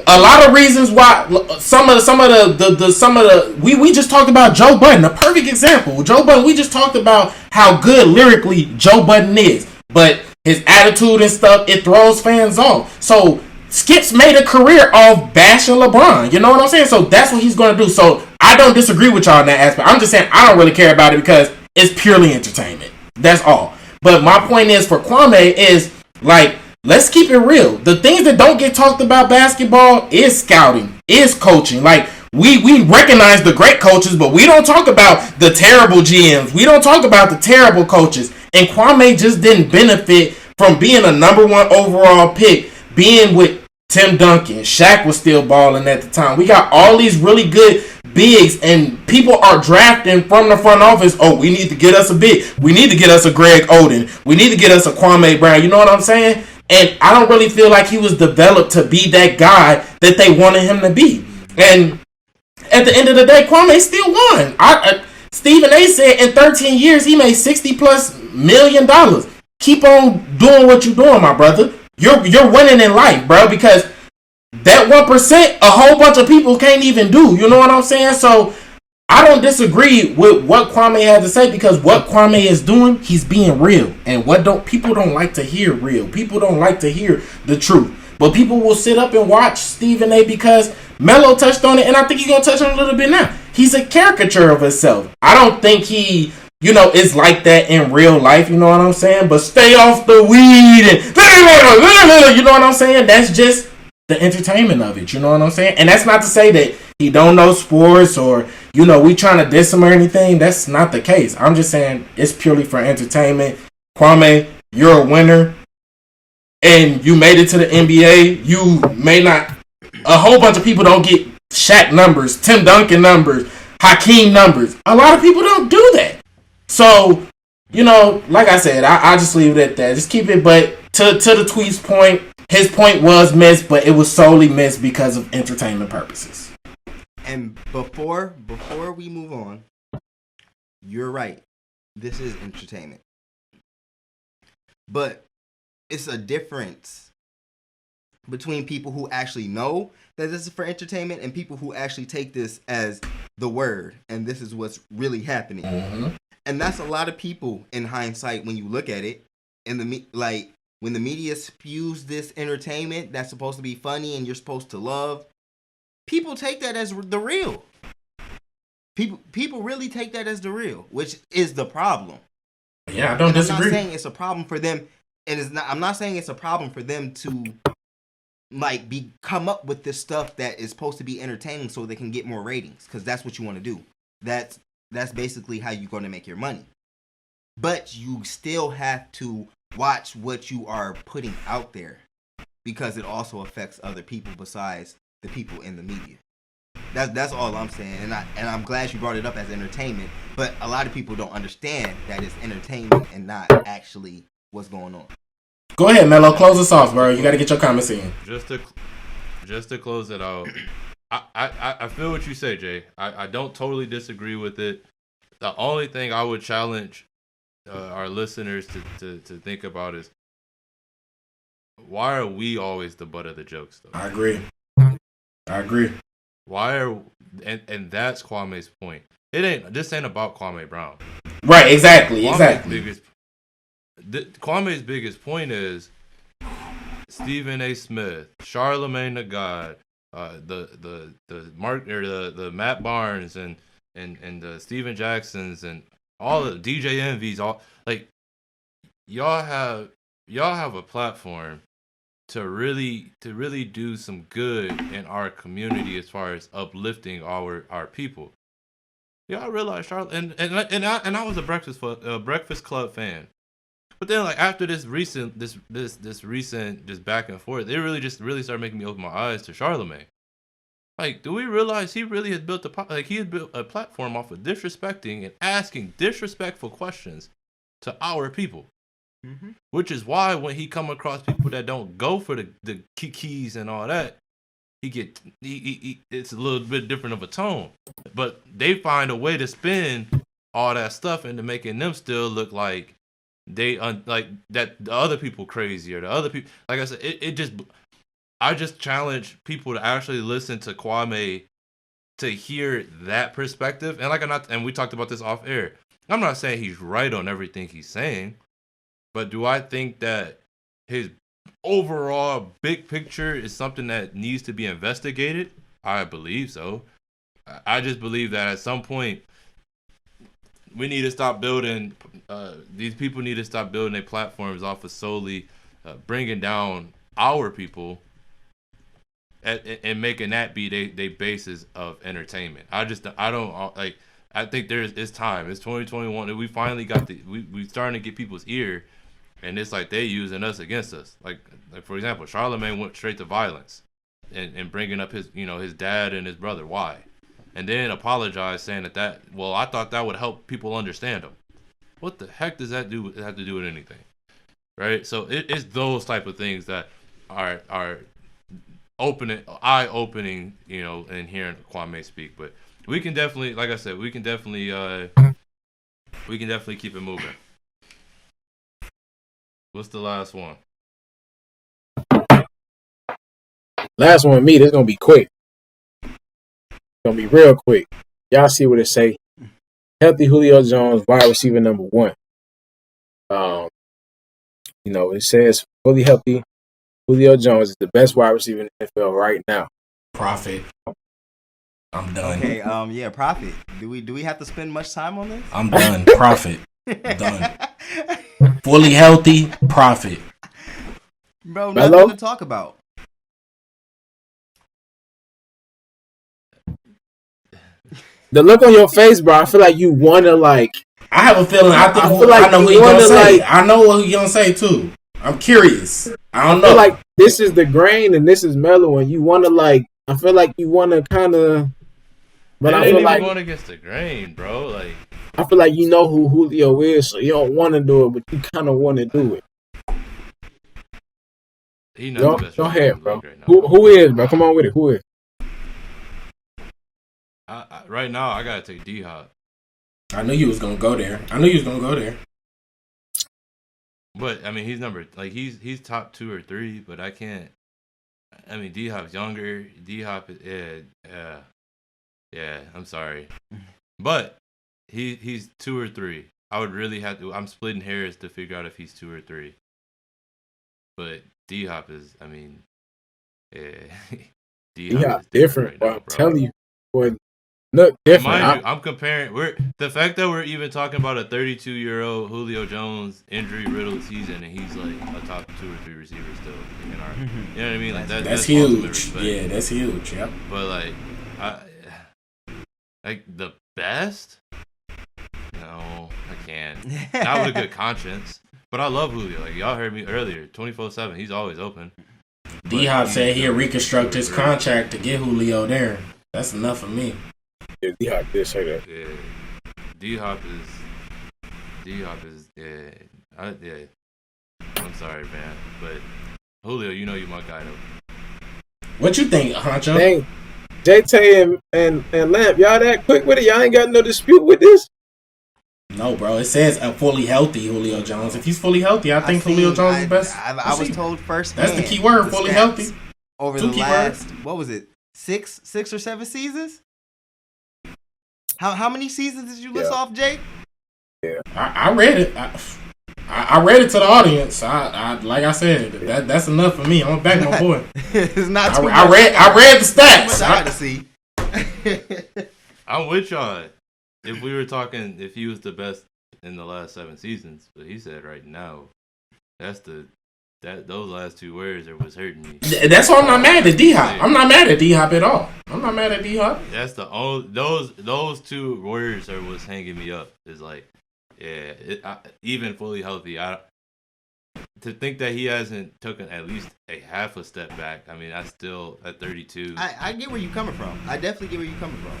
A lot of reasons why some of the we just talked about Joe Budden, a perfect example. Joe Budden, we just talked about how good lyrically Joe Budden is, but his attitude and stuff, it throws fans off. So Skip's made a career off bashing LeBron. You know what I'm saying? So that's what he's going to do. So I don't disagree with y'all in that aspect. I'm just saying I don't really care about it because it's purely entertainment. That's all. But my point is for Kwame is like, let's keep it real. The things that don't get talked about basketball is scouting, is coaching. Like we recognize the great coaches, but we don't talk about the terrible GMs. We don't talk about the terrible coaches. And Kwame just didn't benefit from being a #1 overall pick, being with Tim Duncan. Shaq was still balling at the time. We got all these really good bigs, and people are drafting from the front office. Oh, we need to get us a big. We need to get us a Greg Oden. We need to get us a Kwame Brown. You know what I'm saying? And I don't really feel like he was developed to be that guy that they wanted him to be. And at the end of the day, Kwame still won. Stephen A. said in 13 years he made $60+ million. Keep on doing what you're doing, my brother. You're winning in life, bro, because that 1% a whole bunch of people can't even do. You know what I'm saying? So I don't disagree with what Kwame had to say, because what Kwame is doing, he's being real. And people don't like to hear real. People don't like to hear the truth. But people will sit up and watch Stephen A. because Melo touched on it, and I think he's going to touch on it a little bit now. He's a caricature of himself. I don't think he, is like that in real life, you know what I'm saying? But stay off the weed and, you know what I'm saying? That's just the entertainment of it, you know what I'm saying? And that's not to say that he don't know sports or, we trying to diss him or anything. That's not the case. I'm just saying it's purely for entertainment. Kwame, you're a winner, and you made it to the NBA. You may not. A whole bunch of people don't get Shaq numbers, Tim Duncan numbers, Hakeem numbers. A lot of people don't do that. So, like I said, I just leave it at that. Just keep it. But to the tweet's point, his point was missed, but it was solely missed because of entertainment purposes. And before we move on, you're right. This is entertainment. But it's a difference between people who actually know that this is for entertainment and people who actually take this as the word and this is what's really happening. Mm-hmm. And that's a lot of people in hindsight when you look at it. And when the media spews this entertainment that's supposed to be funny and you're supposed to love, people take that as the real. People really take that as the real, which is the problem. Yeah, I don't disagree. I'm not saying it's a problem for them, and I'm not saying it's a problem for them to come up with this stuff that is supposed to be entertaining so they can get more ratings, because that's what you want to do. That's basically how you're going to make your money. But you still have to watch what you are putting out there, because it also affects other people besides the people in the media. That's all I'm saying, and I'm glad you brought it up as entertainment. But a lot of people don't understand that it's entertainment and not actually what's going on. Go ahead, Melo. Close us off, bro. You got to get your comments in. Just to close it out, I feel what you say, Jay. I don't totally disagree with it. The only thing I would challenge our listeners to think about is, why are we always the butt of the jokes, though? I agree. And that's Kwame's point. This ain't about Kwame Brown. Right, exactly. Kwame's biggest point is Stephen A. Smith, Charlemagne the God, the Matt Barnes and the Steven Jacksons and all the DJ Envy's, all like y'all have a platform to really do some good in our community as far as uplifting our people. Y'all realize Charlotte and I was a Breakfast Club fan. But then, like, after this recent just back and forth, it really started making me open my eyes to Charlemagne. Like, do we realize he really has built a platform off of disrespecting and asking disrespectful questions to our people? Mm-hmm. Which is why when he come across people that don't go for the keys and all that, it's a little bit different of a tone. But they find a way to spin all that stuff into making them still look like they like that the other people crazy, or the other people, like I said, I just challenge people to actually listen to Kwame to hear that perspective. And we talked about this off air. I'm not saying he's right on everything he's saying, but do I think that his overall big picture is something that needs to be investigated, I believe so. I just believe that at some point we need to stop building. These people need to stop building their platforms off of solely bringing down our people and making that be they basis of entertainment. I don't like. I think it's time. It's 2021, and we finally got we starting to get people's ear, and it's like they using us against us. Like for example, Charlemagne went straight to violence, and bringing up his dad and his brother. Why? And then apologized saying that well, I thought that would help people understand him. What the heck does that have to do with anything? Right? So it's those type of things that are eye-opening, and hearing Kwame speak. But we can definitely, like I said, we can definitely keep it moving. What's the last one? Last one with me, this is going to be quick. It's going to be real quick. Y'all see what it say. Healthy Julio Jones, wide receiver number 1. It says fully healthy Julio Jones is the best wide receiver in the NFL right now. Profit. I'm done. Okay, yeah, Profit. Do we have to spend much time on this? I'm done. Profit. Done. Fully healthy, Profit. Bro, Melo? nothing to talk about. The look on your face, bro, I feel like you want to, like... I have a feeling. I know what he's gonna say. I know what he's gonna say too. I'm curious. I don't know. I feel like this is the grain and this is Melo, and you want to, like... I feel like you want to kind of... But I feel like going against the grain, bro. Like, I feel like you know who Julio is, so you don't want to do it, but you kind of want to do it. he knows the best. Go ahead, bro. Right now. Who is, bro? Come on with it. Who is? Right now, I gotta take D-Hop. I knew you was gonna go there. But I mean, he's top 2 or 3. But I can't. I mean, D-Hop's younger. D-Hop is yeah. I'm sorry, but he's 2 or 3. I would really have to. I'm splitting hairs to figure out if he's 2 or 3. But D-Hop is. I mean, yeah. D-Hop is different, right bro. now, I'm telling you, boy. Look different. Mind you, I'm comparing. The fact that we're even talking about a 32-year-old Julio Jones injury riddled season, and he's like a top 2 or 3 receiver still in our. You know what I mean? Like that's huge. Yeah, that's huge. Yep. But like the best. No, I can't. Not with a good conscience. But I love Julio. Like y'all heard me earlier, 24/7. He's always open. D-Hop said he'll reconstruct his contract to get Julio there. That's enough for me. Yeah, D-Hop did say that. Yeah, D-Hop is yeah. I'm sorry, man, but Julio, you my guy though. What you think, Huncho? Dang, Jay-Tay and Lamp, y'all that quick with it? Y'all ain't got no dispute with this? No, bro. It says a fully healthy Julio Jones. If he's fully healthy, I think Julio Jones is best. I was told first. That's the key word, fully healthy. Over the last, what was it, 6 or 7 seasons? How many seasons did you list off, Jake? Yeah, I read it. I read it to the audience. I like I said, that's enough for me. I'm gonna back my boy. It's not. I read the stats. I gotta see. I'm with y'all. If we were talking, if he was the best in the last 7 seasons, but he said right now, those last 2 words was hurting me. That's why I'm not mad at D-Hop. I'm not mad at D-Hop at all. I'm not mad at D-Hop. That's the only those 2 words are what's hanging me up. Is like, yeah, even fully healthy. To think that he hasn't taken at least a half a step back. I mean, I still at 32. I get where you're coming from. I definitely get where you're coming from.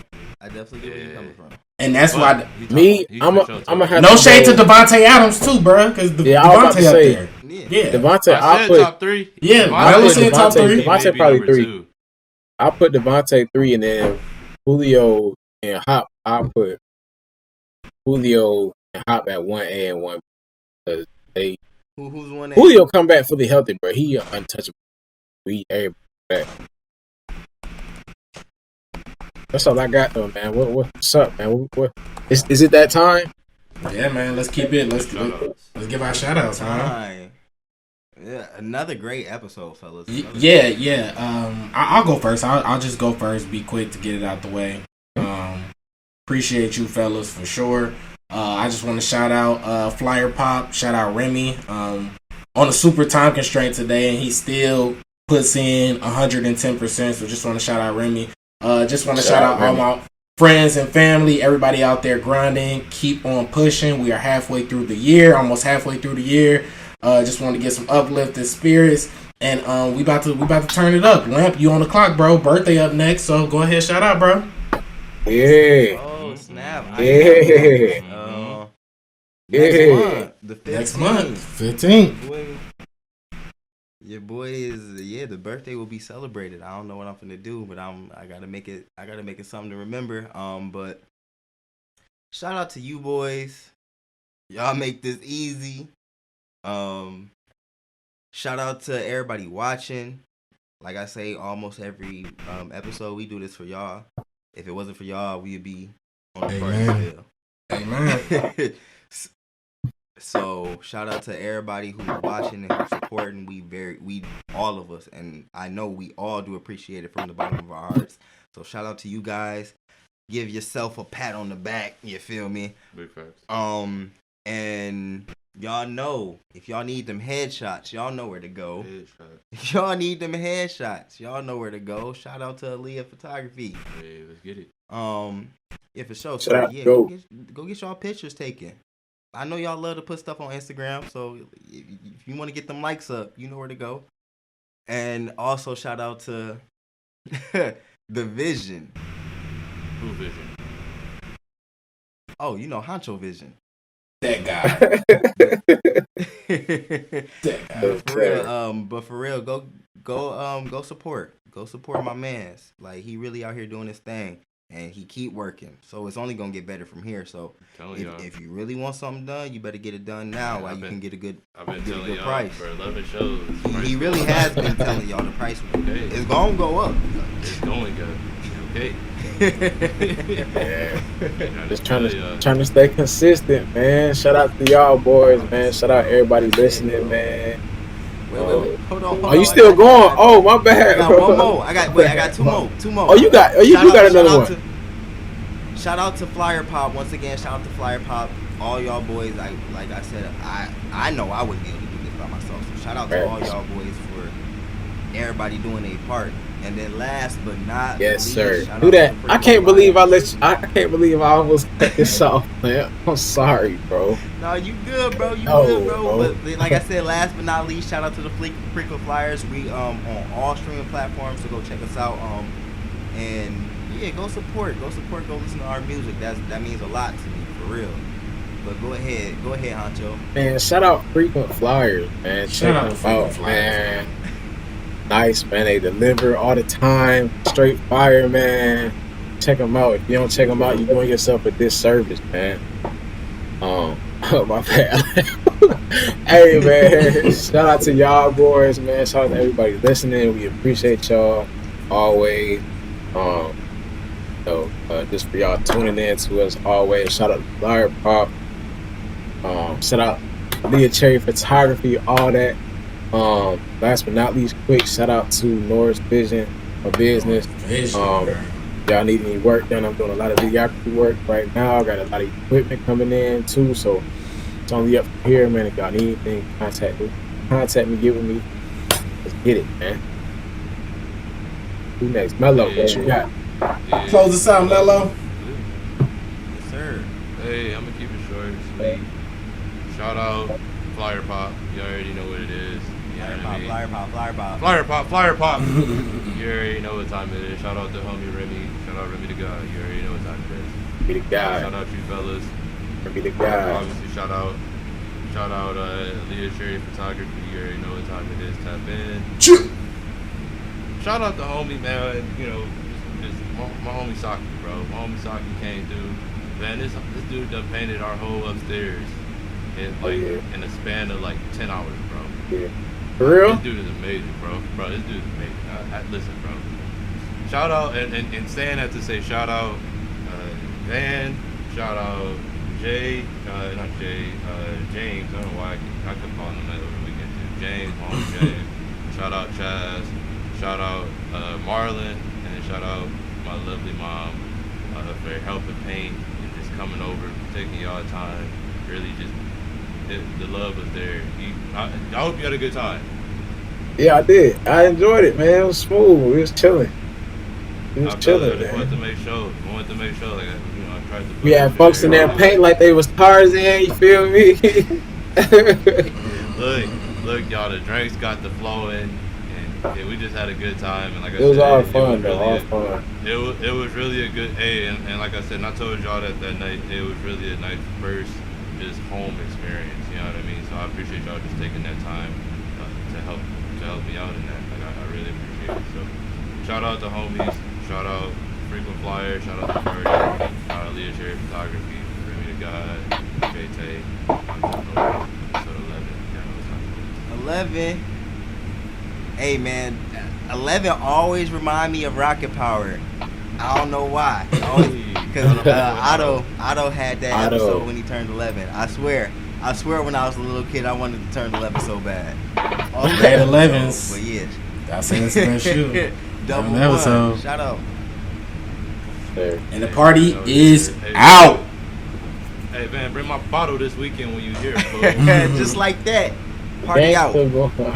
And that's why I'm gonna have no shade to Devontae Adams too, bro. Because Devontae up there. Yeah, Devontae. I said top 3. Yeah, I said top 3. Devontae probably 3. I'll put Devontae 3, and then Julio and Hop. I'll put Julio and Hop at 1A and 1. Because who's 1A? Julio come back fully healthy, bro. He untouchable. We everybody back. That's all I got though, man. What's up, man? What is it that time? Yeah, man. Let's keep it. Let's give our shout outs, man. Yeah, another great episode, fellas. I'll go first. I'll just go first. Be quick to get it out the way. Appreciate you, fellas, for sure. I just want to shout out Flyyr Pop. Shout out Remy. On a super time constraint today, and he still puts in 110%. So just want to shout out Remy. Just want to shout out all my friends and family, everybody out there grinding. Keep on pushing. We are halfway through the year, almost halfway through the year. Just want to get some uplifted spirits, and we about to turn it up. Lamp, you on the clock, bro? Birthday up next, so go ahead, shout out, bro. Yeah. Oh snap! Yeah. Next month, the 15th. Boy, your boy is the birthday will be celebrated. I don't know what I'm finna do, but I gotta make it something to remember. But shout out to you boys. Y'all make this easy. Shout out to everybody watching. Like I say, almost every episode we do this for y'all. If it wasn't for y'all, we'd be on the first bill. Amen. So shout out to everybody who's watching and who's supporting. We all of us, and I know we all do appreciate it from the bottom of our hearts. So shout out to you guys. Give yourself a pat on the back. You feel me? Big facts. And y'all know if y'all need them headshots, y'all know where to go. Headshot. If y'all need them headshots, y'all know where to go. Shout out to Aaliyah Photography. Hey, let's get it. Yeah, for sure. Shout out, Go get y'all pictures taken. I know y'all love to put stuff on Instagram, so if you want to get them likes up, you know where to go. And also shout out to the Vision. Who Vision? Oh, you know Huncho Vision. That guy. But for real, go support. Go support my man's. Like he really out here doing his thing. And he keep working, so it's only gonna get better from here. So if you really want something done, you better get it done now, while you can get a good price. For 11 shows. He really has been telling y'all the price. Okay. It's gonna go up. It's going good. Okay. Yeah. Just trying to stay consistent, man. Shout out to y'all boys, man. Shout out everybody listening, man. Wait. Hold on. Are you still going? Oh, my bad. I got one more. I got two more. Oh, you got another one. Shout out to Flyyr Pop once again. Shout out to Flyyr Pop. All y'all boys. Like I said, I know I wouldn't be able to do this by myself. So shout out to all y'all boys for everybody doing their part. And then last but not yes, least, sir. Do that. I can't believe I almost cut this off, man. I'm sorry, bro. No, you good, bro. You good, bro. Bro. But like I said, last but not least, shout out to the Frequent Flyers. We on all streaming platforms, so go check us out. And yeah, go support. Go listen to our music. That means a lot to me, for real. But go ahead, Huncho. Man, shout out Frequent Flyers, man. Check them out, man. Nice, man. They deliver all the time. Straight fire, man. Check them out. If you don't check them out, you're doing yourself a disservice, man. My bad. Hey, man. Shout out to y'all boys, man. Shout out to everybody listening. We appreciate y'all always. Just for y'all tuning in to us always. Shout out to Flyyr Pop. Shout out Jay-Tay Photography, all that. Last but not least, quick shout out to Norris Vision, a business. Y'all need any work done? I'm doing a lot of videography work right now. I got a lot of equipment coming in too, so it's only up here, man. If y'all need anything, contact me, get with me. Let's get it, man. Who next? Melo, what you got? Yeah. Close this out, Melo. Yes, sir. Hey, I'm gonna keep it short and sweet. Shout out Flyyr Pop. You already know what it is. Flyyr Pop. Flyyr Pop. You already know what time it is. Shout out to homie Remy. Shout out Remy the guy. You already know what time it is. Be the guy. Shout out you fellas. Be the guy. Obviously, shout out Jay-Tay Photography. You already know what time it is. Tap in. Shout out to homie, man. You know, just my homie Saki, bro. My homie Saki came through. Man, this dude done painted our whole upstairs in a span of like 10 hours, bro. Yeah. For real? This dude is amazing, bro. Bro, this dude is amazing. Listen, bro. Shout out, and saying that to say shout out Van, shout out James. I don't know why I kept calling him that over the weekend too. James, my homie James. Shout out Chaz. Shout out Marlon, and shout out my lovely mom for helping paint and just coming over, taking y'all time. Really, just the love was there. I hope you had a good time. Yeah, I did. I enjoyed it, man. It was smooth. We was chilling. We was chilling, I man. wanted to make sure. Like I tried to. We had folks in there paint like they was Tarzan. You feel me? Look, y'all. The drinks got the flowing, and yeah, we just had a good time. And like I It was said, all fun, really though. All fun. It was really a good. Hey, and like I said, and I told y'all that night, it was really a nice first just home experience. You know what I mean? So I appreciate y'all just taking that time to help me out in that. Like I really appreciate it. So shout out to homies. Shout out Frequent Flyer. Shout out to Party. Shout out Leah Cherry Photography. Remy the God. Jay-Tay. Episode 11. 11. Hey man, 11 always remind me of Rocket Power. I don't know why. Because Otto had that Otto. episode when he turned 11. I swear when I was a little kid, I wanted to turn 11 so bad. Late 11s. But yeah. That's the best shoe. Double An one. episode. Shout out. And the party is out. Hey man, bring my bottle this weekend when you here. Just like that. Party out. Gangsta boy.